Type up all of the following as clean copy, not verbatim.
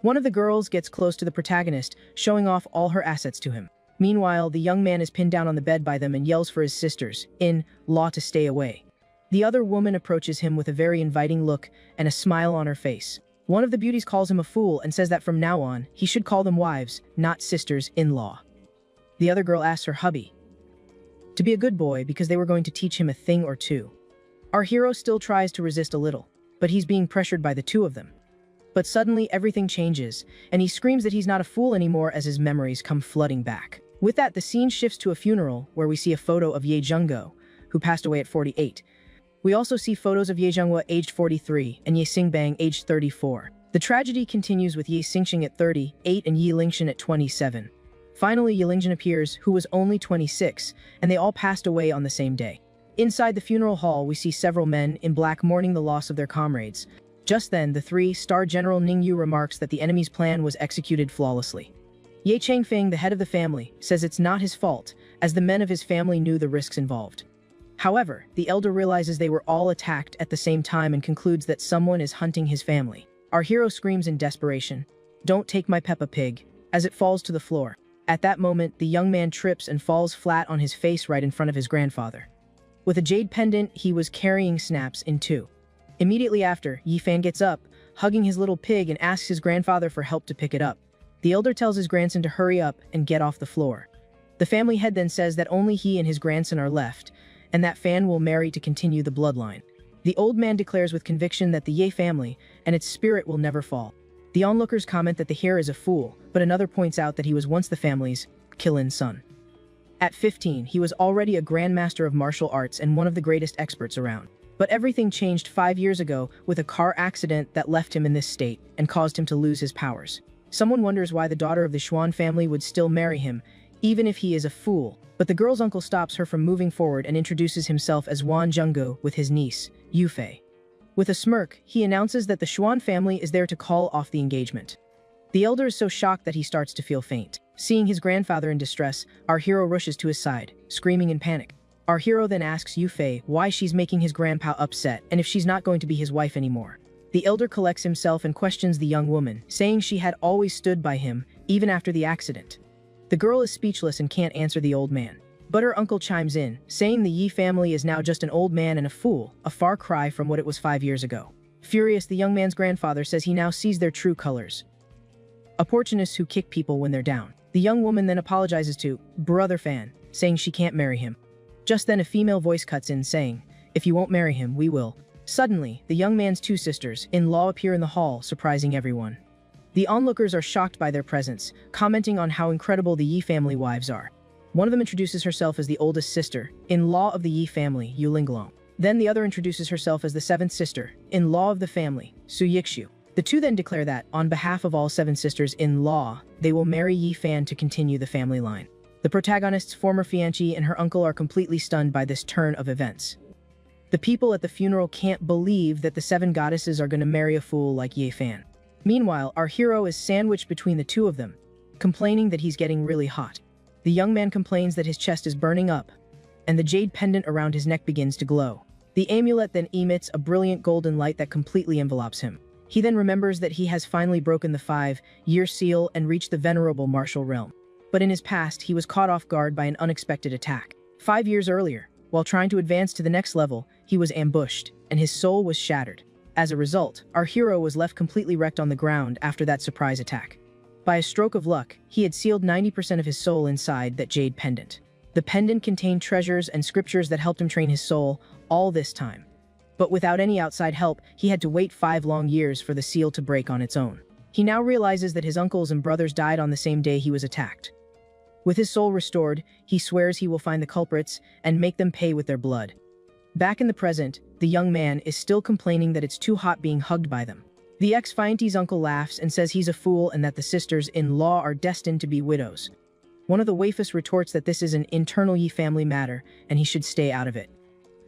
One of the girls gets close to the protagonist, showing off all her assets to him. Meanwhile, the young man is pinned down on the bed by them and yells for his sisters-in-law to stay away. The other woman approaches him with a very inviting look and a smile on her face. One of the beauties calls him a fool and says that from now on, he should call them wives, not sisters-in-law. The other girl asks her hubby to be a good boy because they were going to teach him a thing or two. Our hero still tries to resist a little, but he's being pressured by the two of them. But suddenly everything changes, and he screams that he's not a fool anymore as his memories come flooding back. With that, the scene shifts to a funeral where we see a photo of Ye Junggo, who passed away at 48. We also see photos of Ye Jungwa aged 43 and Ye Xingbang aged 34. The tragedy continues with Ye Xingxing at 38 and Ye Lingshan at 27. Finally, Ye Lingzhen appears, who was only 26, and they all passed away on the same day. Inside the funeral hall, we see several men in black mourning the loss of their comrades. Just then, the three-star General Ning Yu remarks that the enemy's plan was executed flawlessly. Ye Changfeng, the head of the family, says it's not his fault, as the men of his family knew the risks involved. However, the elder realizes they were all attacked at the same time and concludes that someone is hunting his family. Our hero screams in desperation, "Don't take my Peppa Pig," as it falls to the floor. At that moment, the young man trips and falls flat on his face right in front of his grandfather. With a jade pendant he was carrying snaps in two. Immediately after, Yi Fan gets up, hugging his little pig and asks his grandfather for help to pick it up. The elder tells his grandson to hurry up and get off the floor. The family head then says that only he and his grandson are left, and that Fan will marry to continue the bloodline. The old man declares with conviction that the Ye family and its spirit will never fall. The onlookers comment that the heir is a fool, but another points out that he was once the family's Kilin son. At 15, he was already a grandmaster of martial arts and one of the greatest experts around. But everything changed 5 years ago with a car accident that left him in this state and caused him to lose his powers. Someone wonders why the daughter of the Xuan family would still marry him, even if he is a fool, but the girl's uncle stops her from moving forward and introduces himself as Wan Zhenggu with his niece, Yufei. With a smirk, he announces that the Xuan family is there to call off the engagement. The elder is so shocked that he starts to feel faint. Seeing his grandfather in distress, our hero rushes to his side, screaming in panic. Our hero then asks Yufei why she's making his grandpa upset and if she's not going to be his wife anymore. The elder collects himself and questions the young woman, saying she had always stood by him, even after the accident. The girl is speechless and can't answer the old man. But her uncle chimes in, saying the Yi family is now just an old man and a fool, a far cry from what it was 5 years ago. Furious, the young man's grandfather says he now sees their true colors. Opportunists who kick people when they're down. The young woman then apologizes to Brother Fan, saying she can't marry him. Just then a female voice cuts in saying, "If you won't marry him, we will." Suddenly, the young man's two sisters-in-law appear in the hall, surprising everyone. The onlookers are shocked by their presence, commenting on how incredible the Yi family wives are. One of them introduces herself as the oldest sister-in-law of the Yi family, Yu Linglong. Then the other introduces herself as the seventh sister-in-law of the family, Su Yixu. The two then declare that, on behalf of all 7 sisters-in-law, they will marry Yi Fan to continue the family line. The protagonist's former fiancée and her uncle are completely stunned by this turn of events. The people at the funeral can't believe that the 7 goddesses are going to marry a fool like Yi Fan. Meanwhile, our hero is sandwiched between the two of them, complaining that he's getting really hot. The young man complains that his chest is burning up, and the jade pendant around his neck begins to glow. The amulet then emits a brilliant golden light that completely envelops him. He then remembers that he has finally broken the 5-year seal and reached the venerable martial realm. But in his past, he was caught off guard by an unexpected attack. 5 years earlier, while trying to advance to the next level, he was ambushed, and his soul was shattered. As a result, our hero was left completely wrecked on the ground after that surprise attack. By a stroke of luck, he had sealed 90% of his soul inside that jade pendant. The pendant contained treasures and scriptures that helped him train his soul all this time. But without any outside help, he had to wait 5 long years for the seal to break on its own. He now realizes that his uncles and brothers died on the same day he was attacked. With his soul restored, he swears he will find the culprits and make them pay with their blood. Back in the present, the young man is still complaining that it's too hot being hugged by them. The ex-fiance's uncle laughs and says he's a fool and that the sisters-in-law are destined to be widows. One of the waifus retorts that this is an internal Yi family matter and he should stay out of it.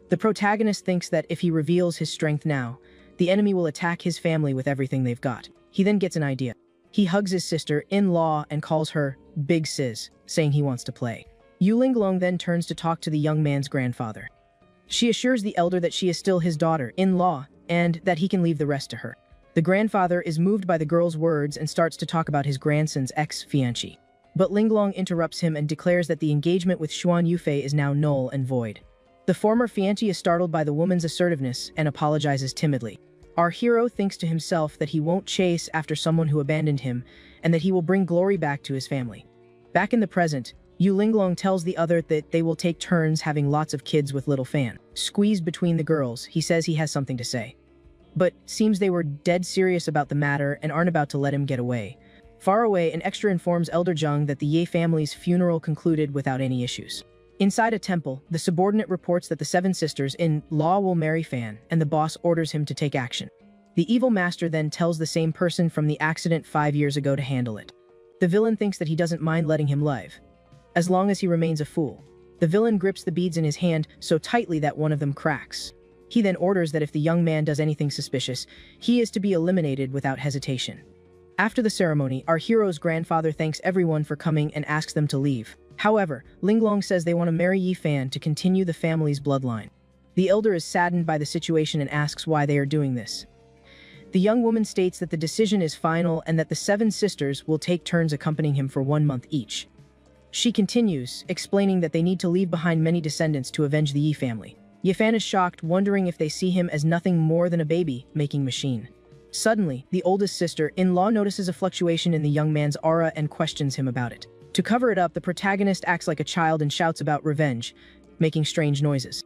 The protagonist thinks that if he reveals his strength now, the enemy will attack his family with everything they've got. He then gets an idea. He hugs his sister-in-law and calls her Big Sis, saying he wants to play. Yu Linglong then turns to talk to the young man's grandfather. She assures the elder that she is still his daughter-in-law and that he can leave the rest to her. The grandfather is moved by the girl's words and starts to talk about his grandson's ex-fiance. But Linglong interrupts him and declares that the engagement with Xuan Yufei is now null and void. The former fiancé is startled by the woman's assertiveness and apologizes timidly. Our hero thinks to himself that he won't chase after someone who abandoned him and that he will bring glory back to his family. Back in the present, Yu Linglong tells the other that they will take turns having lots of kids with little Fan. Squeezed between the girls, he says he has something to say. But seems they were dead serious about the matter and aren't about to let him get away. Far away, an extra informs Elder Zheng that the Ye family's funeral concluded without any issues. Inside a temple, the subordinate reports that the 7 sisters-in-law will marry Fan, and the boss orders him to take action. The evil master then tells the same person from the accident 5 years ago to handle it. The villain thinks that he doesn't mind letting him live, as long as he remains a fool. The villain grips the beads in his hand so tightly that one of them cracks. He then orders that if the young man does anything suspicious, he is to be eliminated without hesitation. After the ceremony, our hero's grandfather thanks everyone for coming and asks them to leave. However, Linglong says they want to marry Yi Fan to continue the family's bloodline. The elder is saddened by the situation and asks why they are doing this. The young woman states that the decision is final and that the 7 sisters will take turns accompanying him for 1 month each. She continues, explaining that they need to leave behind many descendants to avenge the Yi family. Yi Fan is shocked, wondering if they see him as nothing more than a baby-making machine. Suddenly, the oldest sister-in-law notices a fluctuation in the young man's aura and questions him about it. To cover it up, the protagonist acts like a child and shouts about revenge, making strange noises.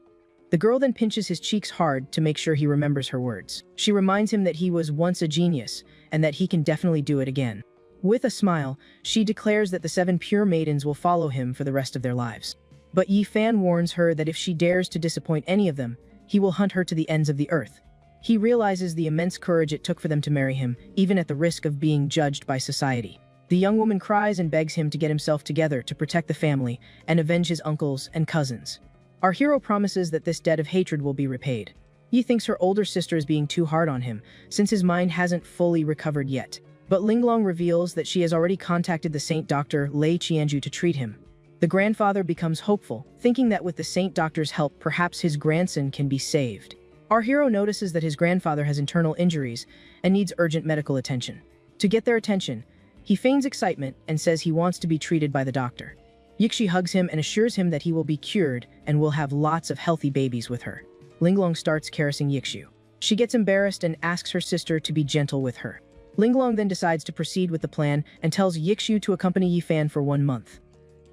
The girl then pinches his cheeks hard to make sure he remembers her words. She reminds him that he was once a genius, and that he can definitely do it again. With a smile, she declares that the 7 pure maidens will follow him for the rest of their lives. But Yi Fan warns her that if she dares to disappoint any of them, he will hunt her to the ends of the earth. He realizes the immense courage it took for them to marry him, even at the risk of being judged by society. The young woman cries and begs him to get himself together to protect the family and avenge his uncles and cousins. Our hero promises that this debt of hatred will be repaid. Yi thinks her older sister is being too hard on him, since his mind hasn't fully recovered yet. But Linglong reveals that she has already contacted the saint doctor Lei Qianju to treat him. The grandfather becomes hopeful, thinking that with the saint doctor's help, perhaps his grandson can be saved. Our hero notices that his grandfather has internal injuries and needs urgent medical attention. To get their attention, he feigns excitement and says he wants to be treated by the doctor. Yixi hugs him and assures him that he will be cured and will have lots of healthy babies with her. Linglong starts caressing Yixu. She gets embarrassed and asks her sister to be gentle with her. Linglong then decides to proceed with the plan and tells Yixu to accompany Yi Fan for 1 month.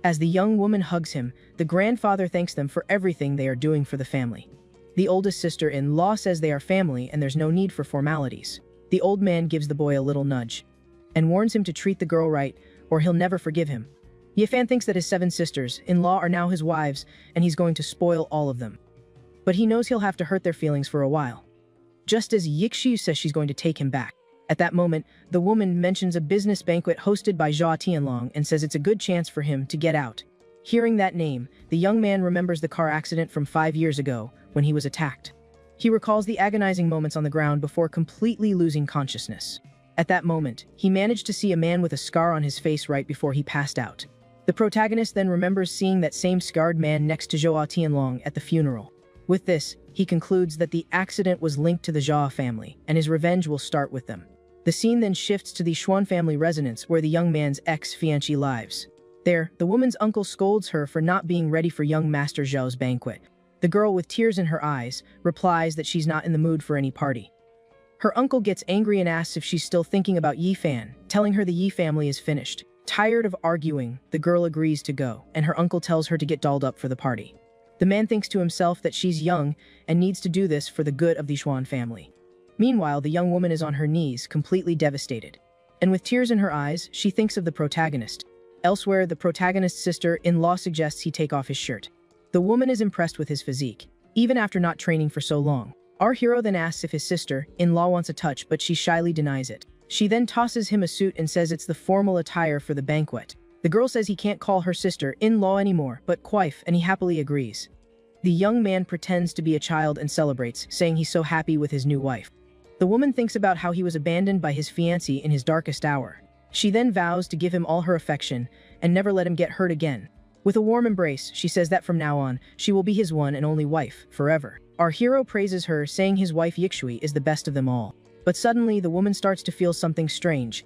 As the young woman hugs him, the grandfather thanks them for everything they are doing for the family. The oldest sister-in-law says they are family and there's no need for formalities. The old man gives the boy a little nudge and warns him to treat the girl right or he'll never forgive him. Yi Fan thinks that his 7 sisters-in-law are now his wives and he's going to spoil all of them. But he knows he'll have to hurt their feelings for a while. Just as Yixu says she's going to take him back. At that moment, the woman mentions a business banquet hosted by Zhao Tianlong and says it's a good chance for him to get out. Hearing that name, the young man remembers the car accident from 5 years ago when he was attacked. He recalls the agonizing moments on the ground before completely losing consciousness. At that moment, he managed to see a man with a scar on his face right before he passed out. The protagonist then remembers seeing that same scarred man next to Zhao Tianlong at the funeral. With this, he concludes that the accident was linked to the Zhao family, and his revenge will start with them. The scene then shifts to the Xuan family residence where the young man's ex-fiancée lives. There, the woman's uncle scolds her for not being ready for young Master Xiao's banquet. The girl, with tears in her eyes, replies that she's not in the mood for any party. Her uncle gets angry and asks if she's still thinking about Yi Fan, telling her the Yi family is finished. Tired of arguing, the girl agrees to go, and her uncle tells her to get dolled up for the party. The man thinks to himself that she's young and needs to do this for the good of the Xuan family. Meanwhile, the young woman is on her knees, completely devastated. And with tears in her eyes, she thinks of the protagonist. Elsewhere, the protagonist's sister-in-law suggests he take off his shirt. The woman is impressed with his physique, even after not training for so long. Our hero then asks if his sister-in-law wants a touch, but she shyly denies it. She then tosses him a suit and says it's the formal attire for the banquet. The girl says he can't call her sister-in-law anymore, but Quaife, and he happily agrees. The young man pretends to be a child and celebrates, saying he's so happy with his new wife. The woman thinks about how he was abandoned by his fiancé in his darkest hour. She then vows to give him all her affection and never let him get hurt again. With a warm embrace, she says that from now on, she will be his one and only wife, forever. Our hero praises her, saying his wife Yixui is the best of them all. But suddenly, the woman starts to feel something strange,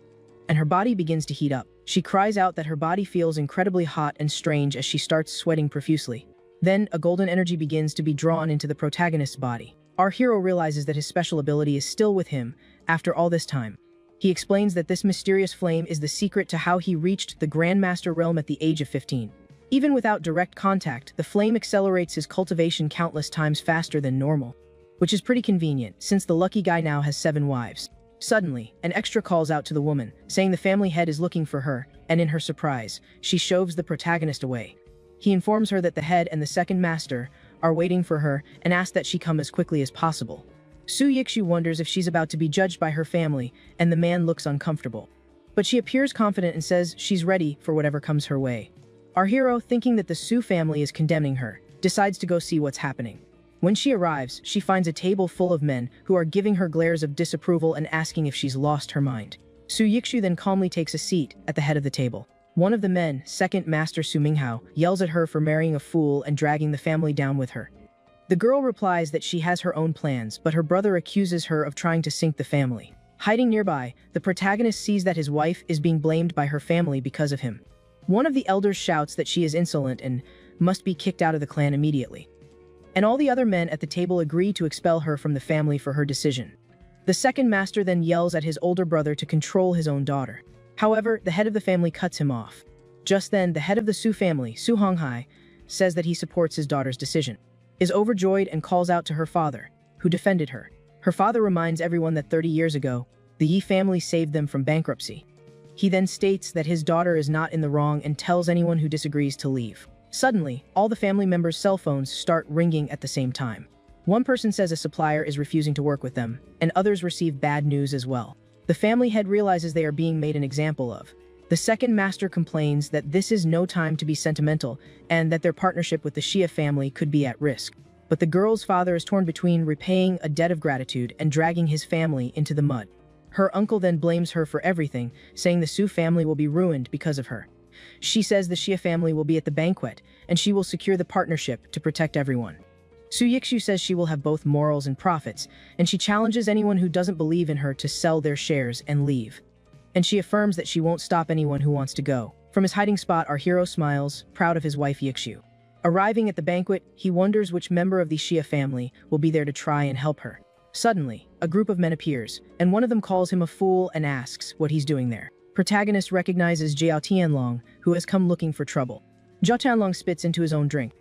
and her body begins to heat up. She cries out that her body feels incredibly hot and strange as she starts sweating profusely. Then, a golden energy begins to be drawn into the protagonist's body. Our hero realizes that his special ability is still with him after all this time. He explains that this mysterious flame is the secret to how he reached the Grandmaster realm at the age of 15. Even without direct contact, the flame accelerates his cultivation countless times faster than normal, which is pretty convenient since the lucky guy now has 7 wives. Suddenly, an extra calls out to the woman, saying the family head is looking for her, and in her surprise, she shoves the protagonist away. He informs her that the head and the second master are waiting for her and asks that she come as quickly as possible. Su Yixu wonders if she's about to be judged by her family, and the man looks uncomfortable. But she appears confident and says she's ready for whatever comes her way. Our hero, thinking that the Su family is condemning her, decides to go see what's happening. When she arrives, she finds a table full of men who are giving her glares of disapproval and asking if she's lost her mind. Su Yixu then calmly takes a seat at the head of the table. One of the men, second master Su Minghao, yells at her for marrying a fool and dragging the family down with her. The girl replies that she has her own plans, but her brother accuses her of trying to sink the family. Hiding nearby, the protagonist sees that his wife is being blamed by her family because of him. One of the elders shouts that she is insolent and must be kicked out of the clan immediately. And all the other men at the table agree to expel her from the family for her decision. The second master then yells at his older brother to control his own daughter. However, the head of the family cuts him off. Just then, the head of the Su family, Su Honghai, says that he supports his daughter's decision, is overjoyed and calls out to her father, who defended her. Her father reminds everyone that 30 years ago, the Yi family saved them from bankruptcy. He then states that his daughter is not in the wrong and tells anyone who disagrees to leave. Suddenly, all the family members' cell phones start ringing at the same time. One person says a supplier is refusing to work with them, and others receive bad news as well. The family head realizes they are being made an example of. The second master complains that this is no time to be sentimental and that their partnership with the Xia family could be at risk. But the girl's father is torn between repaying a debt of gratitude and dragging his family into the mud. Her uncle then blames her for everything, saying the Su family will be ruined because of her. She says the Xia family will be at the banquet, and she will secure the partnership to protect everyone. Su Yixu says she will have both morals and profits, and she challenges anyone who doesn't believe in her to sell their shares and leave. And she affirms that she won't stop anyone who wants to go. From his hiding spot, our hero smiles, proud of his wife Yixu. Arriving at the banquet, he wonders which member of the Xia family will be there to try and help her. Suddenly, a group of men appears, and one of them calls him a fool and asks what he's doing there. Protagonist recognizes Xiao Tianlong, who has come looking for trouble. Xiao Tianlong spits into his own drink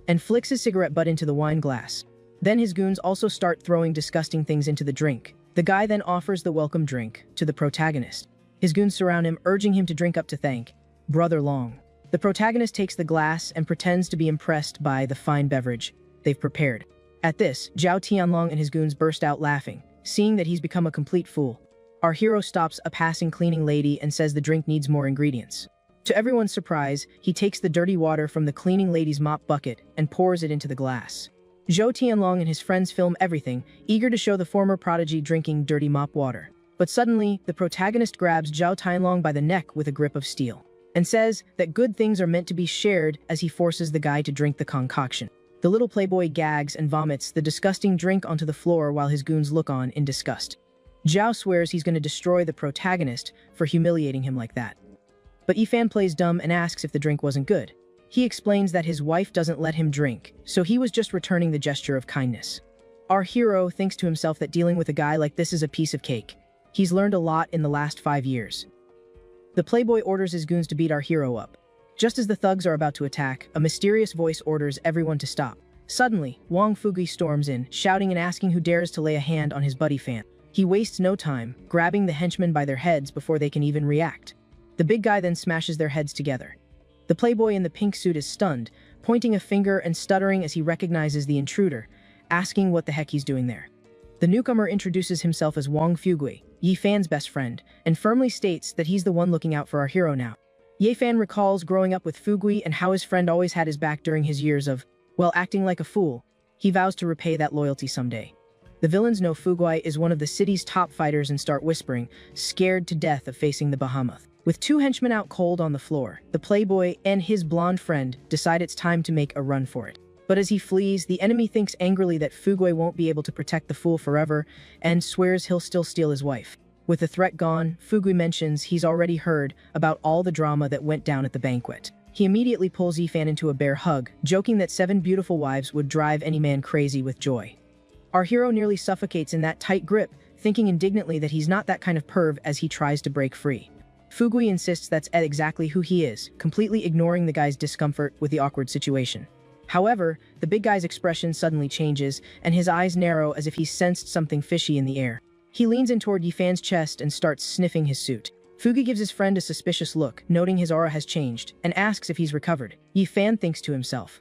and flicks his cigarette butt into the wine glass. Then his goons also start throwing disgusting things into the drink. The guy then offers the welcome drink to the protagonist. His goons surround him, urging him to drink up to thank Brother Long. The protagonist takes the glass and pretends to be impressed by the fine beverage they've prepared. At this, Xiao Tianlong and his goons burst out laughing, seeing that he's become a complete fool. Our hero stops a passing cleaning lady and says the drink needs more ingredients. To everyone's surprise, he takes the dirty water from the cleaning lady's mop bucket and pours it into the glass. Xiao Tianlong and his friends film everything, eager to show the former prodigy drinking dirty mop water. But suddenly, the protagonist grabs Xiao Tianlong by the neck with a grip of steel, and says that good things are meant to be shared as he forces the guy to drink the concoction. The little playboy gags and vomits the disgusting drink onto the floor while his goons look on in disgust. Xiao swears he's going to destroy the protagonist for humiliating him like that. But Yifan plays dumb and asks if the drink wasn't good. He explains that his wife doesn't let him drink, so he was just returning the gesture of kindness. Our hero thinks to himself that dealing with a guy like this is a piece of cake. He's learned a lot in the last 5 years. The playboy orders his goons to beat our hero up. Just as the thugs are about to attack, a mysterious voice orders everyone to stop. Suddenly, Wang Fugui storms in, shouting and asking who dares to lay a hand on his buddy Fan. He wastes no time, grabbing the henchmen by their heads before they can even react. The big guy then smashes their heads together. The playboy in the pink suit is stunned, pointing a finger and stuttering as he recognizes the intruder, asking what the heck he's doing there. The newcomer introduces himself as Wang Fugui, Yi Fan's best friend, and firmly states that he's the one looking out for our hero now. Yi Fan recalls growing up with Fugui and how his friend always had his back during his years of, well, acting like a fool. He vows to repay that loyalty someday. The villains know Fugui is one of the city's top fighters and start whispering, scared to death of facing the behemoth. With 2 henchmen out cold on the floor, the playboy and his blonde friend decide it's time to make a run for it. But as he flees, the enemy thinks angrily that Fugui won't be able to protect the fool forever and swears he'll still steal his wife. With the threat gone, Fugui mentions he's already heard about all the drama that went down at the banquet. He immediately pulls Yifan into a bear hug, joking that 7 beautiful wives would drive any man crazy with joy. Our hero nearly suffocates in that tight grip, thinking indignantly that he's not that kind of perv as he tries to break free. Fugui insists that's exactly who he is, completely ignoring the guy's discomfort with the awkward situation. However, the big guy's expression suddenly changes, and his eyes narrow as if he sensed something fishy in the air. He leans in toward Yifan's chest and starts sniffing his suit. Fugui gives his friend a suspicious look, noting his aura has changed, and asks if he's recovered. Yifan thinks to himself,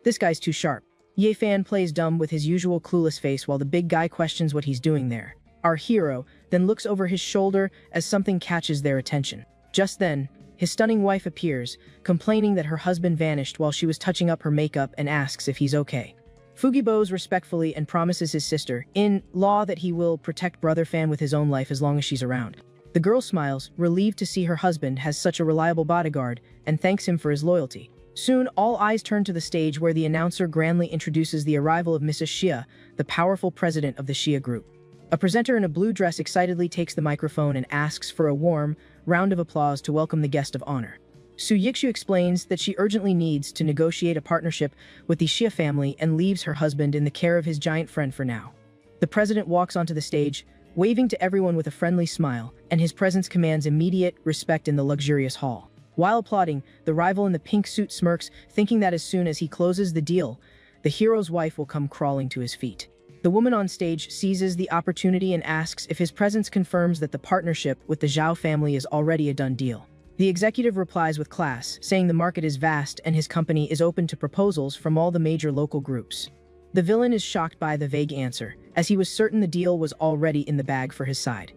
"This guy's too sharp." Yifan plays dumb with his usual clueless face while the big guy questions what he's doing there. Our hero then looks over his shoulder as something catches their attention. Just then, his stunning wife appears, complaining that her husband vanished while she was touching up her makeup and asks if he's okay. Fugui bows respectfully and promises his sister-in-law that he will protect Brother Fan with his own life as long as she's around. The girl smiles, relieved to see her husband has such a reliable bodyguard, and thanks him for his loyalty. Soon, all eyes turn to the stage where the announcer grandly introduces the arrival of Mrs. Xiao, the powerful president of the Xiao group. A presenter in a blue dress excitedly takes the microphone and asks for a warm round of applause to welcome the guest of honor. Su Yixu explains that she urgently needs to negotiate a partnership with the Xiao family and leaves her husband in the care of his giant friend for now. The president walks onto the stage, waving to everyone with a friendly smile, and his presence commands immediate respect in the luxurious hall. While applauding, the rival in the pink suit smirks, thinking that as soon as he closes the deal, the hero's wife will come crawling to his feet. The woman on stage seizes the opportunity and asks if his presence confirms that the partnership with the Xiao family is already a done deal. The executive replies with class, saying the market is vast and his company is open to proposals from all the major local groups. The villain is shocked by the vague answer, as he was certain the deal was already in the bag for his side.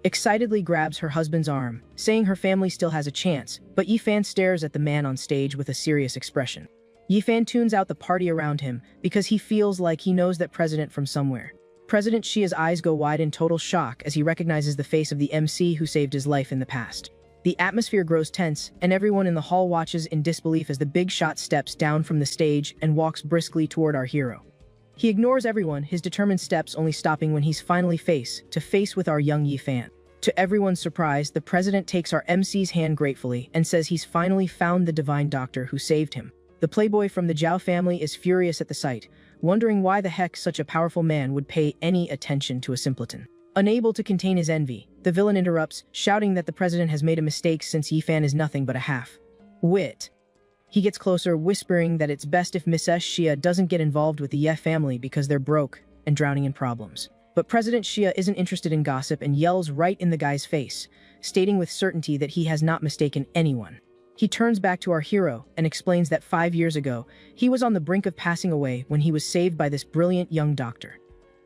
Excitedly grabs her husband's arm, saying her family still has a chance, but Yifan stares at the man on stage with a serious expression. Yifan tunes out the party around him because he feels like he knows that president from somewhere. President Xia's eyes go wide in total shock as he recognizes the face of the MC who saved his life in the past. The atmosphere grows tense, and everyone in the hall watches in disbelief as the big shot steps down from the stage and walks briskly toward our hero. He ignores everyone, his determined steps only stopping when he's finally face to face with our young Yifan. To everyone's surprise, the president takes our MC's hand gratefully and says he's finally found the divine doctor who saved him. The playboy from the Xiao family is furious at the sight, wondering why the heck such a powerful man would pay any attention to a simpleton. Unable to contain his envy, the villain interrupts, shouting that the president has made a mistake since Yifan is nothing but a half-wit. He gets closer, whispering that it's best if Mrs. Xia doesn't get involved with the Ye family because they're broke and drowning in problems. But President Xia isn't interested in gossip and yells right in the guy's face, stating with certainty that he has not mistaken anyone. He turns back to our hero and explains that 5 years ago, he was on the brink of passing away when he was saved by this brilliant young doctor.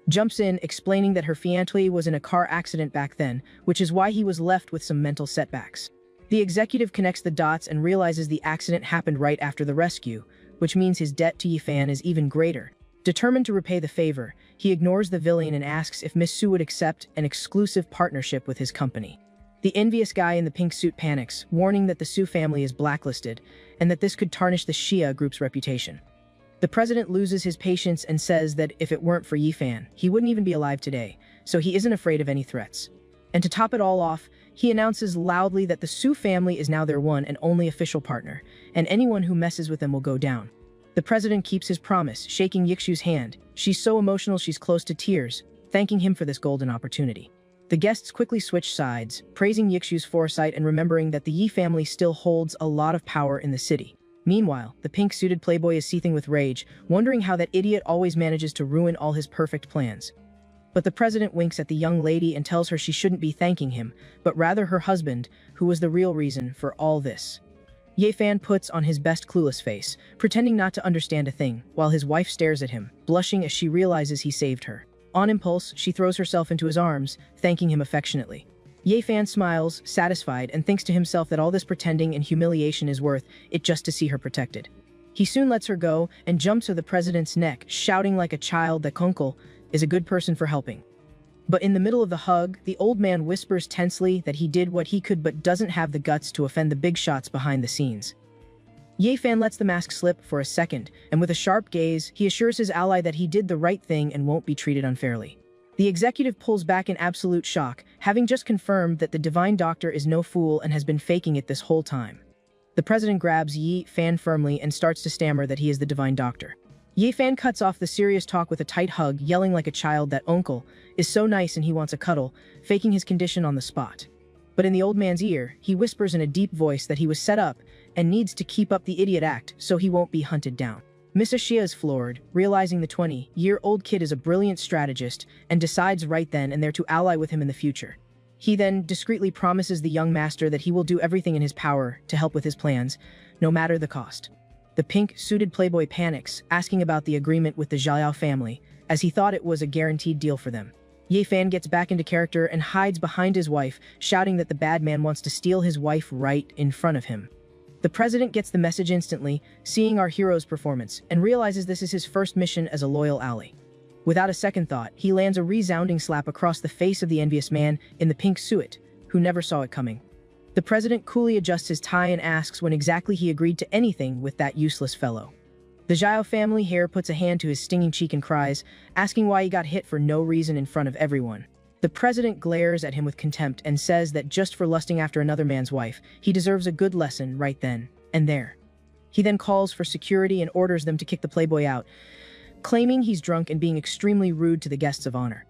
Jumps in, explaining that her fiancé was in a car accident back then, which is why he was left with some mental setbacks. The executive connects the dots and realizes the accident happened right after the rescue, which means his debt to Yifan is even greater. Determined to repay the favor, he ignores the villain and asks if Miss Su would accept an exclusive partnership with his company. The envious guy in the pink suit panics, warning that the Su family is blacklisted and that this could tarnish the Xia group's reputation. The president loses his patience and says that if it weren't for Yifan, he wouldn't even be alive today, so he isn't afraid of any threats. And to top it all off, he announces loudly that the Su family is now their one and only official partner, and anyone who messes with them will go down. The president keeps his promise, shaking Yixu's hand. She's so emotional she's close to tears, thanking him for this golden opportunity. The guests quickly switch sides, praising Yixu's foresight and remembering that the Yi family still holds a lot of power in the city. Meanwhile, the pink-suited playboy is seething with rage, wondering how that idiot always manages to ruin all his perfect plans. But the president winks at the young lady and tells her she shouldn't be thanking him, but rather her husband, who was the real reason for all this. Yifan puts on his best clueless face, pretending not to understand a thing, while his wife stares at him, blushing as she realizes he saved her. On impulse, she throws herself into his arms, thanking him affectionately. Yifan smiles, satisfied, and thinks to himself that all this pretending and humiliation is worth it just to see her protected. He soon lets her go and jumps to the president's neck, shouting like a child that Kunkel is a good person for helping. But in the middle of the hug, the old man whispers tensely that he did what he could but doesn't have the guts to offend the big shots behind the scenes. Ye Fan lets the mask slip for a second, and with a sharp gaze, he assures his ally that he did the right thing and won't be treated unfairly. The executive pulls back in absolute shock, having just confirmed that the divine doctor is no fool and has been faking it this whole time. The president grabs Ye Fan firmly and starts to stammer that he is the divine doctor. Ye Fan cuts off the serious talk with a tight hug, yelling like a child that uncle is so nice and he wants a cuddle, faking his condition on the spot. But in the old man's ear, he whispers in a deep voice that he was set up and needs to keep up the idiot act so he won't be hunted down. Miss Xiao is floored, realizing the 20-year-old kid is a brilliant strategist and decides right then and there to ally with him in the future. He then discreetly promises the young master that he will do everything in his power to help with his plans, no matter the cost. The pink-suited playboy panics, asking about the agreement with the Xiao family, as he thought it was a guaranteed deal for them. Ye Fan gets back into character and hides behind his wife, shouting that the bad man wants to steal his wife right in front of him. The president gets the message instantly, seeing our hero's performance, and realizes this is his first mission as a loyal ally. Without a second thought, he lands a resounding slap across the face of the envious man in the pink suit, who never saw it coming. The president coolly adjusts his tie and asks when exactly he agreed to anything with that useless fellow. The Xiao family here puts a hand to his stinging cheek and cries, asking why he got hit for no reason in front of everyone. The president glares at him with contempt and says that just for lusting after another man's wife, he deserves a good lesson right then and there. He then calls for security and orders them to kick the playboy out, claiming he's drunk and being extremely rude to the guests of honor.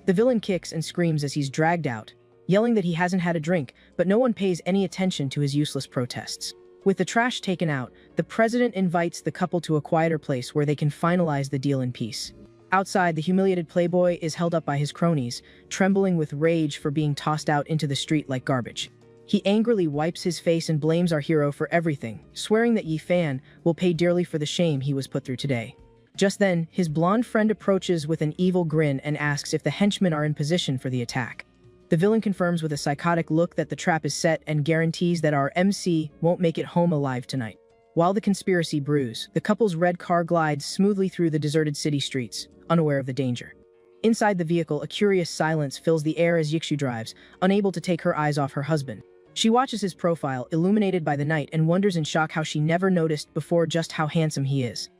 The villain kicks and screams as he's dragged out, yelling that he hasn't had a drink, but no one pays any attention to his useless protests. With the trash taken out, the president invites the couple to a quieter place where they can finalize the deal in peace. Outside, the humiliated playboy is held up by his cronies, trembling with rage for being tossed out into the street like garbage. He angrily wipes his face and blames our hero for everything, swearing that Ye Fan will pay dearly for the shame he was put through today. Just then, his blonde friend approaches with an evil grin and asks if the henchmen are in position for the attack. The villain confirms with a psychotic look that the trap is set and guarantees that our MC won't make it home alive tonight. While the conspiracy brews, the couple's red car glides smoothly through the deserted city streets, unaware of the danger. Inside the vehicle, a curious silence fills the air as Xiao drives, unable to take her eyes off her husband. She watches his profile, illuminated by the night, and wonders in shock how she never noticed before just how handsome he is.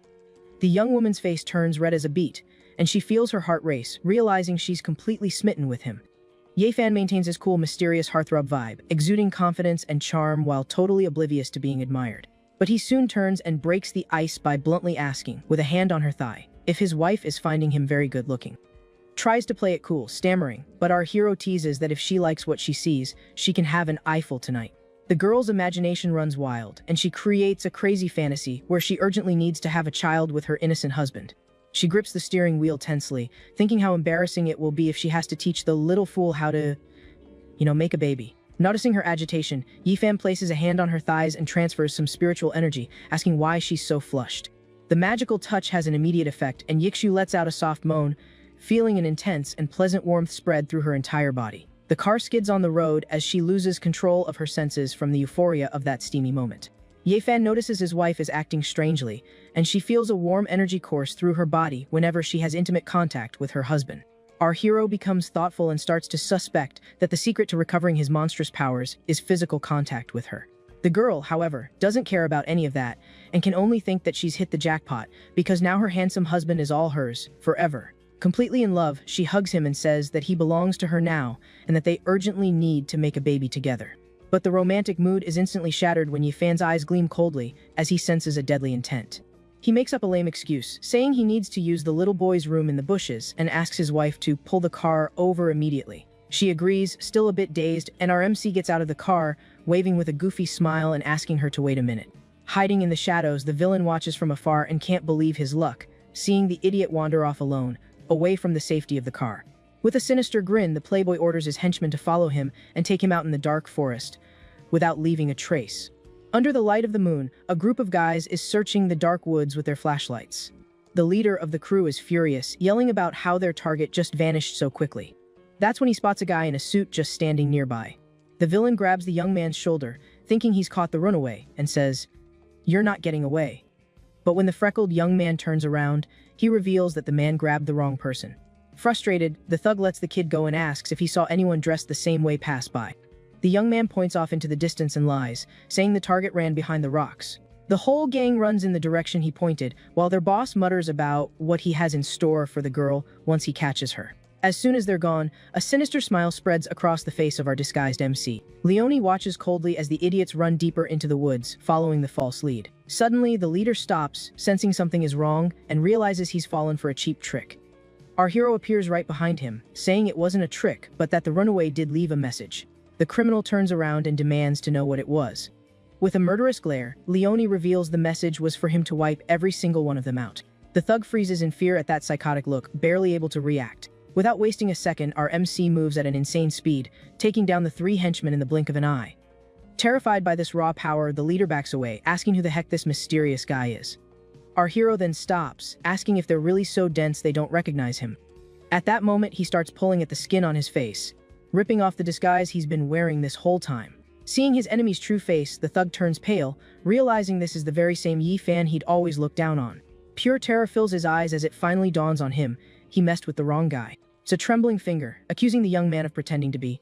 The young woman's face turns red as a beet, and she feels her heart race, realizing she's completely smitten with him. Ye Fan maintains his cool, mysterious heartthrob vibe, exuding confidence and charm while totally oblivious to being admired. But he soon turns and breaks the ice by bluntly asking, with a hand on her thigh, if his wife is finding him very good-looking. Tries to play it cool, stammering, but our hero teases that if she likes what she sees, she can have an eyeful tonight. The girl's imagination runs wild, and she creates a crazy fantasy where she urgently needs to have a child with her innocent husband. She grips the steering wheel tensely, thinking how embarrassing it will be if she has to teach the little fool how to, make a baby. Noticing her agitation, Ye Fan places a hand on her thighs and transfers some spiritual energy, asking why she's so flushed. The magical touch has an immediate effect, and Xiao lets out a soft moan, feeling an intense and pleasant warmth spread through her entire body. The car skids on the road as she loses control of her senses from the euphoria of that steamy moment. Ye Fan notices his wife is acting strangely, and she feels a warm energy course through her body whenever she has intimate contact with her husband. Our hero becomes thoughtful and starts to suspect that the secret to recovering his monstrous powers is physical contact with her. The girl, however, doesn't care about any of that, and can only think that she's hit the jackpot, because now her handsome husband is all hers, forever. Completely in love, she hugs him and says that he belongs to her now, and that they urgently need to make a baby together. But the romantic mood is instantly shattered when Ye Fan's eyes gleam coldly, as he senses a deadly intent. He makes up a lame excuse, saying he needs to use the little boy's room in the bushes, and asks his wife to pull the car over immediately. She agrees, still a bit dazed, and our MC gets out of the car, waving with a goofy smile and asking her to wait a minute. Hiding in the shadows, the villain watches from afar and can't believe his luck, seeing the idiot wander off alone, away from the safety of the car. With a sinister grin, the playboy orders his henchmen to follow him and take him out in the dark forest, without leaving a trace. Under the light of the moon, a group of guys is searching the dark woods with their flashlights. The leader of the crew is furious, yelling about how their target just vanished so quickly. That's when he spots a guy in a suit just standing nearby. The villain grabs the young man's shoulder, thinking he's caught the runaway, and says, "You're not getting away." But when the freckled young man turns around, he reveals that the man grabbed the wrong person. Frustrated, the thug lets the kid go and asks if he saw anyone dressed the same way pass by. The young man points off into the distance and lies, saying the target ran behind the rocks. The whole gang runs in the direction he pointed, while their boss mutters about what he has in store for the girl once he catches her. As soon as they're gone, a sinister smile spreads across the face of our disguised MC. Leone watches coldly as the idiots run deeper into the woods, following the false lead. Suddenly, the leader stops, sensing something is wrong, and realizes he's fallen for a cheap trick. Our hero appears right behind him, saying it wasn't a trick, but that the runaway did leave a message. The criminal turns around and demands to know what it was. With a murderous glare, Leone reveals the message was for him to wipe every single one of them out. The thug freezes in fear at that psychotic look, barely able to react. Without wasting a second, our MC moves at an insane speed, taking down the 3 henchmen in the blink of an eye. Terrified by this raw power, the leader backs away, asking who the heck this mysterious guy is. Our hero then stops, asking if they're really so dense they don't recognize him. At that moment, he starts pulling at the skin on his face, ripping off the disguise he's been wearing this whole time. Seeing his enemy's true face, the thug turns pale, realizing this is the very same Yi fan he'd always looked down on. Pure terror fills his eyes as it finally dawns on him, he messed with the wrong guy. It's a trembling finger, accusing the young man of pretending to be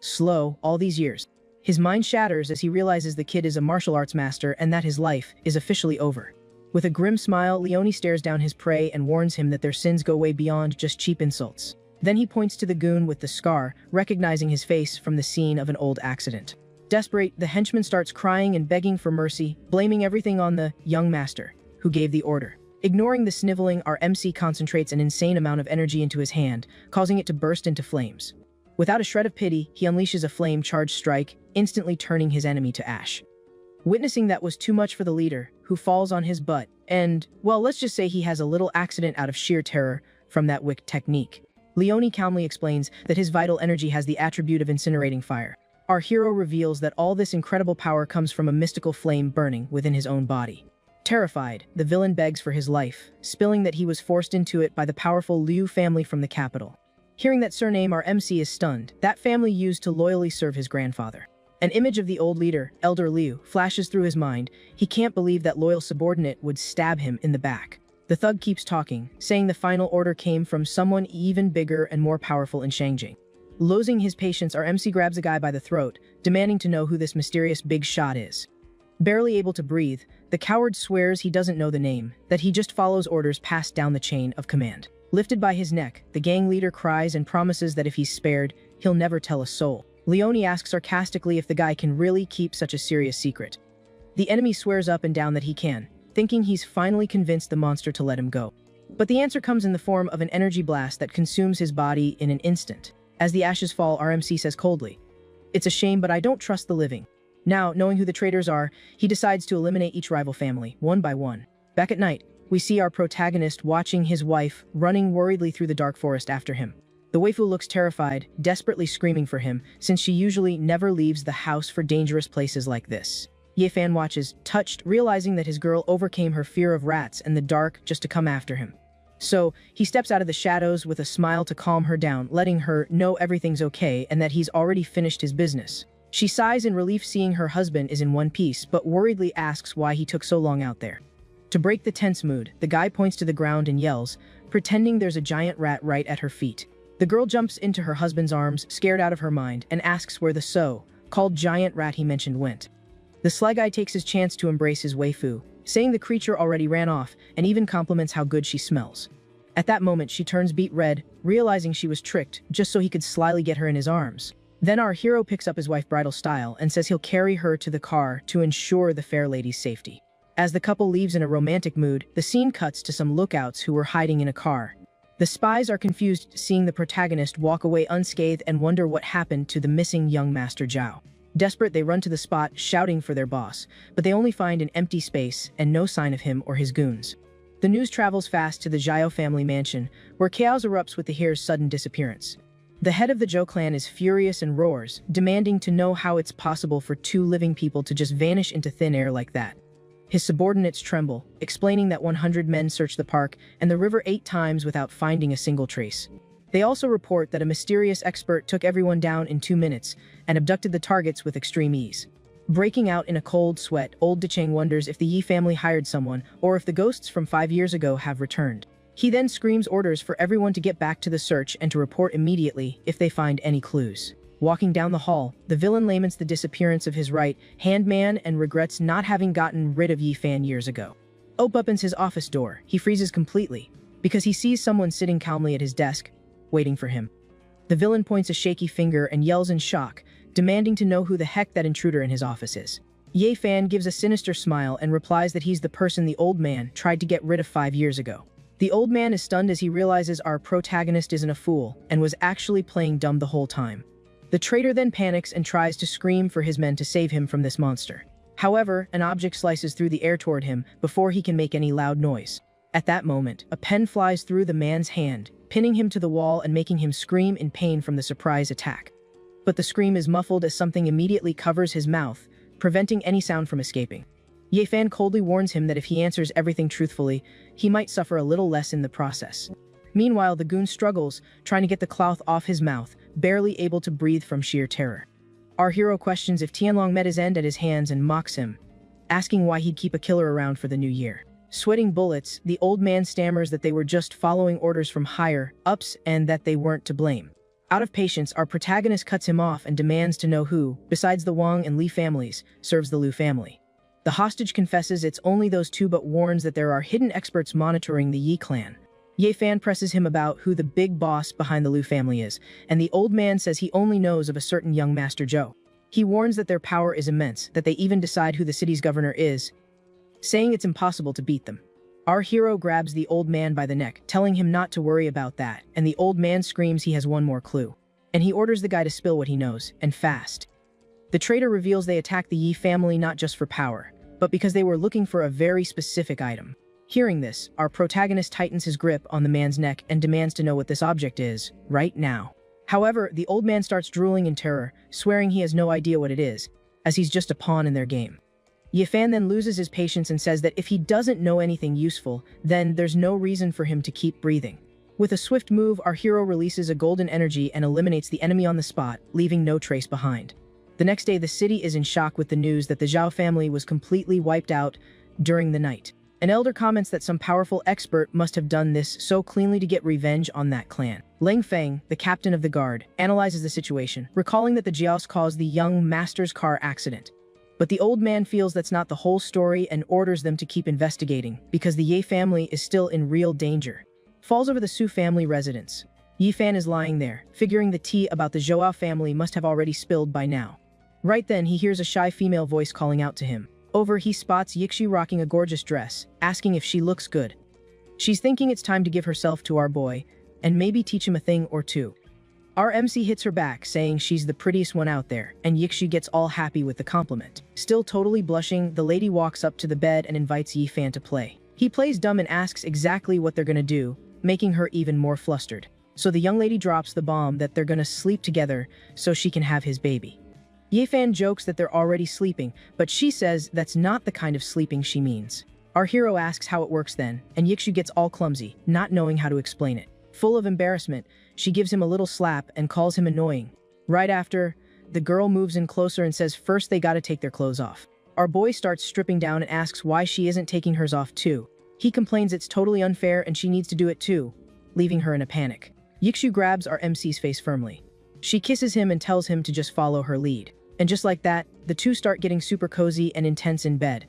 slow all these years. His mind shatters as he realizes the kid is a martial arts master and that his life is officially over. With a grim smile, Leone stares down his prey and warns him that their sins go way beyond just cheap insults. Then he points to the goon with the scar, recognizing his face from the scene of an old accident. Desperate, the henchman starts crying and begging for mercy, blaming everything on the young master, who gave the order. Ignoring the sniveling, our MC concentrates an insane amount of energy into his hand, causing it to burst into flames. Without a shred of pity, he unleashes a flame-charged strike, instantly turning his enemy to ash. Witnessing that was too much for the leader, who falls on his butt, and, well, let's just say he has a little accident out of sheer terror from that wick technique. Leone calmly explains that his vital energy has the attribute of incinerating fire. Our hero reveals that all this incredible power comes from a mystical flame burning within his own body. Terrified, the villain begs for his life, spilling that he was forced into it by the powerful Liu family from the capital. Hearing that surname, our MC is stunned. That family used to loyally serve his grandfather. An image of the old leader, Elder Liu, flashes through his mind. He can't believe that loyal subordinate would stab him in the back. The thug keeps talking, saying the final order came from someone even bigger and more powerful in Shangjing. Losing his patience, our MC grabs a guy by the throat, demanding to know who this mysterious big shot is. Barely able to breathe, the coward swears he doesn't know the name, that he just follows orders passed down the chain of command. Lifted by his neck, the gang leader cries and promises that if he's spared, he'll never tell a soul. Leone asks sarcastically if the guy can really keep such a serious secret. The enemy swears up and down that he can, thinking he's finally convinced the monster to let him go. But the answer comes in the form of an energy blast that consumes his body in an instant. As the ashes fall, our MC says coldly, "It's a shame, but I don't trust the living." Now, knowing who the traitors are, he decides to eliminate each rival family, one by one. Back at night, we see our protagonist watching his wife running worriedly through the dark forest after him. The waifu looks terrified, desperately screaming for him, since she usually never leaves the house for dangerous places like this. Ye-fan watches, touched, realizing that his girl overcame her fear of rats and the dark just to come after him. So, he steps out of the shadows with a smile to calm her down, letting her know everything's okay and that he's already finished his business. She sighs in relief seeing her husband is in one piece, but worriedly asks why he took so long out there. To break the tense mood, the guy points to the ground and yells, pretending there's a giant rat right at her feet. The girl jumps into her husband's arms, scared out of her mind, and asks where the so-called giant rat he mentioned went. The sly guy takes his chance to embrace his waifu, saying the creature already ran off, and even compliments how good she smells. At that moment, she turns beet red, realizing she was tricked, just so he could slyly get her in his arms. Then our hero picks up his wife bridal style and says he'll carry her to the car to ensure the fair lady's safety. As the couple leaves in a romantic mood, the scene cuts to some lookouts who were hiding in a car. The spies are confused seeing the protagonist walk away unscathed and wonder what happened to the missing young Master Xiao. Desperate, they run to the spot, shouting for their boss, but they only find an empty space and no sign of him or his goons. The news travels fast to the Xiao family mansion, where chaos erupts with the heir's sudden disappearance. The head of the Zhou clan is furious and roars, demanding to know how it's possible for 2 living people to just vanish into thin air like that. His subordinates tremble, explaining that 100 men searched the park and the river 8 times without finding a single trace. They also report that a mysterious expert took everyone down in 2 minutes and abducted the targets with extreme ease. Breaking out in a cold sweat, old Dicheng wonders if the Yi family hired someone or if the ghosts from 5 years ago have returned. He then screams orders for everyone to get back to the search and to report immediately if they find any clues. Walking down the hall, the villain laments the disappearance of his right-hand man and regrets not having gotten rid of Yi Fan years ago. Opens his office door. He freezes completely, because he sees someone sitting calmly at his desk, waiting for him. The villain points a shaky finger and yells in shock, demanding to know who the heck that intruder in his office is. Yi Fan gives a sinister smile and replies that he's the person the old man tried to get rid of 5 years ago. The old man is stunned as he realizes our protagonist isn't a fool and was actually playing dumb the whole time. The traitor then panics and tries to scream for his men to save him from this monster. However, an object slices through the air toward him before he can make any loud noise. At that moment, a pen flies through the man's hand, pinning him to the wall and making him scream in pain from the surprise attack. But the scream is muffled as something immediately covers his mouth, preventing any sound from escaping. Yi Fan coldly warns him that if he answers everything truthfully, he might suffer a little less in the process. Meanwhile, the goon struggles, trying to get the cloth off his mouth, barely able to breathe from sheer terror. Our hero questions if Tianlong met his end at his hands and mocks him, asking why he'd keep a killer around for the new year. Sweating bullets, the old man stammers that they were just following orders from higher-ups and that they weren't to blame. Out of patience, our protagonist cuts him off and demands to know who, besides the Wong and Li families, serves the Lu family. The hostage confesses it's only those two but warns that there are hidden experts monitoring the Yi clan. Yi Fan presses him about who the big boss behind the Lu family is, and the old man says he only knows of a certain young Master Zhou. He warns that their power is immense, that they even decide who the city's governor is, saying it's impossible to beat them. Our hero grabs the old man by the neck, telling him not to worry about that, and the old man screams he has one more clue. And he orders the guy to spill what he knows, and fast. The traitor reveals they attacked the Yi family not just for power, but because they were looking for a very specific item. Hearing this, our protagonist tightens his grip on the man's neck and demands to know what this object is, right now. However, the old man starts drooling in terror, swearing he has no idea what it is, as he's just a pawn in their game. Yi Fan then loses his patience and says that if he doesn't know anything useful, then there's no reason for him to keep breathing. With a swift move, our hero releases a golden energy and eliminates the enemy on the spot, leaving no trace behind. The next day, the city is in shock with the news that the Xiao family was completely wiped out during the night. An elder comments that some powerful expert must have done this so cleanly to get revenge on that clan. Leng Feng, the captain of the guard, analyzes the situation, recalling that the Jiaos caused the young master's car accident. But the old man feels that's not the whole story and orders them to keep investigating, because the Ye family is still in real danger. Falls over the Su family residence. Yi Fan is lying there, figuring the tea about the Zhou family must have already spilled by now. Right then, he hears a shy female voice calling out to him. Over, he spots Yixi rocking a gorgeous dress, asking if she looks good. She's thinking it's time to give herself to our boy, and maybe teach him a thing or two. Our MC hits her back, saying she's the prettiest one out there, and Yixi gets all happy with the compliment. Still totally blushing, the lady walks up to the bed and invites Yi Fan to play. He plays dumb and asks exactly what they're gonna do, making her even more flustered. So the young lady drops the bomb that they're gonna sleep together so she can have his baby. Yi Fan jokes that they're already sleeping, but she says that's not the kind of sleeping she means. Our hero asks how it works then, and Yixu gets all clumsy, not knowing how to explain it. Full of embarrassment, she gives him a little slap and calls him annoying. Right after, the girl moves in closer and says first they gotta take their clothes off. Our boy starts stripping down and asks why she isn't taking hers off too. He complains it's totally unfair and she needs to do it too, leaving her in a panic. Yixu grabs our MC's face firmly. She kisses him and tells him to just follow her lead. And just like that, the two start getting super cozy and intense in bed.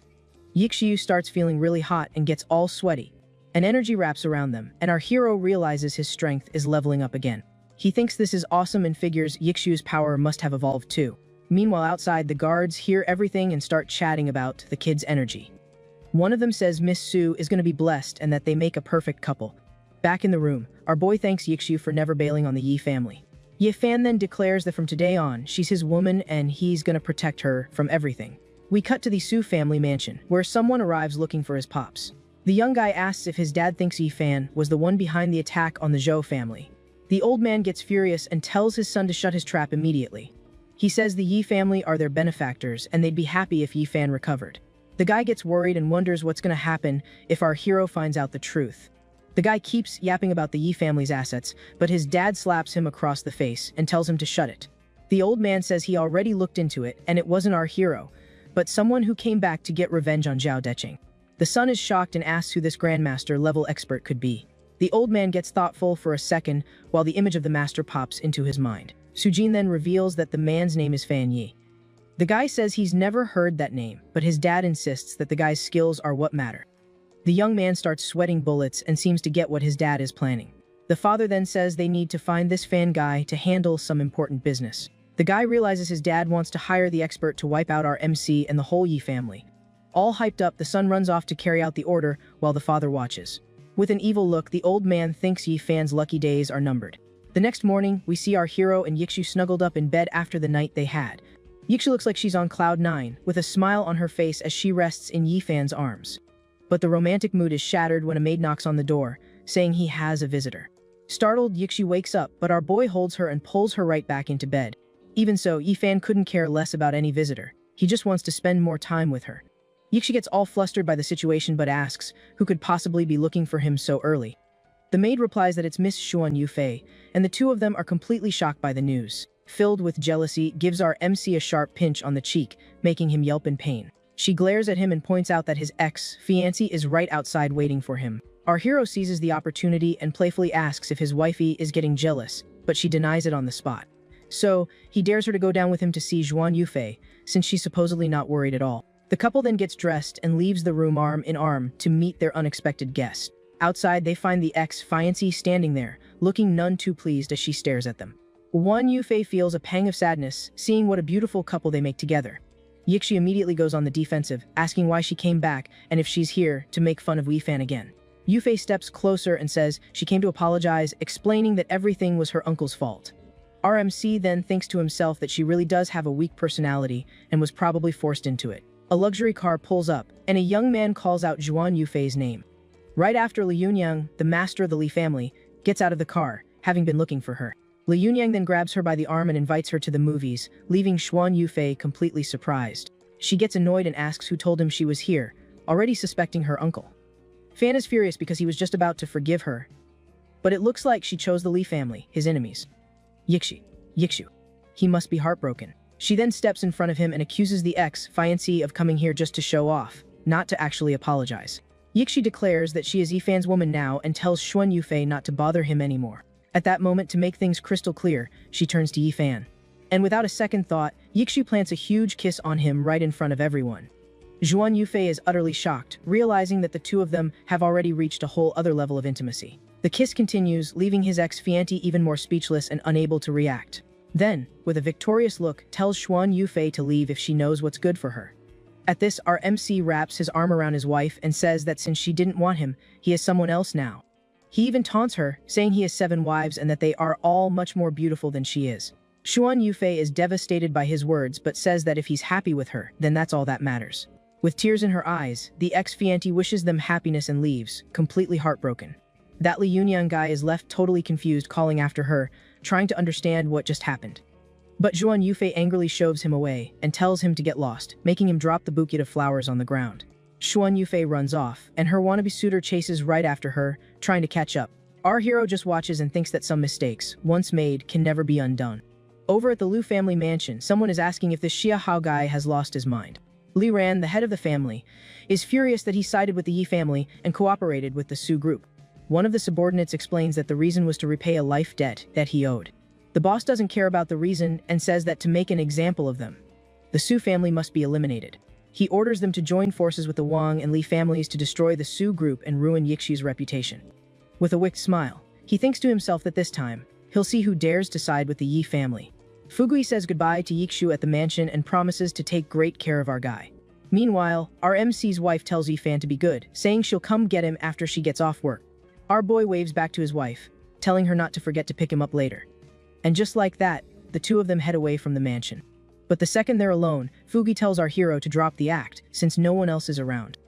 Yixu starts feeling really hot and gets all sweaty. An energy wraps around them, and our hero realizes his strength is leveling up again. He thinks this is awesome and figures Yixu's power must have evolved too. Meanwhile, outside, the guards hear everything and start chatting about the kid's energy. One of them says Miss Su is going to be blessed and that they make a perfect couple. Back in the room, our boy thanks Yixu for never bailing on the Yi family. Yi Fan then declares that from today on, she's his woman and he's gonna protect her from everything. We cut to the Su family mansion, where someone arrives looking for his pops. The young guy asks if his dad thinks Yi Fan was the one behind the attack on the Zhou family. The old man gets furious and tells his son to shut his trap immediately. He says the Yi family are their benefactors and they'd be happy if Yi Fan recovered. The guy gets worried and wonders what's gonna happen if our hero finds out the truth. The guy keeps yapping about the Yi family's assets, but his dad slaps him across the face and tells him to shut it. The old man says he already looked into it and it wasn't our hero, but someone who came back to get revenge on Xiao Decheng. The son is shocked and asks who this grandmaster-level expert could be. The old man gets thoughtful for a second while the image of the master pops into his mind. Sujin then reveals that the man's name is Fan Yi. The guy says he's never heard that name, but his dad insists that the guy's skills are what matter. The young man starts sweating bullets and seems to get what his dad is planning. The father then says they need to find this Fan guy to handle some important business. The guy realizes his dad wants to hire the expert to wipe out our MC and the whole Yi family. All hyped up, the son runs off to carry out the order while the father watches. With an evil look, the old man thinks Yi Fan's lucky days are numbered. The next morning, we see our hero and Yikshu snuggled up in bed after the night they had. Yikshu looks like she's on cloud 9, with a smile on her face as she rests in Yi Fan's arms. But the romantic mood is shattered when a maid knocks on the door, saying he has a visitor. Startled, Yikshu wakes up, but our boy holds her and pulls her right back into bed. Even so, Yi Fan couldn't care less about any visitor. He just wants to spend more time with her. Yikshu gets all flustered by the situation but asks who could possibly be looking for him so early. The maid replies that it's Miss Xuan Yufei, and the two of them are completely shocked by the news. Filled with jealousy, gives our MC a sharp pinch on the cheek, making him yelp in pain. She glares at him and points out that his ex-fiance is right outside waiting for him. Our hero seizes the opportunity and playfully asks if his wifey is getting jealous, but she denies it on the spot. So, he dares her to go down with him to see Xuan Yufei, since she's supposedly not worried at all. The couple then gets dressed and leaves the room arm in arm to meet their unexpected guest. Outside, they find the ex-fiancé standing there, looking none too pleased as she stares at them. Xuan Yufei feels a pang of sadness, seeing what a beautiful couple they make together. Yikshu immediately goes on the defensive, asking why she came back and if she's here to make fun of Yi Fan again. Yufei steps closer and says she came to apologize, explaining that everything was her uncle's fault. RMC then thinks to himself that she really does have a weak personality and was probably forced into it. A luxury car pulls up, and a young man calls out Xuan Yufei's name. Right after Li Yunyang, the master of the Li family, gets out of the car, having been looking for her. Li Yunyang then grabs her by the arm and invites her to the movies, leaving Xuan Yufei completely surprised. She gets annoyed and asks who told him she was here, already suspecting her uncle. Fan is furious because he was just about to forgive her, but it looks like she chose the Li family, his enemies. Yikshu. He must be heartbroken. She then steps in front of him and accuses the ex-fiancé of coming here just to show off, not to actually apologize. Yikshu declares that she is Yi Fan's woman now and tells Xuan Yufei not to bother him anymore. At that moment, to make things crystal clear, she turns to Yi Fan. And without a second thought, Yikshu plants a huge kiss on him right in front of everyone. Xuan Yufei is utterly shocked, realizing that the two of them have already reached a whole other level of intimacy. The kiss continues, leaving his ex-fiancé even more speechless and unable to react. Then, with a victorious look, tells Xuan Yufei to leave if she knows what's good for her. At this, our MC wraps his arm around his wife and says that since she didn't want him, he is someone else now. He even taunts her, saying he has 7 wives and that they are all much more beautiful than she is. Xuan Yufei is devastated by his words but says that if he's happy with her, then that's all that matters. With tears in her eyes, the ex-fiancé wishes them happiness and leaves, completely heartbroken. That Li Yunyang guy is left totally confused, calling after her, trying to understand what just happened. But Xuan Yufei angrily shoves him away and tells him to get lost, making him drop the bouquet of flowers on the ground. Xuan Yufei runs off, and her wannabe suitor chases right after her, trying to catch up. Our hero just watches and thinks that some mistakes, once made, can never be undone. Over at the Liu family mansion, someone is asking if this Xia Hao guy has lost his mind. Li Ran, the head of the family, is furious that he sided with the Yi family and cooperated with the Su group. One of the subordinates explains that the reason was to repay a life debt that he owed. The boss doesn't care about the reason and says that to make an example of them, the Su family must be eliminated. He orders them to join forces with the Wang and Li families to destroy the Su group and ruin Yikshu's reputation. With a wicked smile, he thinks to himself that this time, he'll see who dares to side with the Yi family. Fugui says goodbye to Yikshu at the mansion and promises to take great care of our guy. Meanwhile, our MC's wife tells Yi Fan to be good, saying she'll come get him after she gets off work. Our boy waves back to his wife, telling her not to forget to pick him up later. And just like that, the two of them head away from the mansion. But the second they're alone, Fugi tells our hero to drop the act, since no one else is around.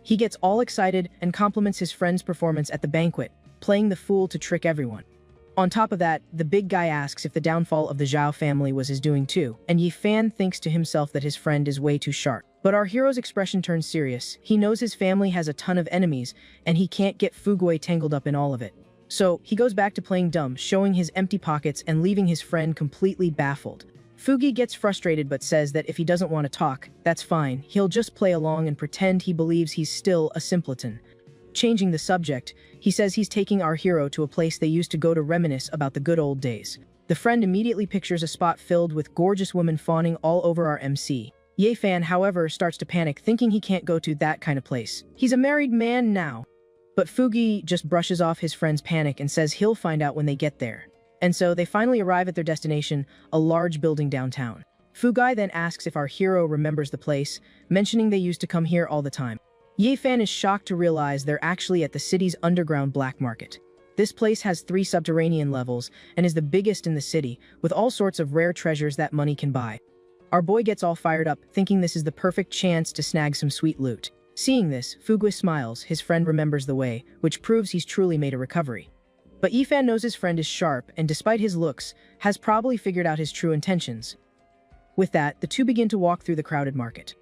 He gets all excited and compliments his friend's performance at the banquet, playing the fool to trick everyone. On top of that, the big guy asks if the downfall of the Xiao family was his doing too, and Yi Fan thinks to himself that his friend is way too sharp. But our hero's expression turns serious. He knows his family has a ton of enemies, and he can't get Fugui tangled up in all of it. So, he goes back to playing dumb, showing his empty pockets and leaving his friend completely baffled. Fugi gets frustrated but says that if he doesn't want to talk, that's fine, he'll just play along and pretend he believes he's still a simpleton. Changing the subject, he says he's taking our hero to a place they used to go to reminisce about the good old days. The friend immediately pictures a spot filled with gorgeous women fawning all over our MC. Ye-fan, however, starts to panic, thinking he can't go to that kind of place. He's a married man now. But Fugi just brushes off his friend's panic and says he'll find out when they get there. And so they finally arrive at their destination, a large building downtown. Fugai then asks if our hero remembers the place, mentioning they used to come here all the time. Ye-fan is shocked to realize they're actually at the city's underground black market. This place has 3 subterranean levels and is the biggest in the city, with all sorts of rare treasures that money can buy. Our boy gets all fired up, thinking this is the perfect chance to snag some sweet loot. Seeing this, Fugui smiles, his friend remembers the way, which proves he's truly made a recovery. But Ye-fan knows his friend is sharp and, despite his looks, has probably figured out his true intentions. With that, the two begin to walk through the crowded market.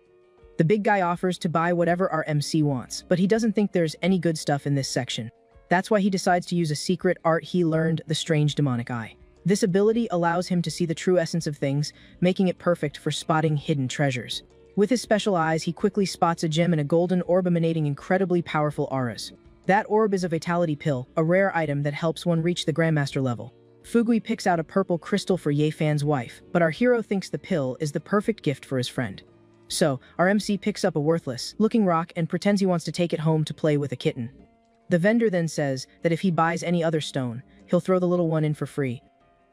The big guy offers to buy whatever our MC wants, but he doesn't think there's any good stuff in this section. That's why he decides to use a secret art he learned, the strange demonic eye. This ability allows him to see the true essence of things, making it perfect for spotting hidden treasures. With his special eyes, he quickly spots a gem and a golden orb emanating incredibly powerful auras. That orb is a vitality pill, a rare item that helps one reach the Grandmaster level. Fugui picks out a purple crystal for Ye-fan's wife, but our hero thinks the pill is the perfect gift for his friend. So, our MC picks up a worthless-looking rock and pretends he wants to take it home to play with a kitten. The vendor then says that if he buys any other stone, he'll throw the little one in for free.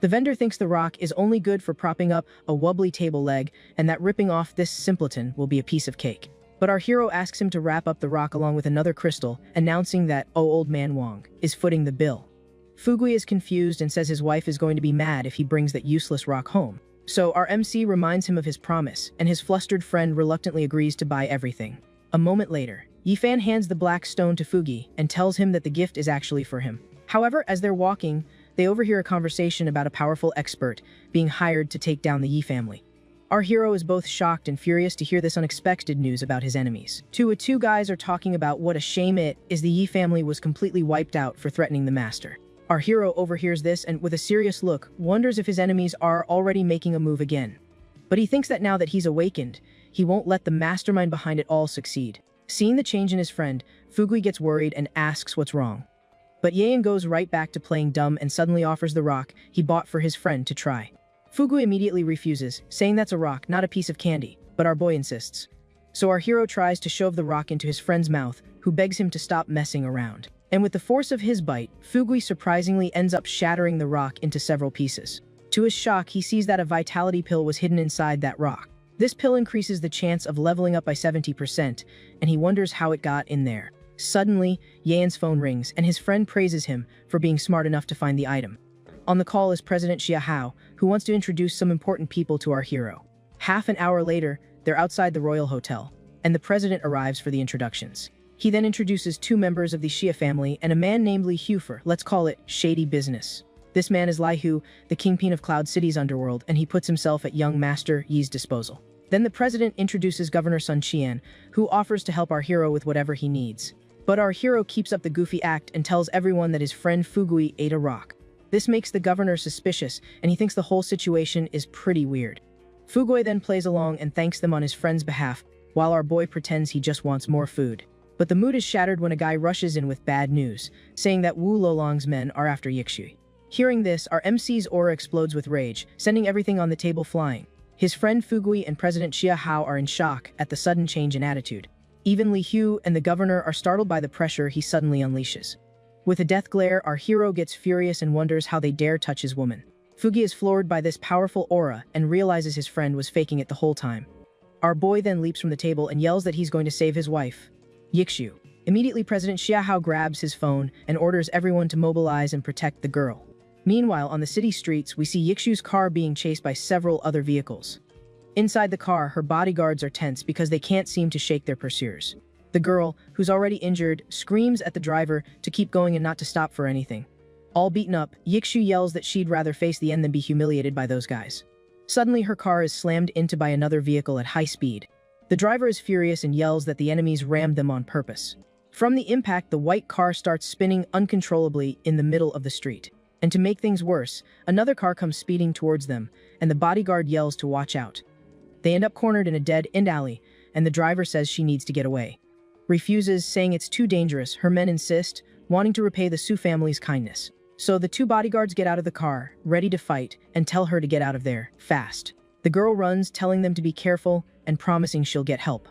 The vendor thinks the rock is only good for propping up a wobbly table leg and that ripping off this simpleton will be a piece of cake. But our hero asks him to wrap up the rock along with another crystal, announcing that old man Wong is footing the bill. Fugui is confused and says his wife is going to be mad if he brings that useless rock home. So our MC reminds him of his promise, and his flustered friend reluctantly agrees to buy everything. A moment later, Ye-fan hands the black stone to Fugi and tells him that the gift is actually for him. However, as they're walking, they overhear a conversation about a powerful expert being hired to take down the Yi family. Our hero is both shocked and furious to hear this unexpected news about his enemies. Two guys are talking about what a shame it is the Yi family was completely wiped out for threatening the master. Our hero overhears this and, with a serious look, wonders if his enemies are already making a move again. But he thinks that now that he's awakened, he won't let the mastermind behind it all succeed. Seeing the change in his friend, Fugui gets worried and asks what's wrong. But Yeon goes right back to playing dumb and suddenly offers the rock he bought for his friend to try. Fugui immediately refuses, saying that's a rock, not a piece of candy, but our boy insists. So our hero tries to shove the rock into his friend's mouth, who begs him to stop messing around. And with the force of his bite, Fugui surprisingly ends up shattering the rock into several pieces. To his shock, he sees that a vitality pill was hidden inside that rock. This pill increases the chance of leveling up by 70%, and he wonders how it got in there. Suddenly, Yeon's phone rings, and his friend praises him for being smart enough to find the item. On the call is President Xiao, who wants to introduce some important people to our hero. Half an hour later, they're outside the Royal Hotel, and the president arrives for the introductions. He then introduces two members of the Xia family and a man named Li Hufer, let's call it shady business. This man is Li Hu, the kingpin of Cloud City's underworld, and he puts himself at young Master Yi's disposal. Then the president introduces Governor Sun Qian, who offers to help our hero with whatever he needs. But our hero keeps up the goofy act and tells everyone that his friend Fugui ate a rock. This makes the governor suspicious, and he thinks the whole situation is pretty weird. Fugui then plays along and thanks them on his friend's behalf, while our boy pretends he just wants more food. But the mood is shattered when a guy rushes in with bad news, saying that Wu Lolong's men are after Yixu. Hearing this, our MC's aura explodes with rage, sending everything on the table flying. His friend Fugui and President Xiao are in shock at the sudden change in attitude. Even Li Hu and the governor are startled by the pressure he suddenly unleashes. With a death glare, our hero gets furious and wonders how they dare touch his woman. Fugi is floored by this powerful aura and realizes his friend was faking it the whole time. Our boy then leaps from the table and yells that he's going to save his wife, Yixu. Immediately, President Xiao grabs his phone and orders everyone to mobilize and protect the girl. Meanwhile, on the city streets, we see Yixu's car being chased by several other vehicles. Inside the car, her bodyguards are tense because they can't seem to shake their pursuers. The girl, who's already injured, screams at the driver to keep going and not to stop for anything. All beaten up, Yixu yells that she'd rather face the end than be humiliated by those guys. Suddenly, her car is slammed into by another vehicle at high speed. The driver is furious and yells that the enemies rammed them on purpose. From the impact, the white car starts spinning uncontrollably in the middle of the street. And to make things worse, another car comes speeding towards them, and the bodyguard yells to watch out. They end up cornered in a dead-end alley, and the driver says she needs to get away. Refuses, saying it's too dangerous, her men insist, wanting to repay the Su family's kindness. So the two bodyguards get out of the car, ready to fight, and tell her to get out of there, fast. The girl runs, telling them to be careful and promising she'll get help.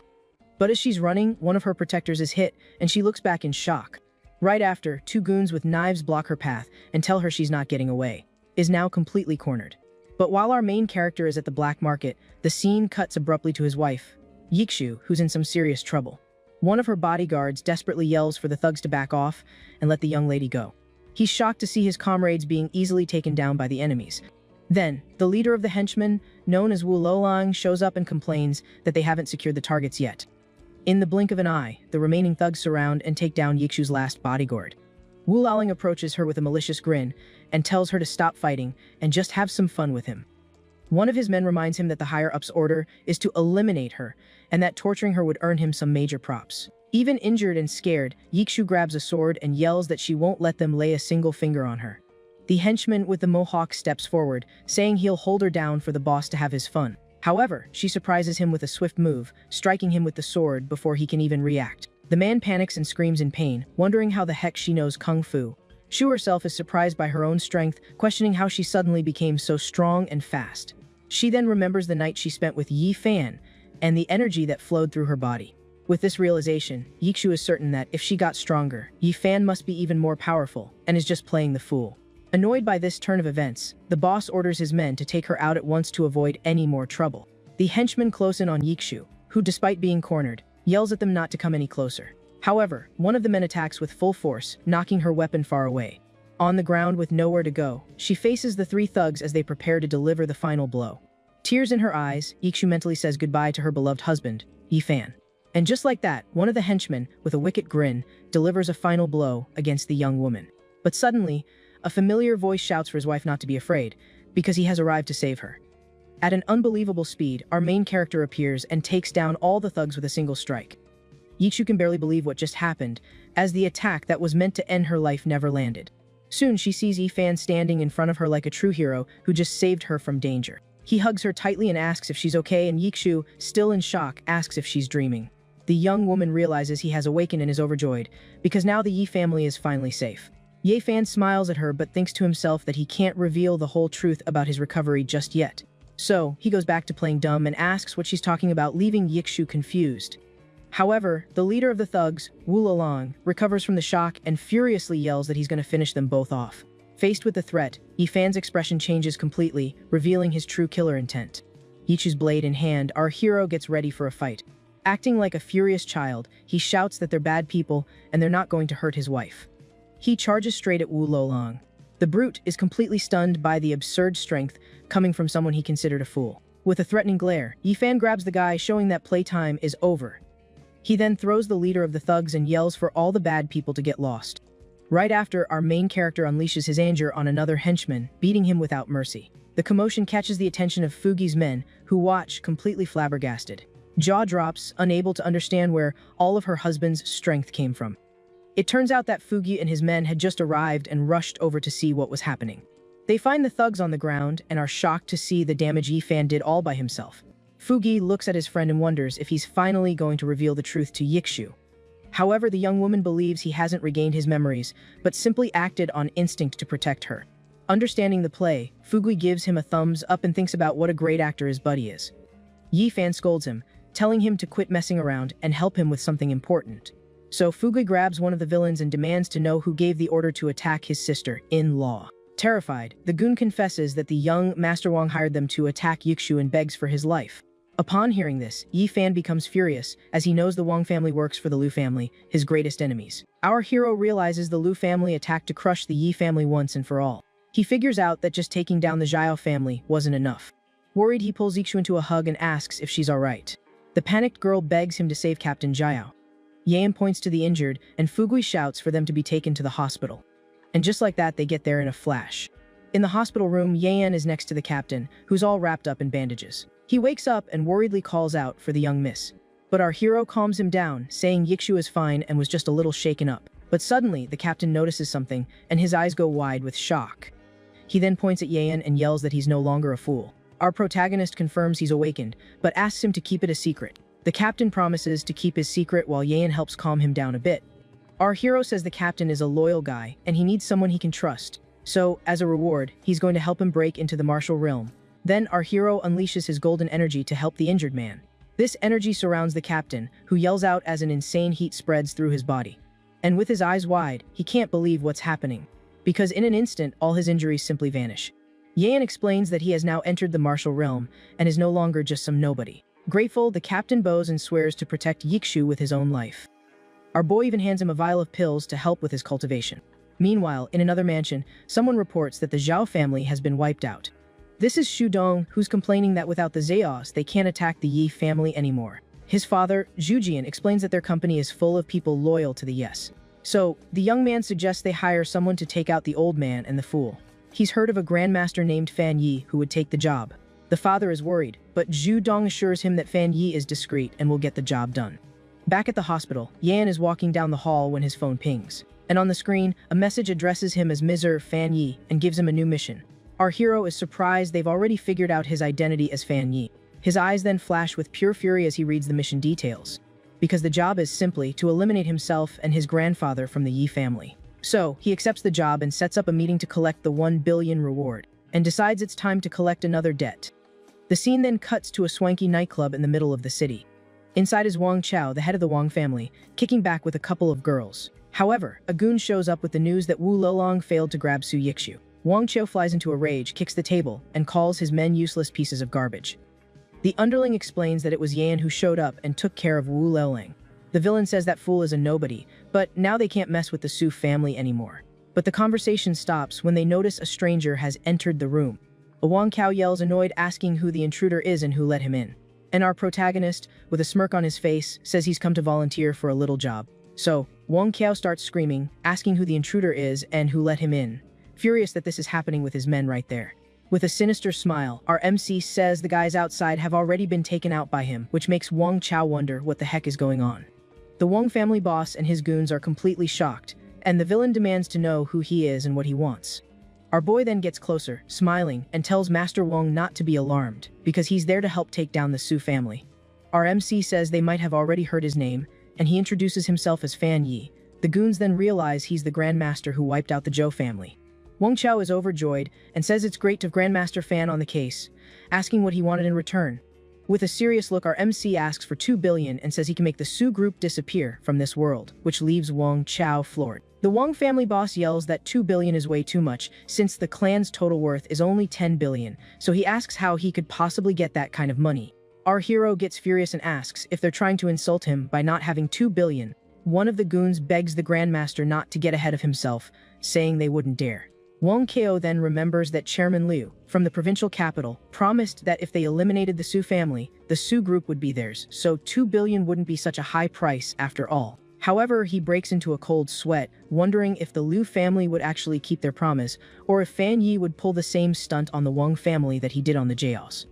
But as she's running, one of her protectors is hit, and she looks back in shock. Right after, two goons with knives block her path and tell her she's not getting away. Is now completely cornered. But while our main character is at the black market, the scene cuts abruptly to his wife, Xiao, who's in some serious trouble. One of her bodyguards desperately yells for the thugs to back off and let the young lady go. He's shocked to see his comrades being easily taken down by the enemies. Then, the leader of the henchmen, known as Wu Lolang, shows up and complains that they haven't secured the targets yet. In the blink of an eye, the remaining thugs surround and take down Xiao's last bodyguard. Wu Lolang approaches her with a malicious grin and tells her to stop fighting and just have some fun with him. One of his men reminds him that the higher-up's order is to eliminate her, and that torturing her would earn him some major props. Even injured and scared, Xiao grabs a sword and yells that she won't let them lay a single finger on her. The henchman with the mohawk steps forward, saying he'll hold her down for the boss to have his fun. However, she surprises him with a swift move, striking him with the sword before he can even react. The man panics and screams in pain, wondering how the heck she knows kung fu. Shu herself is surprised by her own strength, questioning how she suddenly became so strong and fast. She then remembers the night she spent with Yi Fan and the energy that flowed through her body. With this realization, Xiao is certain that if she got stronger, Yi Fan must be even more powerful and is just playing the fool. Annoyed by this turn of events, the boss orders his men to take her out at once to avoid any more trouble. The henchmen close in on Xiao, who, despite being cornered, yells at them not to come any closer. However, one of the men attacks with full force, knocking her weapon far away. On the ground with nowhere to go, she faces the three thugs as they prepare to deliver the final blow. Tears in her eyes, Xiao mentally says goodbye to her beloved husband, Yi Fan. And just like that, one of the henchmen, with a wicked grin, delivers a final blow against the young woman. But suddenly, a familiar voice shouts for his wife not to be afraid, because he has arrived to save her. At an unbelievable speed, our main character appears and takes down all the thugs with a single strike. Xiao can barely believe what just happened, as the attack that was meant to end her life never landed. Soon she sees Yi Fan standing in front of her like a true hero who just saved her from danger. He hugs her tightly and asks if she's okay, and Xiao, still in shock, asks if she's dreaming. The young woman realizes he has awakened and is overjoyed, because now the Yi family is finally safe. Yi Fan smiles at her but thinks to himself that he can't reveal the whole truth about his recovery just yet. So, he goes back to playing dumb and asks what she's talking about, leaving Xiao confused. However, the leader of the thugs, Wu Lolang, recovers from the shock and furiously yells that he's going to finish them both off. Faced with the threat, Yi Fan's expression changes completely, revealing his true killer intent. Xiao's blade in hand, our hero gets ready for a fight. Acting like a furious child, he shouts that they're bad people and they're not going to hurt his wife. He charges straight at Wu Lolang. The brute is completely stunned by the absurd strength coming from someone he considered a fool. With a threatening glare, Yi Fan grabs the guy, showing that playtime is over. He then throws the leader of the thugs and yells for all the bad people to get lost. Right after, our main character unleashes his anger on another henchman, beating him without mercy. The commotion catches the attention of Fugi's men, who watch, completely flabbergasted. Jaw drops, unable to understand where all of her husband's strength came from. It turns out that Fugi and his men had just arrived and rushed over to see what was happening. They find the thugs on the ground and are shocked to see the damage Yi Fan did all by himself. Fugi looks at his friend and wonders if he's finally going to reveal the truth to Xiao. However, the young woman believes he hasn't regained his memories, but simply acted on instinct to protect her. Understanding the play, Fugi gives him a thumbs up and thinks about what a great actor his buddy is. Yi Fan scolds him, telling him to quit messing around and help him with something important. So Fugi grabs one of the villains and demands to know who gave the order to attack his sister-in-law. Terrified, the goon confesses that the young Master Wong hired them to attack Xiao and begs for his life. Upon hearing this, Yi Fan becomes furious, as he knows the Wong family works for the Liu family, his greatest enemies. Our hero realizes the Liu family attacked to crush the Yi family once and for all. He figures out that just taking down the Xiao family wasn't enough. Worried, he pulls Xiao into a hug and asks if she's alright. The panicked girl begs him to save Captain Xiao. Yan points to the injured, and Fugui shouts for them to be taken to the hospital. And just like that, they get there in a flash. In the hospital room, Yan is next to the captain, who's all wrapped up in bandages. He wakes up and worriedly calls out for the young miss. But our hero calms him down, saying Xiao is fine and was just a little shaken up. But suddenly, the captain notices something, and his eyes go wide with shock. He then points at Yan and yells that he's no longer a fool. Our protagonist confirms he's awakened, but asks him to keep it a secret. The captain promises to keep his secret while Yan helps calm him down a bit. Our hero says the captain is a loyal guy, and he needs someone he can trust. So, as a reward, he's going to help him break into the martial realm. Then our hero unleashes his golden energy to help the injured man. This energy surrounds the captain, who yells out as an insane heat spreads through his body. And with his eyes wide, he can't believe what's happening. Because in an instant, all his injuries simply vanish. Yan explains that he has now entered the martial realm, and is no longer just some nobody. Grateful, the captain bows and swears to protect Yikshu with his own life. Our boy even hands him a vial of pills to help with his cultivation. Meanwhile, in another mansion, someone reports that the Xiao family has been wiped out. This is Xu Dong, who's complaining that without the Zayos, they can't attack the Yi family anymore. His father, Zhu Jian, explains that their company is full of people loyal to the Yes. So, the young man suggests they hire someone to take out the old man and the fool. He's heard of a grandmaster named Fan Yi who would take the job. The father is worried, but Zhu Dong assures him that Fan Yi is discreet and will get the job done. Back at the hospital, Yan is walking down the hall when his phone pings. And on the screen, a message addresses him as Mr. Fan Yi and gives him a new mission. Our hero is surprised they've already figured out his identity as Fan Yi. His eyes then flash with pure fury as he reads the mission details. Because the job is simply to eliminate himself and his grandfather from the Yi family. So, he accepts the job and sets up a meeting to collect the 1 billion reward, and decides it's time to collect another debt. The scene then cuts to a swanky nightclub in the middle of the city. Inside is Wang Xiao, the head of the Wang family, kicking back with a couple of girls. However, a goon shows up with the news that Wu Lolong failed to grab Su Yikshu. Wang Xiao flies into a rage, kicks the table, and calls his men useless pieces of garbage. The underling explains that it was Yan who showed up and took care of Wu Lolong. The villain says that fool is a nobody, but now they can't mess with the Su family anymore. But the conversation stops when they notice a stranger has entered the room. A Wang Kao yells annoyed, asking who the intruder is and who let him in. And our protagonist, with a smirk on his face, says he's come to volunteer for a little job. So, Wang Kao starts screaming, asking who the intruder is and who let him in, furious that this is happening with his men right there. With a sinister smile, our MC says the guys outside have already been taken out by him, which makes Wang Chao wonder what the heck is going on. The Wang family boss and his goons are completely shocked, and the villain demands to know who he is and what he wants. Our boy then gets closer, smiling, and tells Master Wang not to be alarmed, because he's there to help take down the Su family. Our MC says they might have already heard his name, and he introduces himself as Fan Yi. The goons then realize he's the Grandmaster who wiped out the Zhou family. Wang Chao is overjoyed and says it's great to have Grandmaster Fan on the case, asking what he wanted in return. With a serious look, our MC asks for 2 billion and says he can make the Su group disappear from this world, which leaves Wang Chao floored. The Wang family boss yells that 2 billion is way too much, since the clan's total worth is only 10 billion, so he asks how he could possibly get that kind of money. Our hero gets furious and asks if they're trying to insult him by not having 2 billion. One of the goons begs the Grandmaster not to get ahead of himself, saying they wouldn't dare. Wang Kao then remembers that Chairman Liu, from the provincial capital, promised that if they eliminated the Su family, the Su group would be theirs, so 2 billion wouldn't be such a high price after all. However, he breaks into a cold sweat, wondering if the Liu family would actually keep their promise, or if Fan Yi would pull the same stunt on the Wang family that he did on the Jaos.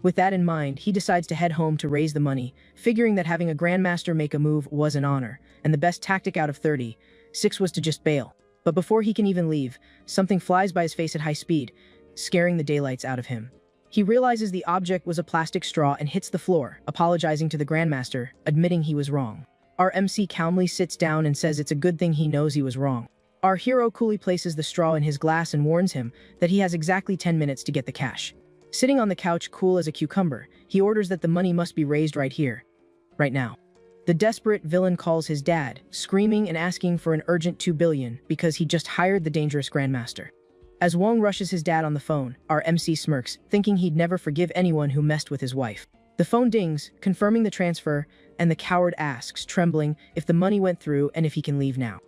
With that in mind, he decides to head home to raise the money, figuring that having a Grandmaster make a move was an honor, and the best tactic out of 36 was to just bail. But before he can even leave, something flies by his face at high speed, scaring the daylights out of him. He realizes the object was a plastic straw and hits the floor, apologizing to the Grandmaster, admitting he was wrong. Our MC calmly sits down and says it's a good thing he knows he was wrong. Our hero coolly places the straw in his glass and warns him that he has exactly 10 minutes to get the cash. Sitting on the couch cool as a cucumber, he orders that the money must be raised right here, right now. The desperate villain calls his dad, screaming and asking for an urgent 2 billion because he just hired the dangerous Grandmaster. As Wang rushes his dad on the phone, our MC smirks, thinking he'd never forgive anyone who messed with his wife. The phone dings, confirming the transfer, and the coward asks, trembling, if the money went through and if he can leave now.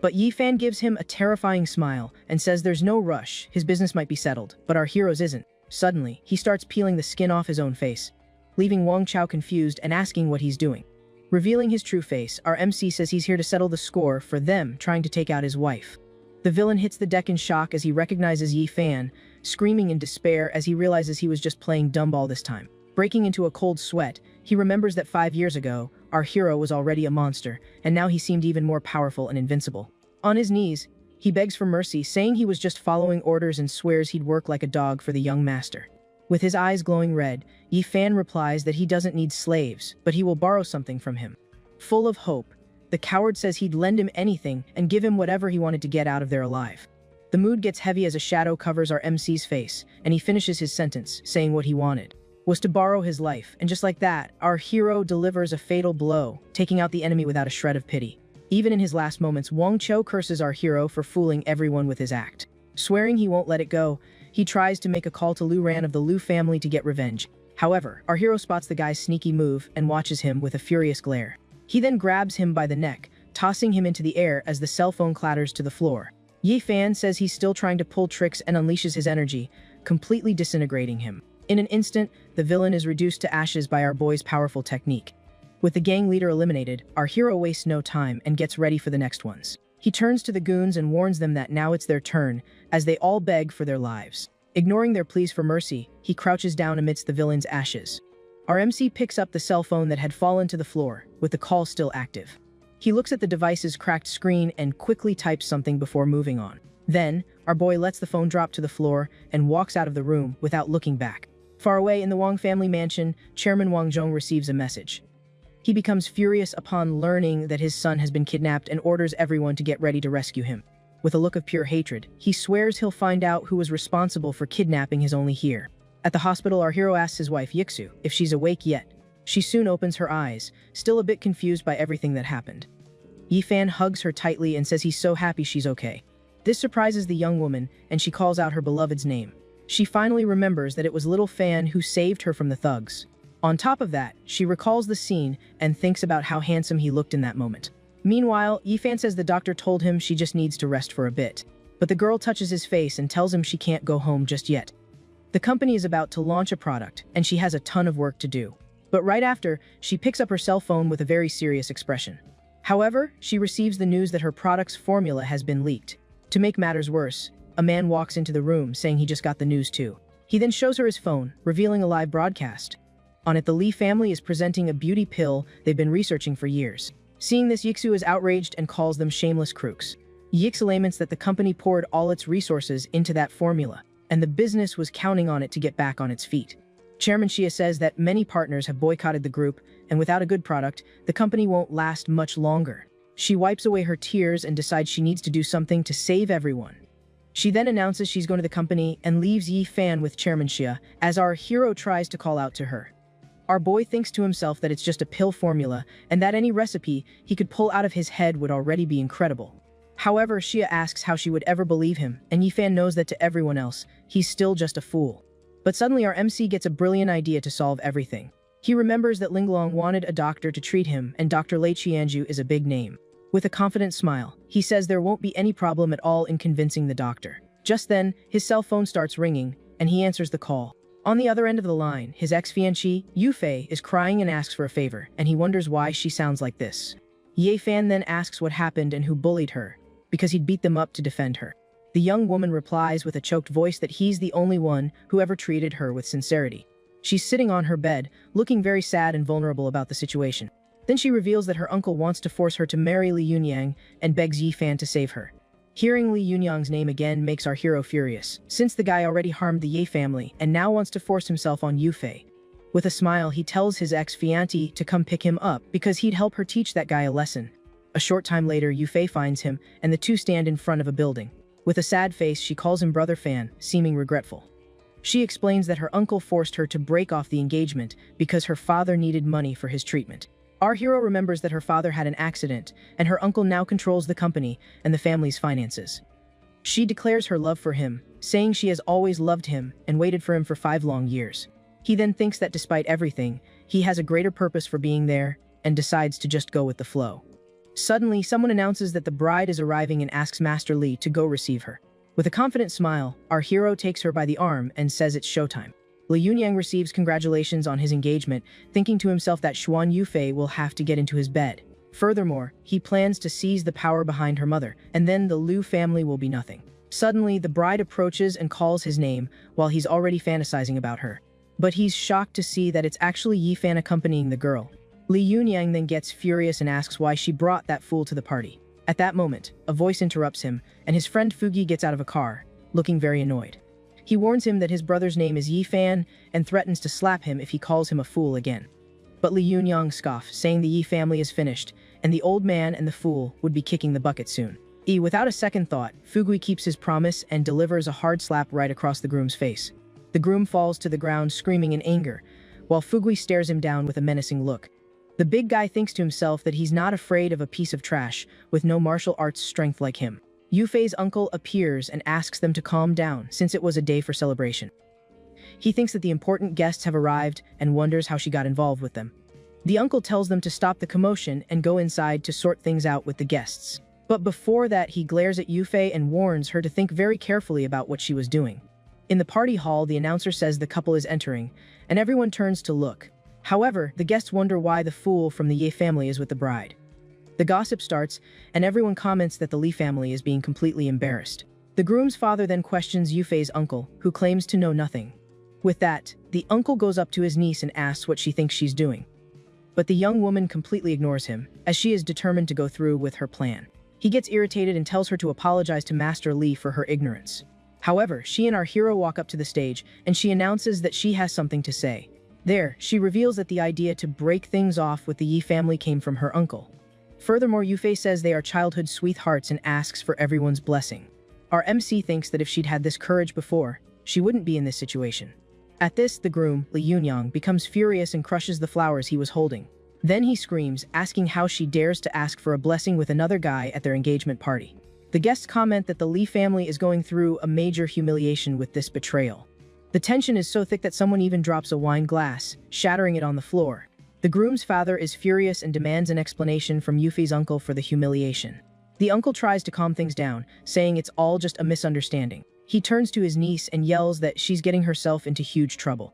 But Yifan gives him a terrifying smile and says there's no rush, his business might be settled, but our hero's isn't. Suddenly, he starts peeling the skin off his own face, leaving Wang Chao confused and asking what he's doing. Revealing his true face, our MC says he's here to settle the score for them trying to take out his wife. The villain hits the deck in shock as he recognizes Yi Fan, screaming in despair as he realizes he was just playing dumb all this time. Breaking into a cold sweat, he remembers that 5 years ago, our hero was already a monster, and now he seemed even more powerful and invincible. On his knees, he begs for mercy, saying he was just following orders and swears he'd work like a dog for the young master. With his eyes glowing red, Yi Fan replies that he doesn't need slaves, but he will borrow something from him. Full of hope, the coward says he'd lend him anything and give him whatever he wanted to get out of there alive. The mood gets heavy as a shadow covers our MC's face, and he finishes his sentence, saying what he wanted was to borrow his life, and just like that, our hero delivers a fatal blow, taking out the enemy without a shred of pity. Even in his last moments, Wong Cho curses our hero for fooling everyone with his act. Swearing he won't let it go, he tries to make a call to Lu Ran of the Lu family to get revenge. However, our hero spots the guy's sneaky move and watches him with a furious glare. He then grabs him by the neck, tossing him into the air as the cell phone clatters to the floor. Yi Fan says he's still trying to pull tricks and unleashes his energy, completely disintegrating him. In an instant, the villain is reduced to ashes by our boy's powerful technique. With the gang leader eliminated, our hero wastes no time and gets ready for the next ones. He turns to the goons and warns them that now it's their turn, as they all beg for their lives. Ignoring their pleas for mercy, he crouches down amidst the villain's ashes. Our MC picks up the cell phone that had fallen to the floor, with the call still active. He looks at the device's cracked screen and quickly types something before moving on. Then, our boy lets the phone drop to the floor and walks out of the room without looking back. Far away in the Wong family mansion, Chairman Wang Zhong receives a message. He becomes furious upon learning that his son has been kidnapped and orders everyone to get ready to rescue him. With a look of pure hatred, he swears he'll find out who was responsible for kidnapping his only heir. At the hospital, our hero asks his wife Yixu if she's awake yet. She soon opens her eyes, still a bit confused by everything that happened. Yi Fan hugs her tightly and says he's so happy she's okay. This surprises the young woman, and she calls out her beloved's name. She finally remembers that it was little Fan who saved her from the thugs. On top of that, she recalls the scene and thinks about how handsome he looked in that moment. Meanwhile, Yi Fan says the doctor told him she just needs to rest for a bit. But the girl touches his face and tells him she can't go home just yet. The company is about to launch a product, and she has a ton of work to do. But right after, she picks up her cell phone with a very serious expression. However, she receives the news that her product's formula has been leaked. To make matters worse, a man walks into the room saying he just got the news too. He then shows her his phone, revealing a live broadcast. On it, the Lee family is presenting a beauty pill they've been researching for years. Seeing this, Yixu is outraged and calls them shameless crooks. Yix laments that the company poured all its resources into that formula, and the business was counting on it to get back on its feet. Chairman Xia says that many partners have boycotted the group, and without a good product, the company won't last much longer. She wipes away her tears and decides she needs to do something to save everyone. She then announces she's going to the company and leaves Yi Fan with Chairman Xia as our hero tries to call out to her. Our boy thinks to himself that it's just a pill formula and that any recipe he could pull out of his head would already be incredible. However, Xia asks how she would ever believe him, and Yi Fan knows that to everyone else, he's still just a fool. But suddenly our MC gets a brilliant idea to solve everything. He remembers that Linglong wanted a doctor to treat him, and Dr. Lei Qianju is a big name. With a confident smile, he says there won't be any problem at all in convincing the doctor. Just then, his cell phone starts ringing, and he answers the call. On the other end of the line, his ex-fiancée, Yu Fei, is crying and asks for a favor, and he wonders why she sounds like this. Ye Fan then asks what happened and who bullied her, because he'd beat them up to defend her. The young woman replies with a choked voice that he's the only one who ever treated her with sincerity. She's sitting on her bed, looking very sad and vulnerable about the situation. Then she reveals that her uncle wants to force her to marry Li Yunyang and begs Yi Fan to save her. Hearing Li Yunyang's name again makes our hero furious, since the guy already harmed the Ye family and now wants to force himself on Yu Fei. With a smile, he tells his ex-fiancée to come pick him up because he'd help her teach that guy a lesson. A short time later, Yu Fei finds him, and the two stand in front of a building. With a sad face, she calls him Brother Fan, seeming regretful. She explains that her uncle forced her to break off the engagement because her father needed money for his treatment. Our hero remembers that her father had an accident, and her uncle now controls the company and the family's finances. She declares her love for him, saying she has always loved him and waited for him for 5 long years. He then thinks that despite everything, he has a greater purpose for being there, and decides to just go with the flow. Suddenly, someone announces that the bride is arriving and asks Master Li to go receive her. With a confident smile, our hero takes her by the arm and says it's showtime. Li Yunyang receives congratulations on his engagement, thinking to himself that Xuan Yufei will have to get into his bed. Furthermore, he plans to seize the power behind her mother, and then the Liu family will be nothing. Suddenly, the bride approaches and calls his name while he's already fantasizing about her. But he's shocked to see that it's actually Yi Fan accompanying the girl. Li Yunyang then gets furious and asks why she brought that fool to the party. At that moment, a voice interrupts him, and his friend Fugi gets out of a car, looking very annoyed. He warns him that his brother's name is Yi Fan and threatens to slap him if he calls him a fool again. But Li Yunyang scoffs, saying the Yi family is finished, and the old man and the fool would be kicking the bucket soon. Without a second thought, Fugui keeps his promise and delivers a hard slap right across the groom's face. The groom falls to the ground screaming in anger, while Fugui stares him down with a menacing look. The big guy thinks to himself that he's not afraid of a piece of trash with no martial arts strength like him. Yufei's uncle appears and asks them to calm down since it was a day for celebration. He thinks that the important guests have arrived and wonders how she got involved with them. The uncle tells them to stop the commotion and go inside to sort things out with the guests. But before that, he glares at Yufei and warns her to think very carefully about what she was doing. In the party hall, the announcer says the couple is entering, and everyone turns to look. However, the guests wonder why the fool from the Ye family is with the bride. The gossip starts, and everyone comments that the Li family is being completely embarrassed. The groom's father then questions Yufei's uncle, who claims to know nothing. With that, the uncle goes up to his niece and asks what she thinks she's doing. But the young woman completely ignores him, as she is determined to go through with her plan. He gets irritated and tells her to apologize to Master Li for her ignorance. However, she and our hero walk up to the stage, and she announces that she has something to say. There, she reveals that the idea to break things off with the Yi family came from her uncle. Furthermore, Yufei says they are childhood sweethearts and asks for everyone's blessing. Our MC thinks that if she'd had this courage before, she wouldn't be in this situation. At this, the groom, Li Yunyang, becomes furious and crushes the flowers he was holding. Then he screams, asking how she dares to ask for a blessing with another guy at their engagement party. The guests comment that the Li family is going through a major humiliation with this betrayal. The tension is so thick that someone even drops a wine glass, shattering it on the floor. The groom's father is furious and demands an explanation from Yufei's uncle for the humiliation. The uncle tries to calm things down, saying it's all just a misunderstanding. He turns to his niece and yells that she's getting herself into huge trouble.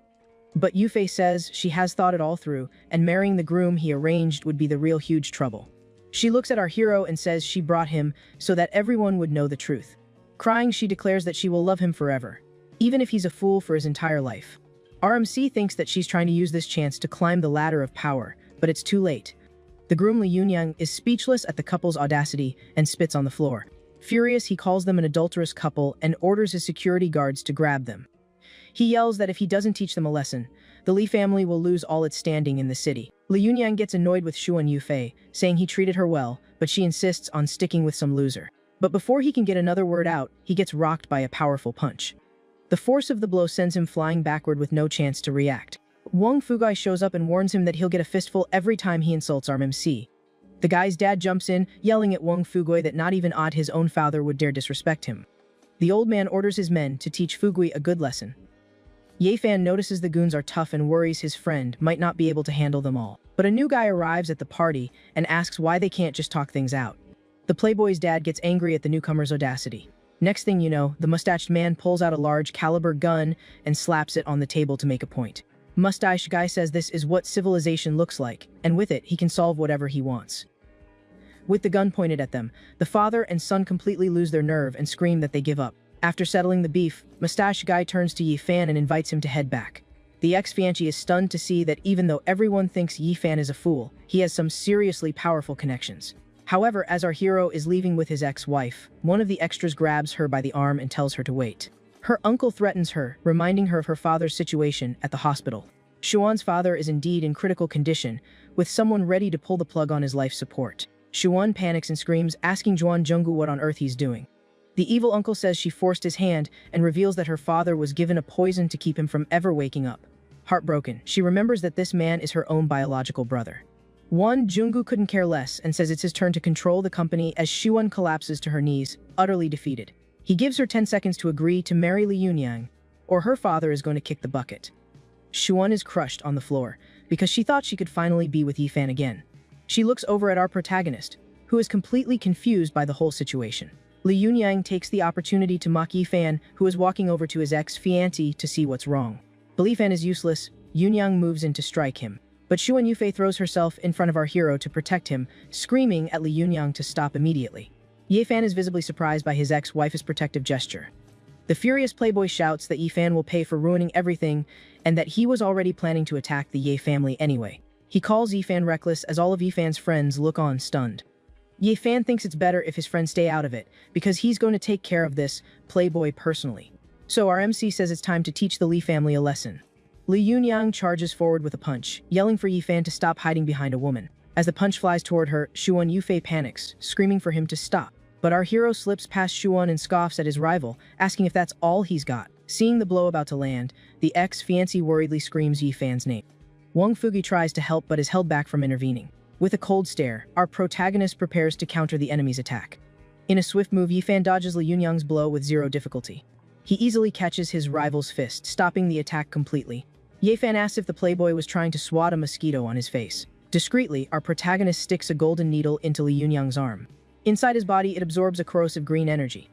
But Yufei says she has thought it all through, and marrying the groom he arranged would be the real huge trouble. She looks at our hero and says she brought him so that everyone would know the truth. Crying, she declares that she will love him forever, even if he's a fool for his entire life. RMC thinks that she's trying to use this chance to climb the ladder of power, but it's too late. The groom Li Yunyang is speechless at the couple's audacity and spits on the floor. Furious, he calls them an adulterous couple and orders his security guards to grab them. He yells that if he doesn't teach them a lesson, the Li family will lose all its standing in the city. Li Yunyang gets annoyed with Shuan Yufei, saying he treated her well, but she insists on sticking with some loser. But before he can get another word out, he gets rocked by a powerful punch. The force of the blow sends him flying backward with no chance to react. Wang Fugai shows up and warns him that he'll get a fistful every time he insults RMC. The guy's dad jumps in, yelling at Wang Fugai that not even his own father would dare disrespect him. The old man orders his men to teach Fugui a good lesson. Ye Fan notices the goons are tough and worries his friend might not be able to handle them all. But a new guy arrives at the party and asks why they can't just talk things out. The playboy's dad gets angry at the newcomer's audacity. Next thing you know, the mustached man pulls out a large caliber gun and slaps it on the table to make a point. Mustache guy says this is what civilization looks like, and with it, he can solve whatever he wants. With the gun pointed at them, the father and son completely lose their nerve and scream that they give up. After settling the beef, Mustache guy turns to Yi Fan and invites him to head back. The ex-fiance is stunned to see that even though everyone thinks Yi Fan is a fool, he has some seriously powerful connections. However, as our hero is leaving with his ex-wife, one of the extras grabs her by the arm and tells her to wait. Her uncle threatens her, reminding her of her father's situation at the hospital. Xuan's father is indeed in critical condition, with someone ready to pull the plug on his life support. Xuan panics and screams, asking Zhuan Zhenggu what on earth he's doing. The evil uncle says she forced his hand and reveals that her father was given a poison to keep him from ever waking up. Heartbroken, she remembers that this man is her own biological brother. Wan Jungu couldn't care less and says it's his turn to control the company as Xuan collapses to her knees, utterly defeated. He gives her 10 seconds to agree to marry Li Yunyang, or her father is going to kick the bucket. Xuan is crushed on the floor because she thought she could finally be with Yi Fan again. She looks over at our protagonist, who is completely confused by the whole situation. Li Yunyang takes the opportunity to mock Yi Fan, who is walking over to his ex-fiance to see what's wrong. But Li Fan is useless. Yunyang moves in to strike him. But Xuan Yufei throws herself in front of our hero to protect him, screaming at Li Yunyang to stop immediately. Ye Fan is visibly surprised by his ex-wife's protective gesture. The furious playboy shouts that Yi Fan will pay for ruining everything and that he was already planning to attack the Ye family anyway. He calls Yi Fan reckless as all of Yi Fan's friends look on stunned. Ye Fan thinks it's better if his friends stay out of it, because he's going to take care of this playboy personally. So our MC says it's time to teach the Li family a lesson. Li Yunyang charges forward with a punch, yelling for Yi Fan to stop hiding behind a woman. As the punch flies toward her, Xuan Yufei panics, screaming for him to stop. But our hero slips past Xuan and scoffs at his rival, asking if that's all he's got. Seeing the blow about to land, the ex-fiance worriedly screams Yi Fan's name. Wang Fugi tries to help but is held back from intervening. With a cold stare, our protagonist prepares to counter the enemy's attack. In a swift move, Yi Fan dodges Li Yunyang's blow with zero difficulty. He easily catches his rival's fist, stopping the attack completely. Yi Fan asks if the playboy was trying to swat a mosquito on his face. Discreetly, our protagonist sticks a golden needle into Li Yunyang's arm. Inside his body, it absorbs a corrosive green energy.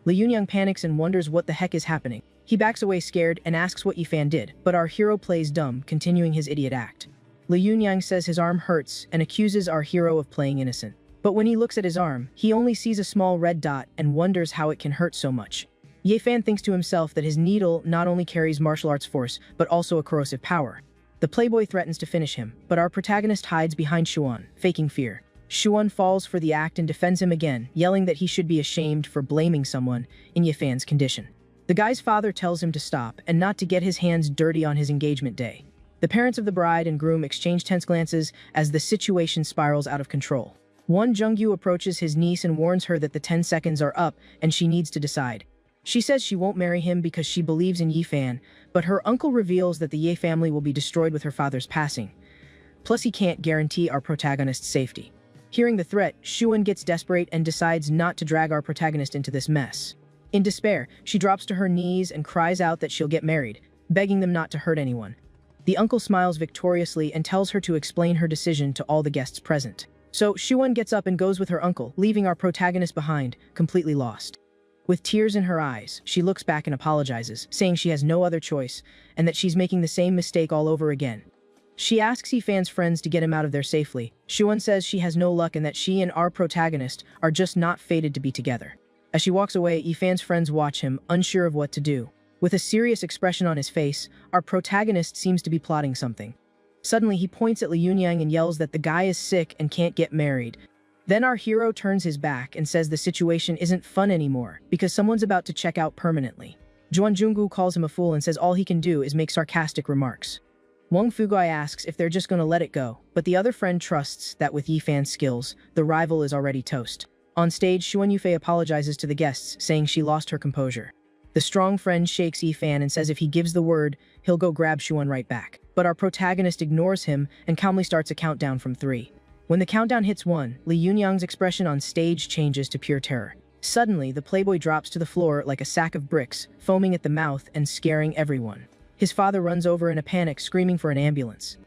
Li Yunyang panics and wonders what the heck is happening. He backs away scared and asks what Yi Fan did, but our hero plays dumb, continuing his idiot act. Li Yunyang says his arm hurts and accuses our hero of playing innocent. But when he looks at his arm, he only sees a small red dot and wonders how it can hurt so much. Yi Fan thinks to himself that his needle not only carries martial arts force, but also a corrosive power. The playboy threatens to finish him, but our protagonist hides behind Xuan, faking fear. Xuan falls for the act and defends him again, yelling that he should be ashamed for blaming someone in Yi Fan's condition. The guy's father tells him to stop and not to get his hands dirty on his engagement day. The parents of the bride and groom exchange tense glances as the situation spirals out of control. Won Jungyu approaches his niece and warns her that the 10 seconds are up and she needs to decide. She says she won't marry him because she believes in Yi Fan, but her uncle reveals that the Ye family will be destroyed with her father's passing. Plus, he can't guarantee our protagonist's safety. Hearing the threat, Xuan gets desperate and decides not to drag our protagonist into this mess. In despair, she drops to her knees and cries out that she'll get married, begging them not to hurt anyone. The uncle smiles victoriously and tells her to explain her decision to all the guests present. So, Xuan gets up and goes with her uncle, leaving our protagonist behind, completely lost. With tears in her eyes, she looks back and apologizes, saying she has no other choice, and that she's making the same mistake all over again. She asks Yi Fan's friends to get him out of there safely. Xuan says she has no luck and that she and our protagonist are just not fated to be together. As she walks away, Yi Fan's friends watch him, unsure of what to do. With a serious expression on his face, our protagonist seems to be plotting something. Suddenly, he points at Li Yunyang and yells that the guy is sick and can't get married. Then our hero turns his back and says the situation isn't fun anymore because someone's about to check out permanently. Juan Jungu calls him a fool and says all he can do is make sarcastic remarks. Wang Fugai asks if they're just going to let it go, but the other friend trusts that with Yi Fan's skills, the rival is already toast. On stage, Xuan Yufei apologizes to the guests, saying she lost her composure. The strong friend shakes Yi Fan and says if he gives the word, he'll go grab Xuan right back. But our protagonist ignores him and calmly starts a countdown from 3. When the countdown hits 1, Li Yunyang's expression on stage changes to pure terror. Suddenly, the playboy drops to the floor like a sack of bricks, foaming at the mouth and scaring everyone. His father runs over in a panic, screaming for an ambulance.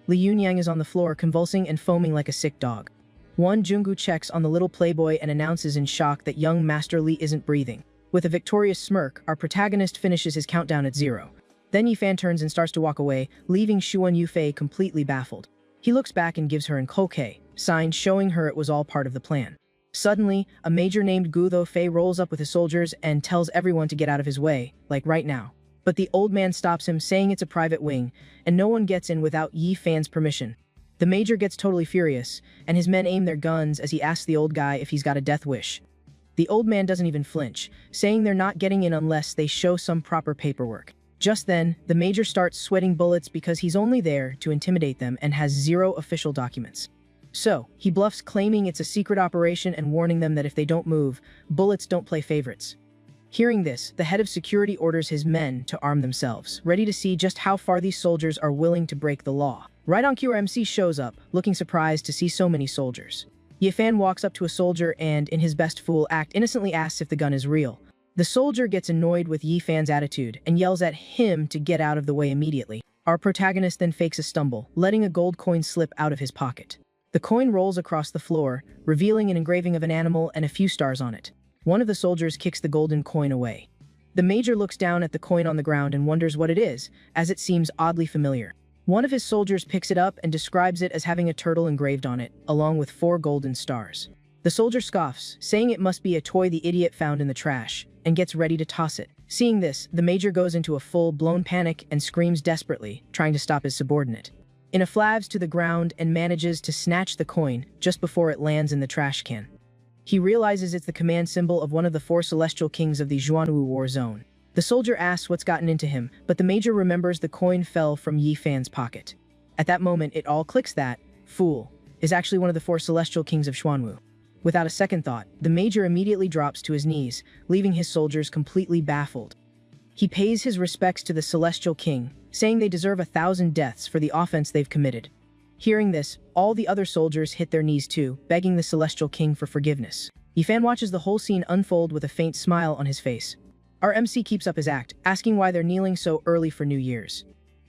Li Yunyang is on the floor, convulsing and foaming like a sick dog. Wan Jungu checks on the little playboy and announces in shock that young Master Li isn't breathing. With a victorious smirk, our protagonist finishes his countdown at 0. Then Yi Fan turns and starts to walk away, leaving Xuan Yufei completely baffled. He looks back and gives her an koke, sign showing her it was all part of the plan. Suddenly, a major named Guo Fei rolls up with his soldiers and tells everyone to get out of his way, like right now. But the old man stops him, saying it's a private wing, and no one gets in without Yi Fan's permission. The major gets totally furious, and his men aim their guns as he asks the old guy if he's got a death wish. The old man doesn't even flinch, saying they're not getting in unless they show some proper paperwork. Just then, the major starts sweating bullets because he's only there to intimidate them and has 0 official documents. So, he bluffs, claiming it's a secret operation and warning them that if they don't move, bullets don't play favorites. Hearing this, the head of security orders his men to arm themselves, ready to see just how far these soldiers are willing to break the law. Right on cue, our MC shows up, looking surprised to see so many soldiers. Yi Fan walks up to a soldier and, in his best fool act, innocently asks if the gun is real. The soldier gets annoyed with Yi Fan's attitude and yells at him to get out of the way immediately. Our protagonist then fakes a stumble, letting a gold coin slip out of his pocket. The coin rolls across the floor, revealing an engraving of an animal and a few stars on it. One of the soldiers kicks the golden coin away. The major looks down at the coin on the ground and wonders what it is, as it seems oddly familiar. One of his soldiers picks it up and describes it as having a turtle engraved on it, along with 4 golden stars. The soldier scoffs, saying it must be a toy the idiot found in the trash, and gets ready to toss it. Seeing this, the major goes into a full-blown panic and screams desperately, trying to stop his subordinate. Ina flavs to the ground and manages to snatch the coin just before it lands in the trash can. He realizes it's the command symbol of one of the 4 celestial kings of the Xuanwu war zone. The soldier asks what's gotten into him, but the major remembers the coin fell from Yi Fan's pocket. At that moment, it all clicks that, fool, is actually one of the 4 celestial kings of Xuanwu. Without a second thought, the major immediately drops to his knees, leaving his soldiers completely baffled. He pays his respects to the Celestial King, saying they deserve 1,000 deaths for the offense they've committed. Hearing this, all the other soldiers hit their knees too, begging the Celestial King for forgiveness. Yifan watches the whole scene unfold with a faint smile on his face. Our MC keeps up his act, asking why they're kneeling so early for New Year's.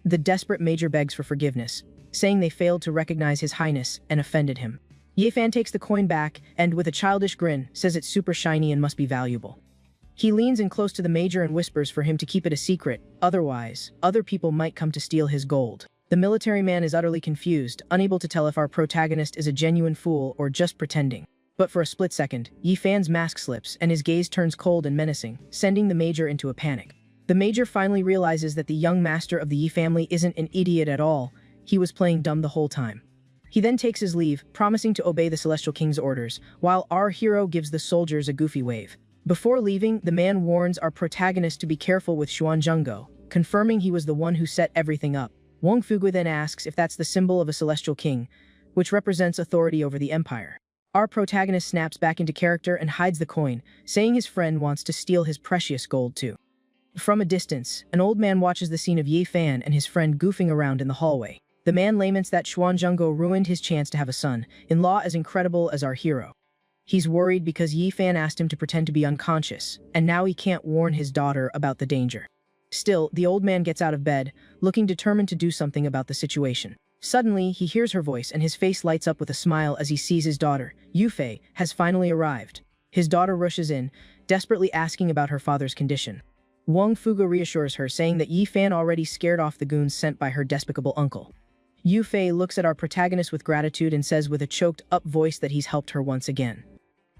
The desperate major begs for forgiveness, saying they failed to recognize his highness and offended him. Yifan takes the coin back and, with a childish grin, says it's super shiny and must be valuable. He leans in close to the major and whispers for him to keep it a secret, otherwise, other people might come to steal his gold. The military man is utterly confused, unable to tell if our protagonist is a genuine fool or just pretending. But for a split second, Yifan's mask slips and his gaze turns cold and menacing, sending the major into a panic. The major finally realizes that the young master of the Yi family isn't an idiot at all, he was playing dumb the whole time. He then takes his leave, promising to obey the Celestial King's orders, while our hero gives the soldiers a goofy wave. Before leaving, the man warns our protagonist to be careful with Xuanzhenggo, confirming he was the one who set everything up. Wang Fugui then asks if that's the symbol of a Celestial King, which represents authority over the empire. Our protagonist snaps back into character and hides the coin, saying his friend wants to steal his precious gold too. From a distance, an old man watches the scene of Yi Fan and his friend goofing around in the hallway. The man laments that Xuanzhenggo ruined his chance to have a son-in-law as incredible as our hero. He's worried because Yi Fan asked him to pretend to be unconscious, and now he can't warn his daughter about the danger. Still, the old man gets out of bed, looking determined to do something about the situation. Suddenly, he hears her voice and his face lights up with a smile as he sees his daughter, Yufei, has finally arrived. His daughter rushes in, desperately asking about her father's condition. Wang Fugu reassures her, saying that Yi Fan already scared off the goons sent by her despicable uncle. Yufei looks at our protagonist with gratitude and says with a choked-up voice that he's helped her once again.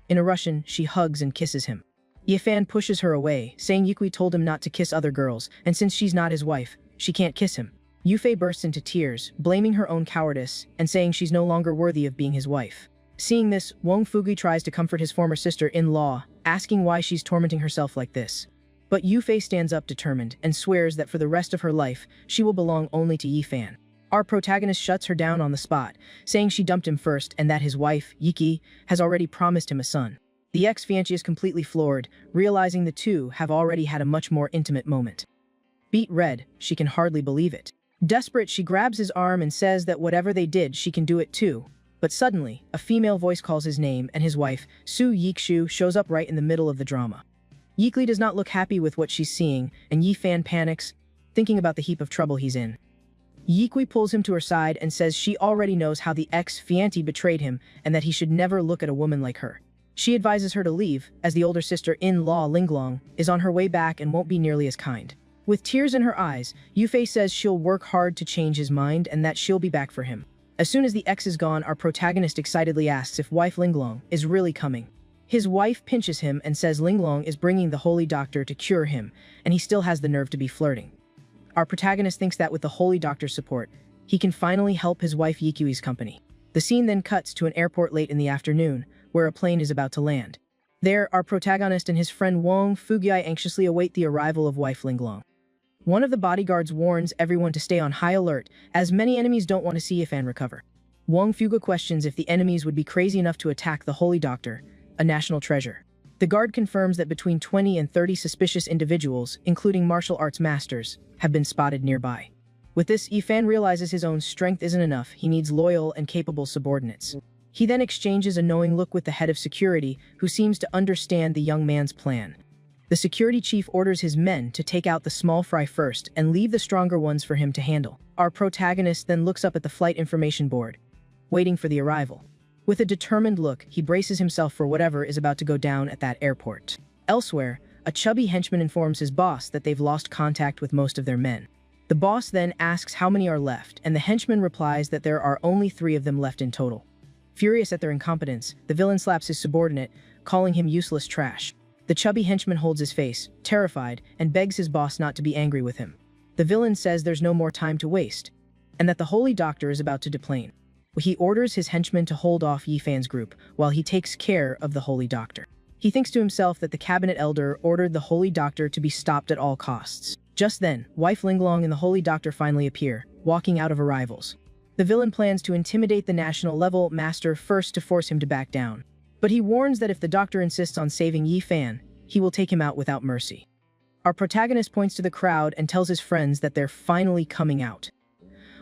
In a Russian, she hugs and kisses him. Yi Fan pushes her away, saying Yukui told him not to kiss other girls, and since she's not his wife, she can't kiss him. Yufei bursts into tears, blaming her own cowardice, and saying she's no longer worthy of being his wife. Seeing this, Wang Fugu tries to comfort his former sister-in-law, asking why she's tormenting herself like this. But Yufei stands up determined, and swears that for the rest of her life, she will belong only to Yi Fan. Our protagonist shuts her down on the spot, saying she dumped him first and that his wife, Yiki, has already promised him a son. The ex-fiance is completely floored, realizing the two have already had a much more intimate moment. Beet red, she can hardly believe it. Desperate, she grabs his arm and says that whatever they did, she can do it too. But suddenly, a female voice calls his name, and his wife, Su Yikshu, shows up right in the middle of the drama. Yikli does not look happy with what she's seeing, and Yi Fan panics, thinking about the heap of trouble he's in. Yikui pulls him to her side and says she already knows how the ex-fiance betrayed him and that he should never look at a woman like her. She advises her to leave, as the older sister-in-law Linglong is on her way back and won't be nearly as kind. With tears in her eyes, Yufei says she'll work hard to change his mind and that she'll be back for him. As soon as the ex is gone, our protagonist excitedly asks if wife Linglong is really coming. His wife pinches him and says Linglong is bringing the holy doctor to cure him, and he still has the nerve to be flirting. Our protagonist thinks that with the holy doctor's support, he can finally help his wife Yikui's company. The scene then cuts to an airport late in the afternoon, where a plane is about to land. There, our protagonist and his friend Wang Fugiai anxiously await the arrival of wife Linglong. One of the bodyguards warns everyone to stay on high alert, as many enemies don't want to see Yifan recover. Wang Fuga questions if the enemies would be crazy enough to attack the holy doctor, a national treasure. The guard confirms that between 20 and 30 suspicious individuals, including martial arts masters, have been spotted nearby. With this, Yifan realizes his own strength isn't enough, he needs loyal and capable subordinates. He then exchanges a knowing look with the head of security, who seems to understand the young man's plan. The security chief orders his men to take out the small fry first and leave the stronger ones for him to handle. Our protagonist then looks up at the flight information board, waiting for the arrival. With a determined look, he braces himself for whatever is about to go down at that airport. Elsewhere, a chubby henchman informs his boss that they've lost contact with most of their men. The boss then asks how many are left, and the henchman replies that there are only 3 of them left in total. Furious at their incompetence, the villain slaps his subordinate, calling him useless trash. The chubby henchman holds his face, terrified, and begs his boss not to be angry with him. The villain says there's no more time to waste, and that the holy doctor is about to deplane. He orders his henchmen to hold off Yifan's group, while he takes care of the holy doctor. He thinks to himself that the cabinet elder ordered the holy doctor to be stopped at all costs. Just then, wife Linglong and the holy doctor finally appear, walking out of arrivals. The villain plans to intimidate the national-level master first to force him to back down. But he warns that if the doctor insists on saving Yi Fan, he will take him out without mercy. Our protagonist points to the crowd and tells his friends that they're finally coming out.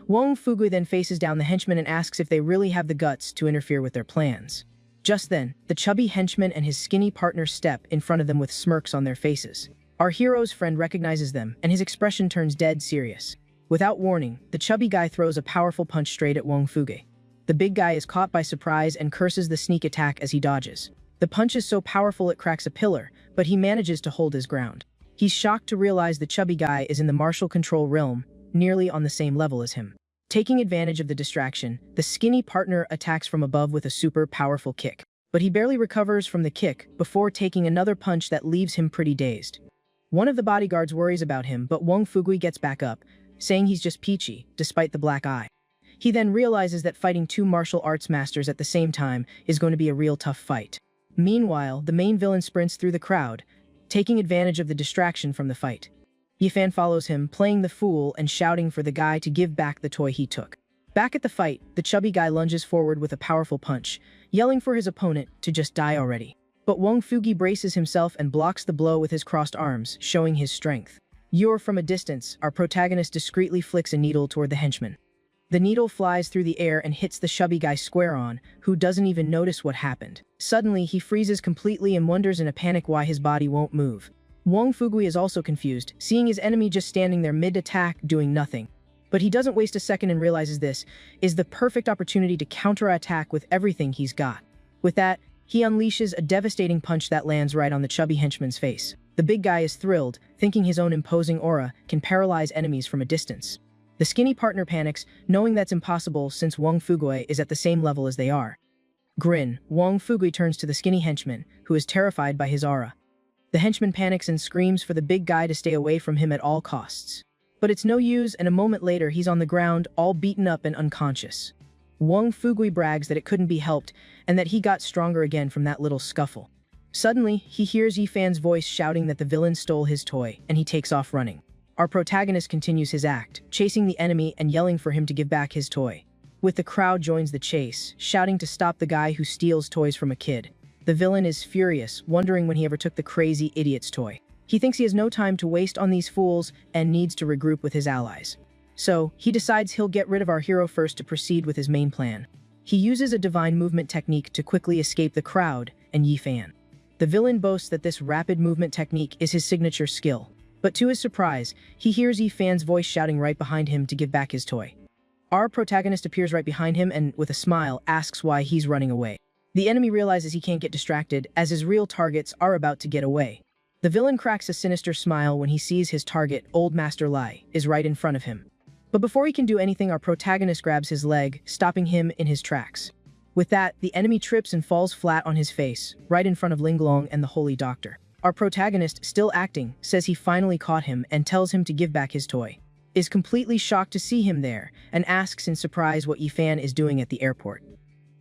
Wong Fugui then faces down the henchmen and asks if they really have the guts to interfere with their plans. Just then, the chubby henchman and his skinny partner step in front of them with smirks on their faces. Our hero's friend recognizes them, and his expression turns dead serious. Without warning, the chubby guy throws a powerful punch straight at Wong Fugui. The big guy is caught by surprise and curses the sneak attack as he dodges. The punch is so powerful it cracks a pillar, but he manages to hold his ground. He's shocked to realize the chubby guy is in the martial control realm, nearly on the same level as him. Taking advantage of the distraction, the skinny partner attacks from above with a super powerful kick. But he barely recovers from the kick before taking another punch that leaves him pretty dazed. One of the bodyguards worries about him, but Wong Fugui gets back up, saying he's just peachy, despite the black eye. He then realizes that fighting two martial arts masters at the same time is going to be a real tough fight. Meanwhile, the main villain sprints through the crowd, taking advantage of the distraction from the fight. Yi Fan follows him, playing the fool and shouting for the guy to give back the toy he took. Back at the fight, the chubby guy lunges forward with a powerful punch, yelling for his opponent to just die already. But Wong Fugui braces himself and blocks the blow with his crossed arms, showing his strength. From a distance, our protagonist discreetly flicks a needle toward the henchman. The needle flies through the air and hits the chubby guy square on, who doesn't even notice what happened. Suddenly, he freezes completely and wonders in a panic why his body won't move. Wong Fugui is also confused, seeing his enemy just standing there mid-attack doing nothing. But he doesn't waste a second and realizes this is the perfect opportunity to counterattack with everything he's got. With that, he unleashes a devastating punch that lands right on the chubby henchman's face. The big guy is thrilled, thinking his own imposing aura can paralyze enemies from a distance. The skinny partner panics, knowing that's impossible since Wong Fugui is at the same level as they are. Grin, Wong Fugui turns to the skinny henchman, who is terrified by his aura. The henchman panics and screams for the big guy to stay away from him at all costs. But it's no use, and a moment later he's on the ground, all beaten up and unconscious. Wong Fugui brags that it couldn't be helped, and that he got stronger again from that little scuffle. Suddenly, he hears Yi Fan's voice shouting that the villain stole his toy, and he takes off running. Our protagonist continues his act, chasing the enemy and yelling for him to give back his toy. With the crowd joins the chase, shouting to stop the guy who steals toys from a kid. The villain is furious, wondering when he ever took the crazy idiot's toy. He thinks he has no time to waste on these fools and needs to regroup with his allies. So, he decides he'll get rid of our hero first to proceed with his main plan. He uses a divine movement technique to quickly escape the crowd and Yi Fan. The villain boasts that this rapid movement technique is his signature skill. But to his surprise, he hears Yi Fan's voice shouting right behind him to give back his toy. Our protagonist appears right behind him and, with a smile, asks why he's running away. The enemy realizes he can't get distracted, as his real targets are about to get away. The villain cracks a sinister smile when he sees his target, Old Master Lai, is right in front of him. But before he can do anything, our protagonist grabs his leg, stopping him in his tracks. With that, the enemy trips and falls flat on his face, right in front of Linglong and the Holy Doctor. Our protagonist, still acting, says he finally caught him and tells him to give back his toy. Is completely shocked to see him there, and asks in surprise what Yi Fan is doing at the airport.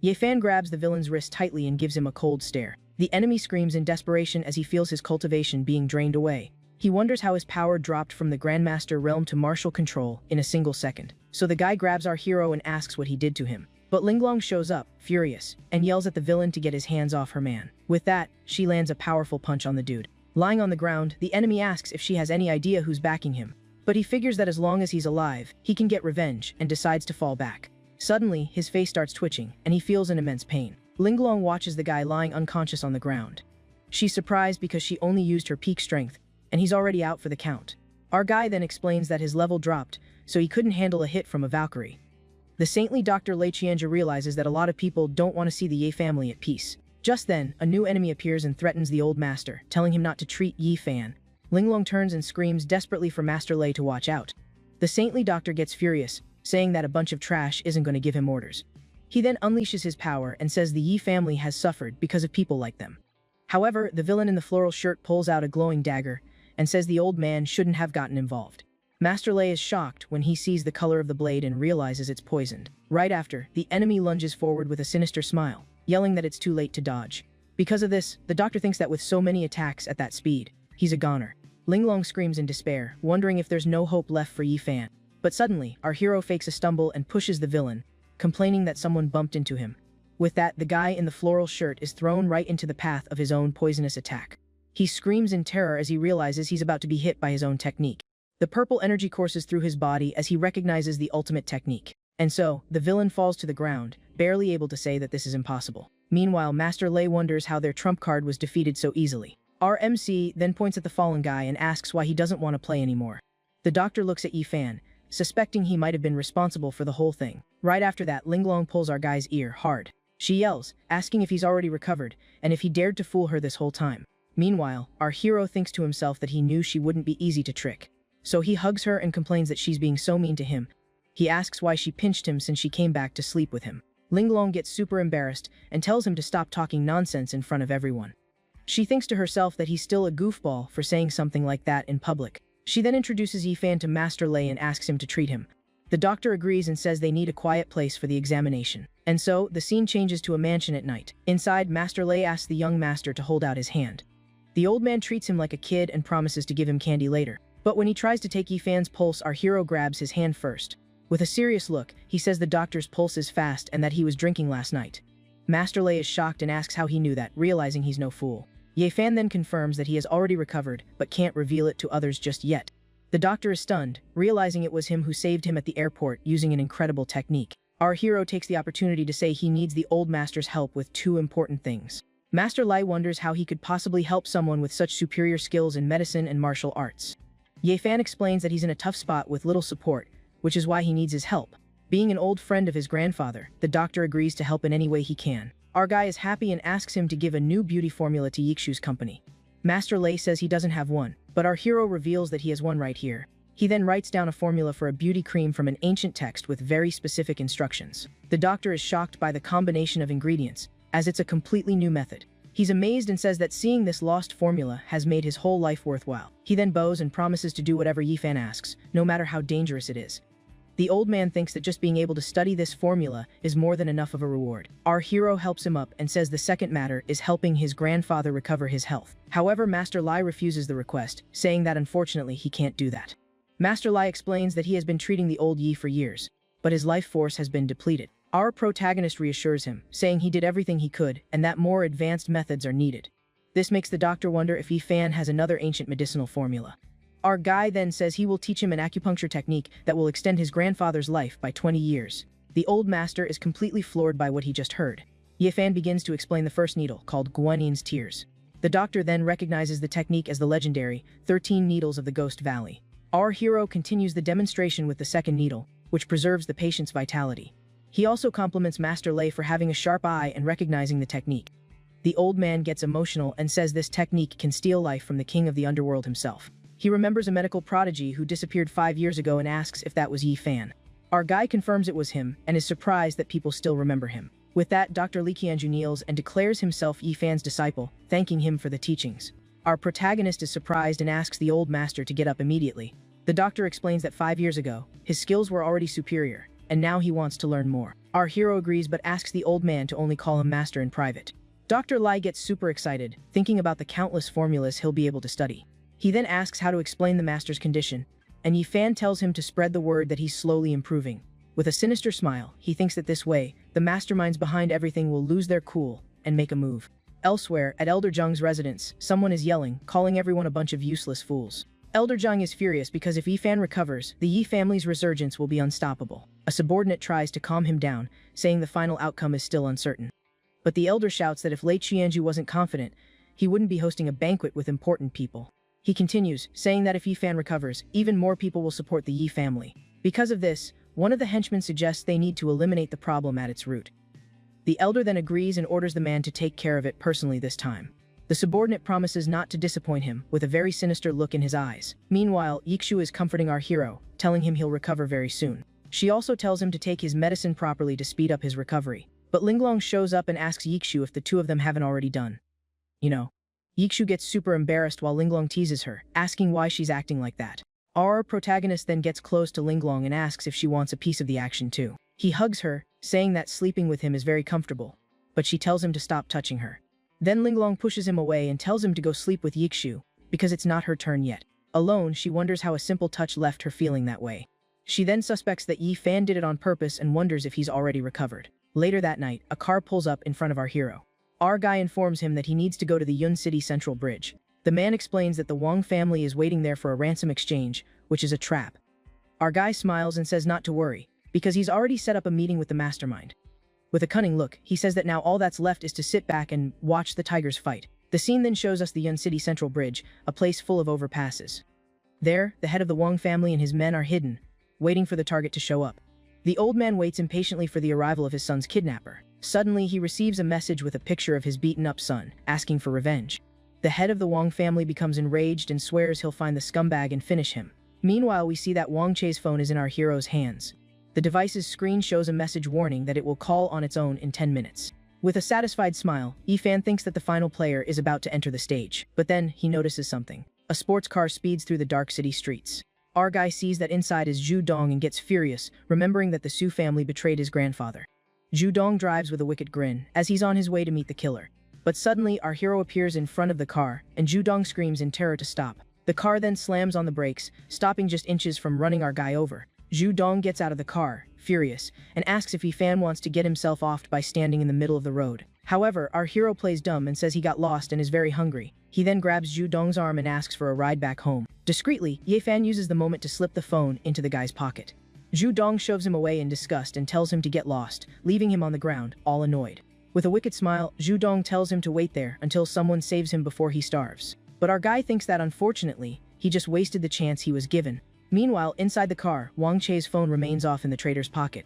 Yi Fan grabs the villain's wrist tightly and gives him a cold stare. The enemy screams in desperation as he feels his cultivation being drained away. He wonders how his power dropped from the Grandmaster realm to martial control in a single second. So the guy grabs our hero and asks what he did to him. But Linglong shows up, furious, and yells at the villain to get his hands off her man. With that, she lands a powerful punch on the dude. Lying on the ground, the enemy asks if she has any idea who's backing him. But he figures that as long as he's alive, he can get revenge, and decides to fall back. Suddenly, his face starts twitching, and he feels an immense pain. Linglong watches the guy lying unconscious on the ground. She's surprised because she only used her peak strength, and he's already out for the count. Our guy then explains that his level dropped, so he couldn't handle a hit from a Valkyrie. The saintly Dr. Lei Qianzhi realizes that a lot of people don't want to see the Ye family at peace. Just then, a new enemy appears and threatens the old master, telling him not to treat Yi Fan. Linglong turns and screams desperately for Master Lei to watch out. The saintly doctor gets furious, saying that a bunch of trash isn't going to give him orders. He then unleashes his power and says the Yi family has suffered because of people like them. However, the villain in the floral shirt pulls out a glowing dagger and says the old man shouldn't have gotten involved. Master Lei is shocked when he sees the color of the blade and realizes it's poisoned. Right after, the enemy lunges forward with a sinister smile, yelling that it's too late to dodge. Because of this, the doctor thinks that with so many attacks at that speed, he's a goner. Linglong screams in despair, wondering if there's no hope left for Yi Fan. But suddenly, our hero fakes a stumble and pushes the villain, complaining that someone bumped into him. With that, the guy in the floral shirt is thrown right into the path of his own poisonous attack. He screams in terror as he realizes he's about to be hit by his own technique. The purple energy courses through his body as he recognizes the ultimate technique. And so, the villain falls to the ground, barely able to say that this is impossible. Meanwhile, Master Lei wonders how their trump card was defeated so easily. Our MC then points at the fallen guy and asks why he doesn't want to play anymore. The doctor looks at Yi-Fan, suspecting he might have been responsible for the whole thing. Right after that, Linglong pulls our guy's ear hard. She yells, asking if he's already recovered, and if he dared to fool her this whole time. Meanwhile, our hero thinks to himself that he knew she wouldn't be easy to trick. So he hugs her and complains that she's being so mean to him. He asks why she pinched him since she came back to sleep with him. Linglong gets super embarrassed and tells him to stop talking nonsense in front of everyone. She thinks to herself that he's still a goofball for saying something like that in public. She then introduces Yi-Fan to Master Lei and asks him to treat him. The doctor agrees and says they need a quiet place for the examination. And so, the scene changes to a mansion at night. Inside, Master Lei asks the young master to hold out his hand. The old man treats him like a kid and promises to give him candy later. But when he tries to take Yi-Fan's pulse, our hero grabs his hand first. With a serious look, he says the doctor's pulse is fast and that he was drinking last night. Master Lei is shocked and asks how he knew that, realizing he's no fool. Yi-Fan then confirms that he has already recovered, but can't reveal it to others just yet. The doctor is stunned, realizing it was him who saved him at the airport using an incredible technique. Our hero takes the opportunity to say he needs the old master's help with two important things. Master Lei wonders how he could possibly help someone with such superior skills in medicine and martial arts. Yi-Fan explains that he's in a tough spot with little support, which is why he needs his help. Being an old friend of his grandfather, the doctor agrees to help in any way he can. Our guy is happy and asks him to give a new beauty formula to Yikshu's company. Master Lei says he doesn't have one, but our hero reveals that he has one right here. He then writes down a formula for a beauty cream from an ancient text with very specific instructions. The doctor is shocked by the combination of ingredients, as it's a completely new method. He's amazed and says that seeing this lost formula has made his whole life worthwhile. He then bows and promises to do whatever Yi-Fan asks, no matter how dangerous it is. The old man thinks that just being able to study this formula is more than enough of a reward. Our hero helps him up and says the second matter is helping his grandfather recover his health. However, Master Lei refuses the request, saying that unfortunately he can't do that. Master Lei explains that he has been treating the old Yi for years, but his life force has been depleted. Our protagonist reassures him, saying he did everything he could and that more advanced methods are needed. This makes the doctor wonder if Yi-Fan has another ancient medicinal formula. Our guy then says he will teach him an acupuncture technique that will extend his grandfather's life by 20 years. The old master is completely floored by what he just heard. Yi-Fan begins to explain the first needle, called Guanin's Tears. The doctor then recognizes the technique as the legendary 13 Needles of the Ghost Valley. Our hero continues the demonstration with the second needle, which preserves the patient's vitality. He also compliments Master Lei for having a sharp eye and recognizing the technique. The old man gets emotional and says this technique can steal life from the king of the underworld himself. He remembers a medical prodigy who disappeared 5 years ago and asks if that was Yi-Fan. Our guy confirms it was him and is surprised that people still remember him. With that, Dr. Li Qianju kneels and declares himself Yi-Fan's disciple, thanking him for the teachings. Our protagonist is surprised and asks the old master to get up immediately. The doctor explains that 5 years ago, his skills were already superior, and now he wants to learn more. Our hero agrees but asks the old man to only call him master in private. Dr. Lai gets super excited, thinking about the countless formulas he'll be able to study. He then asks how to explain the master's condition, and Yi-Fan tells him to spread the word that he's slowly improving. With a sinister smile, he thinks that this way, the masterminds behind everything will lose their cool and make a move. Elsewhere, at Elder Zheng's residence, someone is yelling, calling everyone a bunch of useless fools. Elder Zheng is furious because if Yi-Fan recovers, the Yi family's resurgence will be unstoppable. A subordinate tries to calm him down, saying the final outcome is still uncertain. But the elder shouts that if Lei Qianju wasn't confident, he wouldn't be hosting a banquet with important people. He continues, saying that if Yi-Fan recovers, even more people will support the Yi family. Because of this, one of the henchmen suggests they need to eliminate the problem at its root. The elder then agrees and orders the man to take care of it personally this time. The subordinate promises not to disappoint him, with a very sinister look in his eyes. Meanwhile, Yikshu is comforting our hero, telling him he'll recover very soon. She also tells him to take his medicine properly to speed up his recovery. But Linglong shows up and asks Yikshu if the two of them haven't already done. Yikshu gets super embarrassed while Linglong teases her, asking why she's acting like that. Our protagonist then gets close to Linglong and asks if she wants a piece of the action too. He hugs her, saying that sleeping with him is very comfortable, but she tells him to stop touching her. Then Linglong pushes him away and tells him to go sleep with Yikshu, because it's not her turn yet. Alone, she wonders how a simple touch left her feeling that way. She then suspects that Yi-Fan did it on purpose and wonders if he's already recovered. Later that night, a car pulls up in front of our hero. Our guy informs him that he needs to go to the Yun City Central Bridge. The man explains that the Wong family is waiting there for a ransom exchange, which is a trap. Our guy smiles and says not to worry, because he's already set up a meeting with the mastermind. With a cunning look, he says that now all that's left is to sit back and watch the tigers fight. The scene then shows us the Yun City Central Bridge, a place full of overpasses. There, the head of the Wong family and his men are hidden, waiting for the target to show up. The old man waits impatiently for the arrival of his son's kidnapper. Suddenly, he receives a message with a picture of his beaten-up son, asking for revenge. The head of the Wong family becomes enraged and swears he'll find the scumbag and finish him. Meanwhile, we see that Wong Che's phone is in our hero's hands. The device's screen shows a message warning that it will call on its own in 10 minutes. With a satisfied smile, Yifan thinks that the final player is about to enter the stage. But then, he notices something. A sports car speeds through the dark city streets. Our guy sees that inside is Zhu Dong and gets furious, remembering that the Su family betrayed his grandfather. Zhu Dong drives with a wicked grin, as he's on his way to meet the killer. But suddenly, our hero appears in front of the car, and Zhu Dong screams in terror to stop. The car then slams on the brakes, stopping just inches from running our guy over. Zhu Dong gets out of the car, furious, and asks if Yifan wants to get himself off by standing in the middle of the road. However, our hero plays dumb and says he got lost and is very hungry. He then grabs Zhu Dong's arm and asks for a ride back home. Discreetly, Yifan uses the moment to slip the phone into the guy's pocket. Zhu Dong shoves him away in disgust and tells him to get lost, leaving him on the ground, all annoyed. With a wicked smile, Zhu Dong tells him to wait there until someone saves him before he starves. But our guy thinks that unfortunately, he just wasted the chance he was given. Meanwhile, inside the car, Wang Che's phone remains off in the traitor's pocket.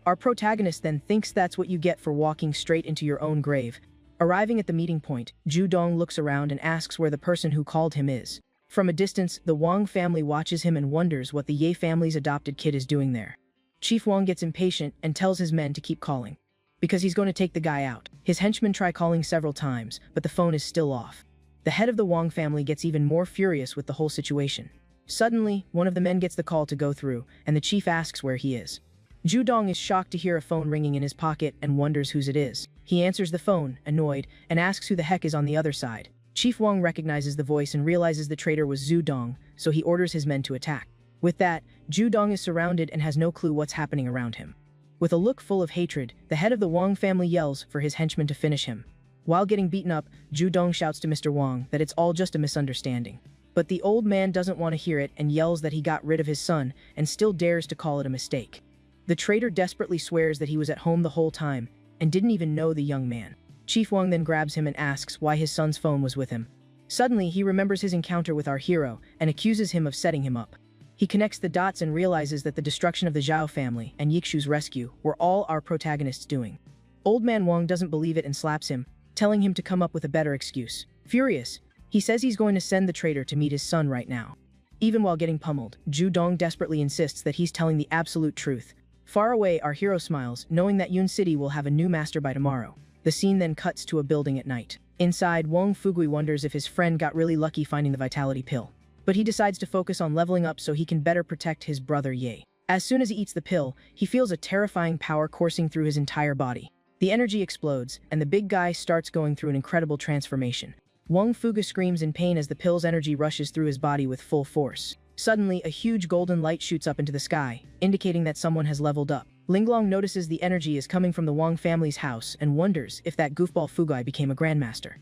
Our protagonist then thinks that's what you get for walking straight into your own grave. Arriving at the meeting point, Zhu Dong looks around and asks where the person who called him is. From a distance, the Wang family watches him and wonders what the Ye family's adopted kid is doing there. Chief Wang gets impatient and tells his men to keep calling, because he's going to take the guy out. His henchmen try calling several times, but the phone is still off. The head of the Wang family gets even more furious with the whole situation. Suddenly, one of the men gets the call to go through, and the chief asks where he is. Zhu Dong is shocked to hear a phone ringing in his pocket and wonders whose it is. He answers the phone, annoyed, and asks who the heck is on the other side. Chief Wang recognizes the voice and realizes the traitor was Zhu Dong, so he orders his men to attack. With that, Zhu Dong is surrounded and has no clue what's happening around him. With a look full of hatred, the head of the Wang family yells for his henchmen to finish him. While getting beaten up, Zhu Dong shouts to Mr. Wang that it's all just a misunderstanding. But the old man doesn't want to hear it and yells that he got rid of his son and still dares to call it a mistake. The traitor desperately swears that he was at home the whole time and didn't even know the young man. Chief Wang then grabs him and asks why his son's phone was with him. Suddenly, he remembers his encounter with our hero and accuses him of setting him up. He connects the dots and realizes that the destruction of the Xiao family and Yixu's rescue were all our protagonist's doing. Old man Wang doesn't believe it and slaps him, telling him to come up with a better excuse. Furious, he says he's going to send the traitor to meet his son right now. Even while getting pummeled, Zhu Dong desperately insists that he's telling the absolute truth. Far away, our hero smiles, knowing that Yun City will have a new master by tomorrow. The scene then cuts to a building at night. Inside, Wang Fugui wonders if his friend got really lucky finding the vitality pill. But he decides to focus on leveling up so he can better protect his brother Ye. As soon as he eats the pill, he feels a terrifying power coursing through his entire body. The energy explodes, and the big guy starts going through an incredible transformation. Wang Fugu screams in pain as the pill's energy rushes through his body with full force. Suddenly, a huge golden light shoots up into the sky, indicating that someone has leveled up. Linglong notices the energy is coming from the Wang family's house and wonders if that goofball Fugai became a grandmaster.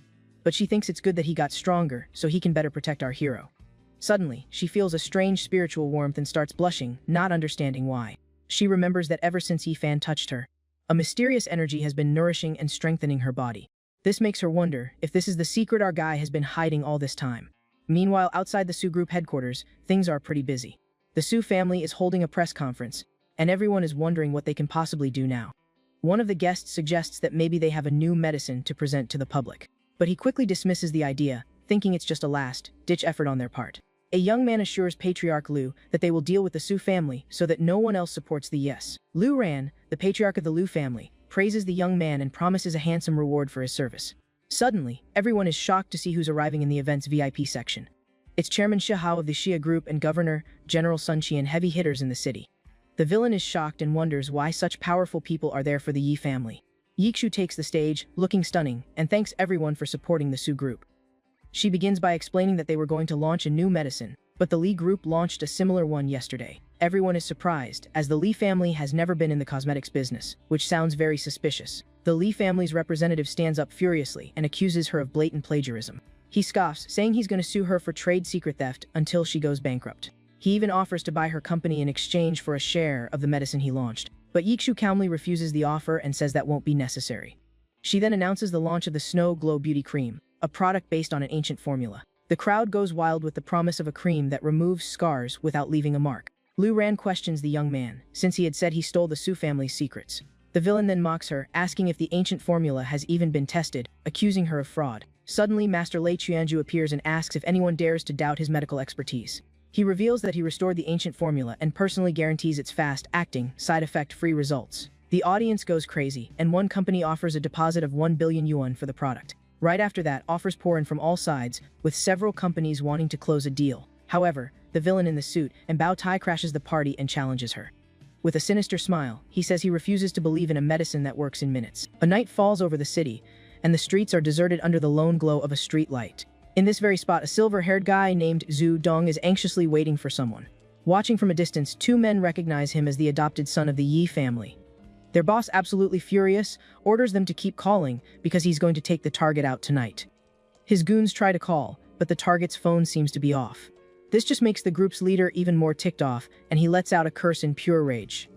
But she thinks it's good that he got stronger, so he can better protect our hero. Suddenly, she feels a strange spiritual warmth and starts blushing, not understanding why. She remembers that ever since Yifan touched her, a mysterious energy has been nourishing and strengthening her body. This makes her wonder if this is the secret our guy has been hiding all this time. Meanwhile, outside the Su Group headquarters, things are pretty busy. The Su family is holding a press conference, and everyone is wondering what they can possibly do now. One of the guests suggests that maybe they have a new medicine to present to the public. But he quickly dismisses the idea, thinking it's just a last-ditch effort on their part. A young man assures Patriarch Liu that they will deal with the Su family so that no one else supports the yes. Liu Ran, the patriarch of the Liu family, praises the young man and promises a handsome reward for his service. Suddenly, everyone is shocked to see who's arriving in the event's VIP section. It's Chairman Xiao of the Xia Group and Governor, General Sun Qian, heavy hitters in the city. The villain is shocked and wonders why such powerful people are there for the Yi family. Yixu takes the stage, looking stunning, and thanks everyone for supporting the Su Group. She begins by explaining that they were going to launch a new medicine, but the Li Group launched a similar one yesterday. everyone is surprised, as the Lee family has never been in the cosmetics business, which sounds very suspicious. The Lee family's representative stands up furiously and accuses her of blatant plagiarism. He scoffs, saying he's going to sue her for trade secret theft until she goes bankrupt. He even offers to buy her company in exchange for a share of the medicine he launched, but Yikshu calmly refuses the offer and says that won't be necessary. She then announces the launch of the Snow Glow Beauty Cream, a product based on an ancient formula. The crowd goes wild with the promise of a cream that removes scars without leaving a mark. Lu Ran questions the young man, since he had said he stole the Su family's secrets. The villain then mocks her, asking if the ancient formula has even been tested, accusing her of fraud. Suddenly, Master Lei Qianju appears and asks if anyone dares to doubt his medical expertise. He reveals that he restored the ancient formula and personally guarantees its fast-acting, side-effect-free results. The audience goes crazy, and one company offers a deposit of 1 billion yuan for the product. Right after that, offers pour in from all sides, with several companies wanting to close a deal. However, the villain in the suit, and Bao Tai crashes the party and challenges her. With a sinister smile, he says he refuses to believe in a medicine that works in minutes. A night falls over the city, and the streets are deserted under the lone glow of a street light. In this very spot, a silver-haired guy named Zhu Dong is anxiously waiting for someone. Watching from a distance, two men recognize him as the adopted son of the Yi family. Their boss, absolutely furious, orders them to keep calling because he's going to take the target out tonight. His goons try to call, but the target's phone seems to be off. This just makes the group's leader even more ticked off, and he lets out a curse in pure rage.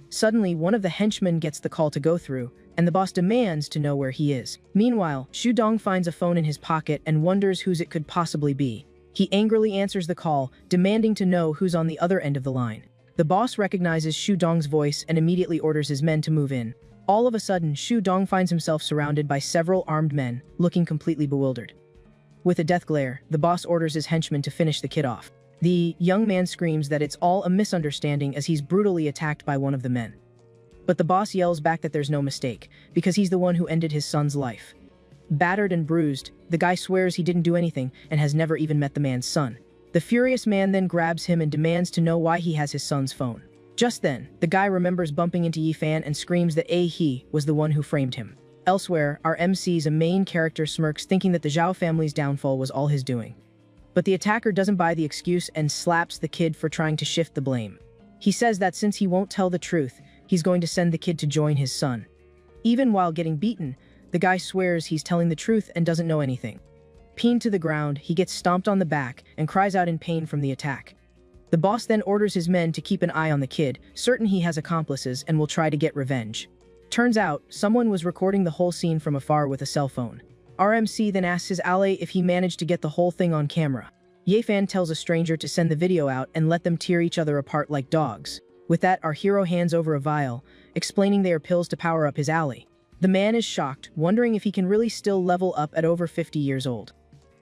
Suddenly, one of the henchmen gets the call to go through, and the boss demands to know where he is. Meanwhile, Xu Dong finds a phone in his pocket and wonders whose it could possibly be. He angrily answers the call, demanding to know who's on the other end of the line. The boss recognizes Xu Dong's voice and immediately orders his men to move in. All of a sudden, Xu Dong finds himself surrounded by several armed men, looking completely bewildered. With a death glare, the boss orders his henchmen to finish the kid off. The young man screams that it's all a misunderstanding as he's brutally attacked by one of the men. But the boss yells back that there's no mistake, because he's the one who ended his son's life. Battered and bruised, the guy swears he didn't do anything and has never even met the man's son. The furious man then grabs him and demands to know why he has his son's phone. Just then, the guy remembers bumping into Yi Fan and screams that he was the one who framed him. Elsewhere, our MC's a main character smirks, thinking that the Xiao family's downfall was all his doing. But the attacker doesn't buy the excuse and slaps the kid for trying to shift the blame. He says that since he won't tell the truth, he's going to send the kid to join his son. Even while getting beaten, the guy swears he's telling the truth and doesn't know anything. Pinned to the ground, he gets stomped on the back and cries out in pain from the attack. The boss then orders his men to keep an eye on the kid, certain he has accomplices and will try to get revenge. Turns out, someone was recording the whole scene from afar with a cell phone. RMC then asks his ally if he managed to get the whole thing on camera. Ye Fan tells a stranger to send the video out and let them tear each other apart like dogs. With that, our hero hands over a vial, explaining they are pills to power up his ally. The man is shocked, wondering if he can really still level up at over 50 years old.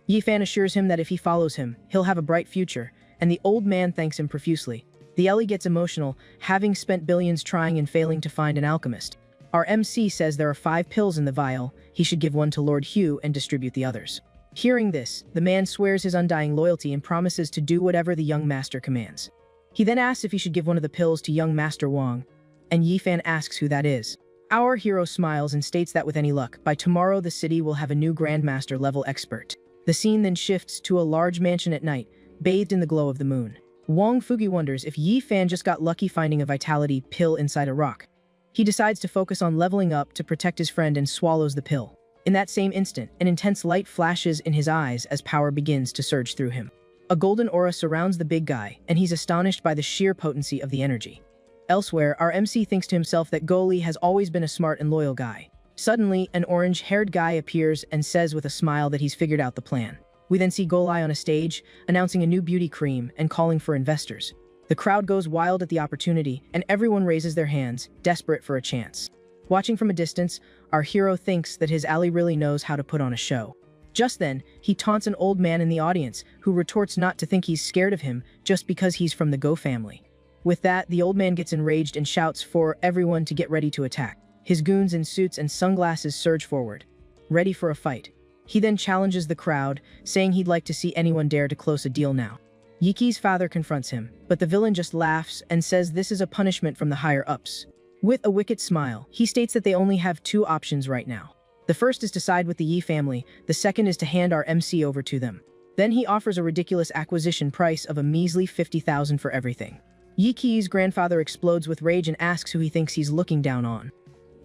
Yi Fan assures him that if he follows him, he'll have a bright future, and the old man thanks him profusely. The Ellie gets emotional, having spent billions trying and failing to find an alchemist. Our MC says there are 5 pills in the vial, he should give one to Lord Hugh and distribute the others. Hearing this, the man swears his undying loyalty and promises to do whatever the young master commands. He then asks if he should give one of the pills to young Master Wong, and Yi Fan asks who that is. Our hero smiles and states that with any luck, by tomorrow the city will have a new Grandmaster level expert. The scene then shifts to a large mansion at night, bathed in the glow of the moon. Wong Fugi wonders if Yi Fan just got lucky finding a vitality pill inside a rock. He decides to focus on leveling up to protect his friend and swallows the pill. In that same instant, an intense light flashes in his eyes as power begins to surge through him. A golden aura surrounds the big guy, and he's astonished by the sheer potency of the energy. Elsewhere, our MC thinks to himself that Goli has always been a smart and loyal guy. Suddenly, an orange-haired guy appears and says with a smile that he's figured out the plan. We then see Golai on a stage, announcing a new beauty cream and calling for investors. The crowd goes wild at the opportunity, and everyone raises their hands, desperate for a chance. Watching from a distance, our hero thinks that his ally really knows how to put on a show. Just then, he taunts an old man in the audience, who retorts not to think he's scared of him just because he's from the Go family. With that, the old man gets enraged and shouts for everyone to get ready to attack. His goons in suits and sunglasses surge forward, ready for a fight. He then challenges the crowd, saying he'd like to see anyone dare to close a deal now. Yiki's father confronts him, but the villain just laughs and says this is a punishment from the higher-ups. With a wicked smile, he states that they only have 2 options right now. The first is to side with the Yi family, the second is to hand our MC over to them. Then he offers a ridiculous acquisition price of a measly 50,000 for everything. Yi Qi's grandfather explodes with rage and asks who he thinks he's looking down on.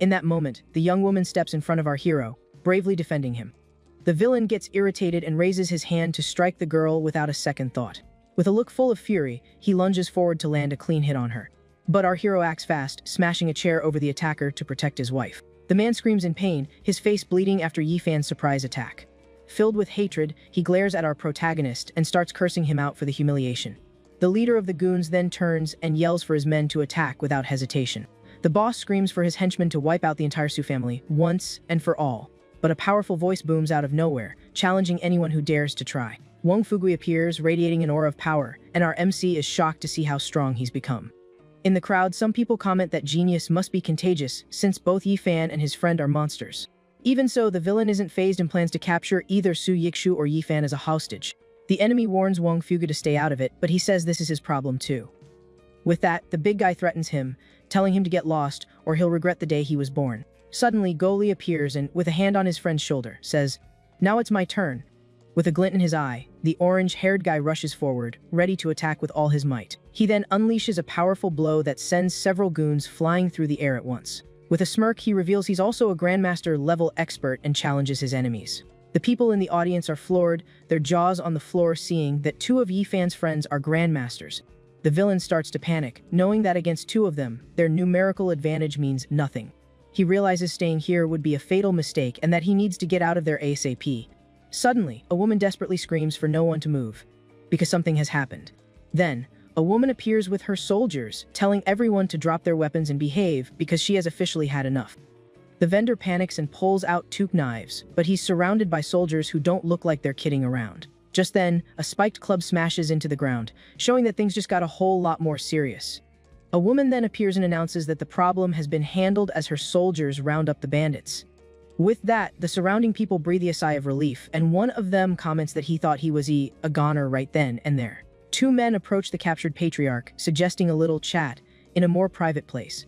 In that moment, the young woman steps in front of our hero, bravely defending him. The villain gets irritated and raises his hand to strike the girl without a second thought. With a look full of fury, he lunges forward to land a clean hit on her. But our hero acts fast, smashing a chair over the attacker to protect his wife. The man screams in pain, his face bleeding after Yi Fan's surprise attack. Filled with hatred, he glares at our protagonist and starts cursing him out for the humiliation. The leader of the goons then turns and yells for his men to attack without hesitation. The boss screams for his henchmen to wipe out the entire Su family, once and for all. But a powerful voice booms out of nowhere, challenging anyone who dares to try. Wong Fugui appears, radiating an aura of power, and our MC is shocked to see how strong he's become. In the crowd, some people comment that genius must be contagious, since both Yi Fan and his friend are monsters. Even so, the villain isn't fazed and plans to capture either Su Yikshu or Yi Fan as a hostage. The enemy warns Wong Fugu to stay out of it, but he says this is his problem too. With that, the big guy threatens him, telling him to get lost, or he'll regret the day he was born. Suddenly, Goli appears and, with a hand on his friend's shoulder, says, "Now it's my turn." With a glint in his eye, the orange-haired guy rushes forward, ready to attack with all his might. He then unleashes a powerful blow that sends several goons flying through the air at once. With a smirk, he reveals he's also a Grandmaster-level expert and challenges his enemies. The people in the audience are floored, their jaws on the floor seeing that two of Yi Fan's friends are Grandmasters. The villain starts to panic, knowing that against two of them, their numerical advantage means nothing. He realizes staying here would be a fatal mistake and that he needs to get out of there ASAP. Suddenly, a woman desperately screams for no one to move, because something has happened. Then, a woman appears with her soldiers, telling everyone to drop their weapons and behave because she has officially had enough. The vendor panics and pulls out two knives, but he's surrounded by soldiers who don't look like they're kidding around. Just then, a spiked club smashes into the ground, showing that things just got a whole lot more serious. A woman then appears and announces that the problem has been handled as her soldiers round up the bandits. With that, the surrounding people breathe a sigh of relief, and one of them comments that he thought he was a goner right then and there. Two men approach the captured patriarch, suggesting a little chat in a more private place.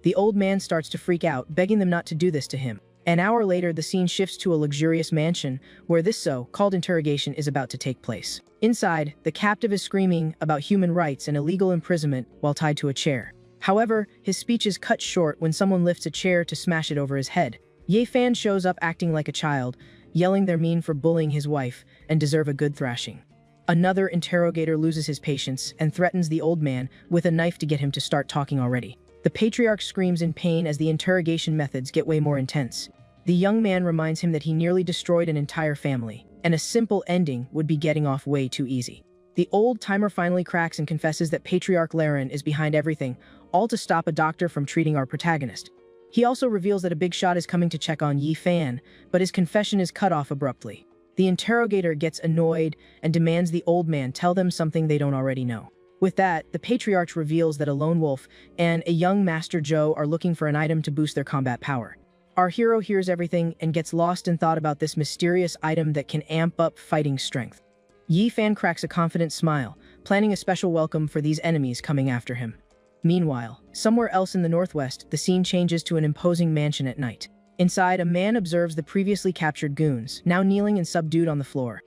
The old man starts to freak out, begging them not to do this to him. An hour later, the scene shifts to a luxurious mansion where this so-called interrogation is about to take place. Inside, the captive is screaming about human rights and illegal imprisonment while tied to a chair. However, his speech is cut short when someone lifts a chair to smash it over his head. Ye Fan shows up acting like a child, yelling they're mean for bullying his wife and deserve a good thrashing. Another interrogator loses his patience and threatens the old man with a knife to get him to start talking already. The patriarch screams in pain as the interrogation methods get way more intense. The young man reminds him that he nearly destroyed an entire family, and a simple ending would be getting off way too easy. The old-timer finally cracks and confesses that Patriarch Laren is behind everything, all to stop a doctor from treating our protagonist. He also reveals that a big shot is coming to check on Yi Fan, but his confession is cut off abruptly. The interrogator gets annoyed and demands the old man tell them something they don't already know. With that, the patriarch reveals that a lone wolf and a young Master Joe are looking for an item to boost their combat power. Our hero hears everything and gets lost in thought about this mysterious item that can amp up fighting strength. Yi Fan cracks a confident smile, planning a special welcome for these enemies coming after him. Meanwhile, somewhere else in the northwest, the scene changes to an imposing mansion at night. Inside, a man observes the previously captured goons, now kneeling and subdued on the floor.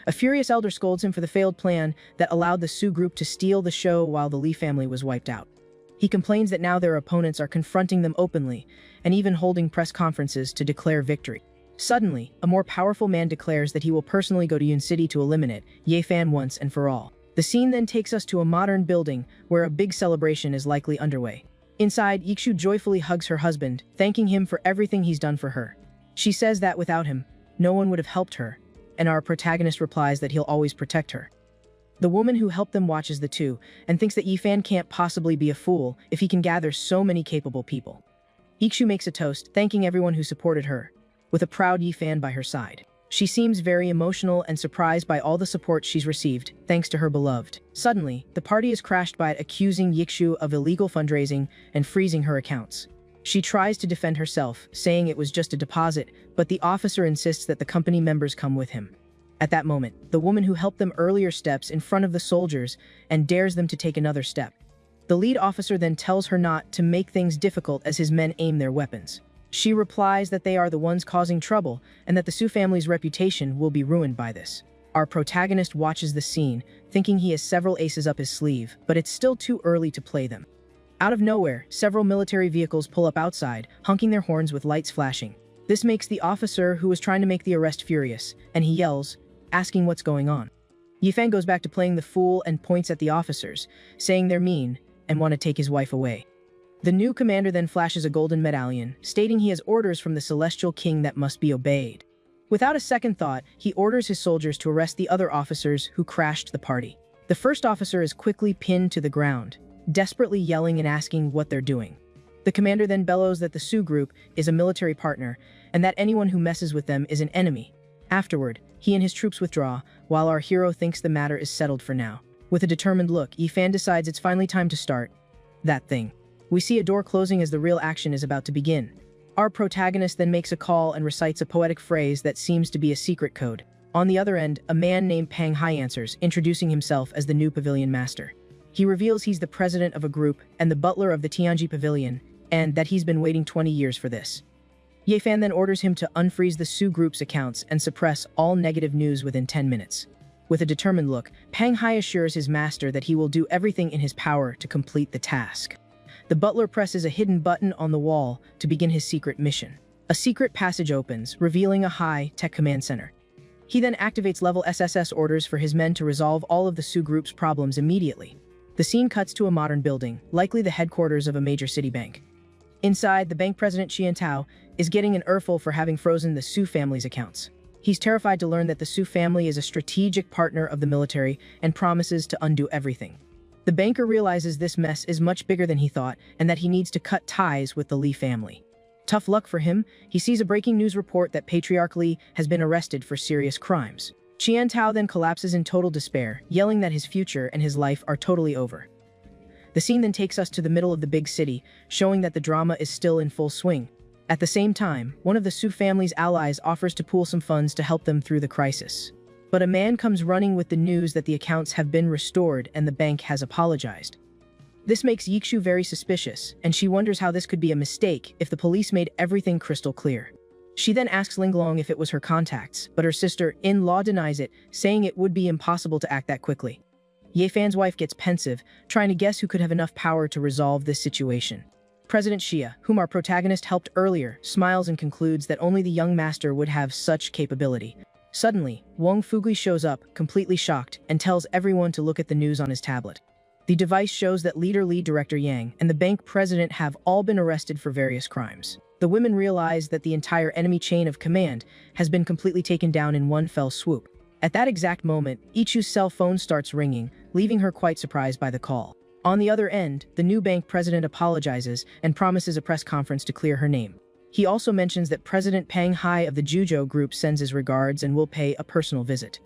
A furious elder scolds him for the failed plan that allowed the Su group to steal the show while the Lee family was wiped out. He complains that now their opponents are confronting them openly, and even holding press conferences to declare victory. Suddenly, a more powerful man declares that he will personally go to Yun City to eliminate Ye Fan once and for all. The scene then takes us to a modern building where a big celebration is likely underway. Inside, Yikshu joyfully hugs her husband, thanking him for everything he's done for her. She says that without him, no one would have helped her, and our protagonist replies that he'll always protect her. The woman who helped them watches the two, and thinks that Yi Fan can't possibly be a fool if he can gather so many capable people. Yikshu makes a toast, thanking everyone who supported her, with a proud Yi Fan by her side. She seems very emotional and surprised by all the support she's received, thanks to her beloved. Suddenly, the party is crashed by accusing Yikshu of illegal fundraising and freezing her accounts. She tries to defend herself, saying it was just a deposit, but the officer insists that the company members come with him. At that moment, the woman who helped them earlier steps in front of the soldiers and dares them to take another step. The lead officer then tells her not to make things difficult as his men aim their weapons. She replies that they are the ones causing trouble and that the Su family's reputation will be ruined by this. Our protagonist watches the scene, thinking he has several aces up his sleeve, but it's still too early to play them. Out of nowhere, several military vehicles pull up outside, honking their horns with lights flashing. This makes the officer who was trying to make the arrest furious, and he yells, asking what's going on. Yifan goes back to playing the fool and points at the officers, saying they're mean and want to take his wife away. The new commander then flashes a golden medallion, stating he has orders from the celestial king that must be obeyed. Without a second thought, he orders his soldiers to arrest the other officers who crashed the party. The first officer is quickly pinned to the ground, desperately yelling and asking what they're doing. The commander then bellows that the Sioux group is a military partner and that anyone who messes with them is an enemy. Afterward, he and his troops withdraw, while our hero thinks the matter is settled for now. With a determined look, Yifan decides it's finally time to start that thing. We see a door closing as the real action is about to begin. Our protagonist then makes a call and recites a poetic phrase that seems to be a secret code. On the other end, a man named Pang Hai answers, introducing himself as the new pavilion master. He reveals he's the president of a group and the butler of the Tianji pavilion, and that he's been waiting 20 years for this. Yifan then orders him to unfreeze the Sioux group's accounts and suppress all negative news within 10 minutes. With a determined look, Pang Hai assures his master that he will do everything in his power to complete the task. The butler presses a hidden button on the wall to begin his secret mission. A secret passage opens, revealing a high-tech command center. He then activates level SSS orders for his men to resolve all of the Sioux group's problems immediately. The scene cuts to a modern building, likely the headquarters of a major city bank. Inside, the bank president Xian Tao is getting an earful for having frozen the Sioux family's accounts. He's terrified to learn that the Sioux family is a strategic partner of the military and promises to undo everything. The banker realizes this mess is much bigger than he thought and that he needs to cut ties with the Li family. Tough luck for him, he sees a breaking news report that Patriarch Li has been arrested for serious crimes. Qian Tao then collapses in total despair, yelling that his future and his life are totally over. The scene then takes us to the middle of the big city, showing that the drama is still in full swing. At the same time, one of the Sioux family's allies offers to pool some funds to help them through the crisis. But a man comes running with the news that the accounts have been restored and the bank has apologized. This makes Yixu very suspicious, and she wonders how this could be a mistake if the police made everything crystal clear. She then asks Linglong if it was her contacts, but her sister-in-law denies it, saying it would be impossible to act that quickly. Yefan's wife gets pensive, trying to guess who could have enough power to resolve this situation. President Xia, whom our protagonist helped earlier, smiles and concludes that only the young master would have such capability. Suddenly, Wang Fugui shows up, completely shocked, and tells everyone to look at the news on his tablet. The device shows that leader Li, Director Yang, and the bank president have all been arrested for various crimes. The women realize that the entire enemy chain of command has been completely taken down in one fell swoop. At that exact moment, Ichu's cell phone starts ringing, leaving her quite surprised by the call. On the other end, the new bank president apologizes and promises a press conference to clear her name. He also mentions that President Pang Hai of the Juzhou group sends his regards and will pay a personal visit.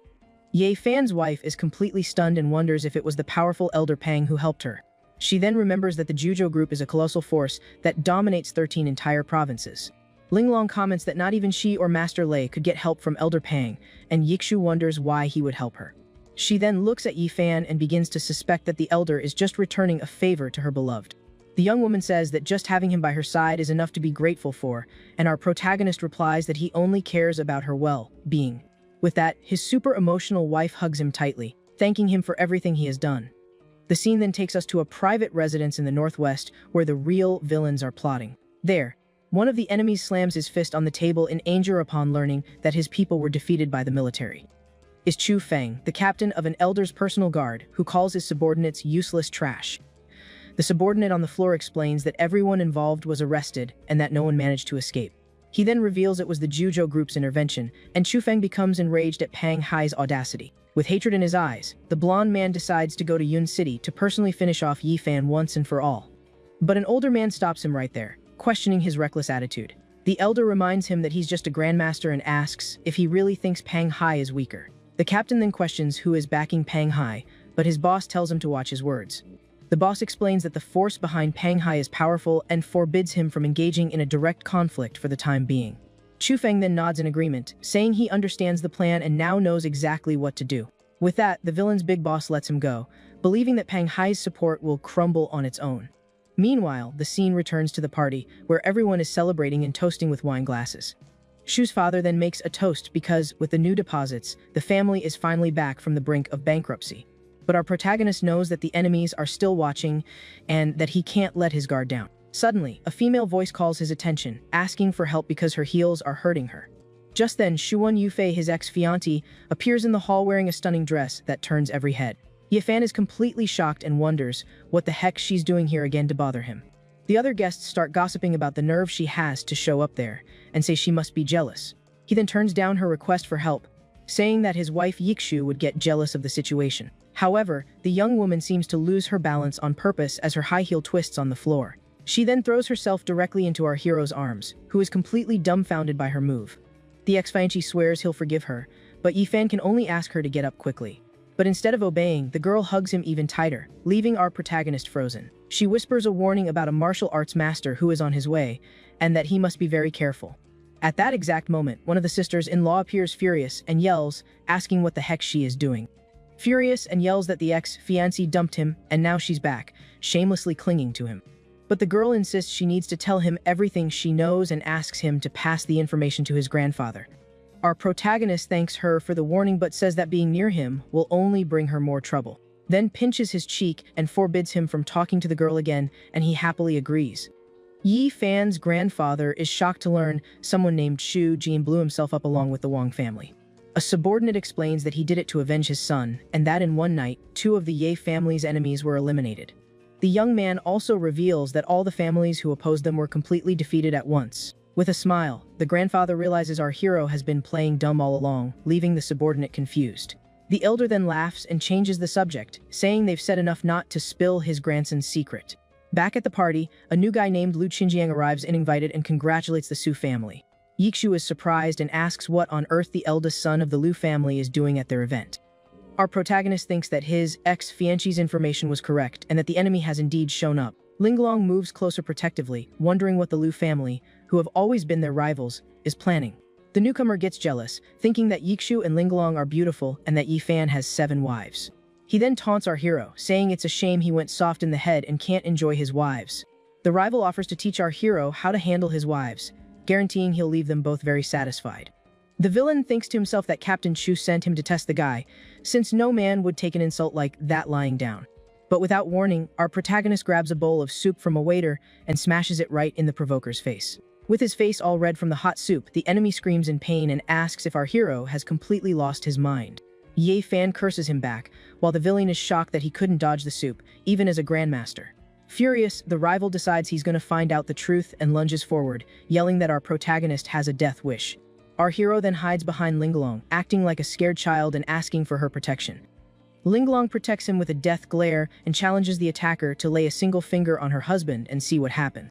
Ye Fan's wife is completely stunned and wonders if it was the powerful Elder Pang who helped her. She then remembers that the Juzhou group is a colossal force that dominates 13 entire provinces. Linglong comments that not even she or Master Lei could get help from Elder Pang, and Yixu wonders why he would help her. She then looks at Yi Fan and begins to suspect that the Elder is just returning a favor to her beloved. The young woman says that just having him by her side is enough to be grateful for, and our protagonist replies that he only cares about her well-being. With that, his super emotional wife hugs him tightly, thanking him for everything he has done. The scene then takes us to a private residence in the northwest where the real villains are plotting. There, one of the enemies slams his fist on the table in anger upon learning that his people were defeated by the military. Is Chu Feng, the captain of an elder's personal guard, who calls his subordinates useless trash. The subordinate on the floor explains that everyone involved was arrested and that no one managed to escape. He then reveals it was the Juzhou group's intervention, and Chu Feng becomes enraged at Pang Hai's audacity. With hatred in his eyes, the blonde man decides to go to Yun City to personally finish off Yi Fan once and for all. But an older man stops him right there, questioning his reckless attitude. The elder reminds him that he's just a grandmaster and asks if he really thinks Pang Hai is weaker. The captain then questions who is backing Pang Hai, but his boss tells him to watch his words. The boss explains that the force behind Pang Hai is powerful and forbids him from engaging in a direct conflict for the time being. Chu Feng then nods in agreement, saying he understands the plan and now knows exactly what to do. With that, the villain's big boss lets him go, believing that Pang Hai's support will crumble on its own. Meanwhile, the scene returns to the party, where everyone is celebrating and toasting with wine glasses. Xiu's father then makes a toast because, with the new deposits, the family is finally back from the brink of bankruptcy. But our protagonist knows that the enemies are still watching and that he can't let his guard down. Suddenly, a female voice calls his attention, asking for help because her heels are hurting her. Just then, Shuun Yufei, his ex-fiance, appears in the hall wearing a stunning dress that turns every head. Yifan is completely shocked and wonders what the heck she's doing here again to bother him. The other guests start gossiping about the nerve she has to show up there and say she must be jealous. He then turns down her request for help, saying that his wife Yixu would get jealous of the situation. However, the young woman seems to lose her balance on purpose as her high heel twists on the floor. She then throws herself directly into our hero's arms, who is completely dumbfounded by her move. The ex-fiance swears he'll forgive her, but Yifan can only ask her to get up quickly. But instead of obeying, the girl hugs him even tighter, leaving our protagonist frozen. She whispers a warning about a martial arts master who is on his way, and that he must be very careful. At that exact moment, one of the sisters-in-law appears furious and yells, asking what the heck she is doing. Furious and yells that the ex-fiancé dumped him, and now she's back, shamelessly clinging to him. But the girl insists she needs to tell him everything she knows and asks him to pass the information to his grandfather. Our protagonist thanks her for the warning but says that being near him will only bring her more trouble. Then pinches his cheek and forbids him from talking to the girl again, and he happily agrees. Yi Fan's grandfather is shocked to learn someone named Xu Jin blew himself up along with the Wong family. A subordinate explains that he did it to avenge his son, and that in one night, 2 of the Ye family's enemies were eliminated. The young man also reveals that all the families who opposed them were completely defeated at once. With a smile, the grandfather realizes our hero has been playing dumb all along, leaving the subordinate confused. The elder then laughs and changes the subject, saying they've said enough not to spill his grandson's secret. Back at the party, a new guy named Lu Qinjiang arrives uninvited and congratulates the Su family. Yixu is surprised and asks what on earth the eldest son of the Lu family is doing at their event. Our protagonist thinks that his ex-fiance's information was correct and that the enemy has indeed shown up. Linglong moves closer protectively, wondering what the Lu family, who have always been their rivals, is planning. The newcomer gets jealous, thinking that Yixu and Linglong are beautiful and that Yifan has 7 wives. He then taunts our hero, saying it's a shame he went soft in the head and can't enjoy his wives. The rival offers to teach our hero how to handle his wives, guaranteeing he'll leave them both very satisfied. The villain thinks to himself that Captain Chu sent him to test the guy, since no man would take an insult like that lying down. But without warning, our protagonist grabs a bowl of soup from a waiter and smashes it right in the provoker's face. With his face all red from the hot soup, the enemy screams in pain and asks if our hero has completely lost his mind. Ye Fan curses him back, while the villain is shocked that he couldn't dodge the soup, even as a grandmaster. Furious, the rival decides he's going to find out the truth and lunges forward, yelling that our protagonist has a death wish. Our hero then hides behind Linglong, acting like a scared child and asking for her protection. Linglong protects him with a death glare and challenges the attacker to lay a single finger on her husband and see what happens.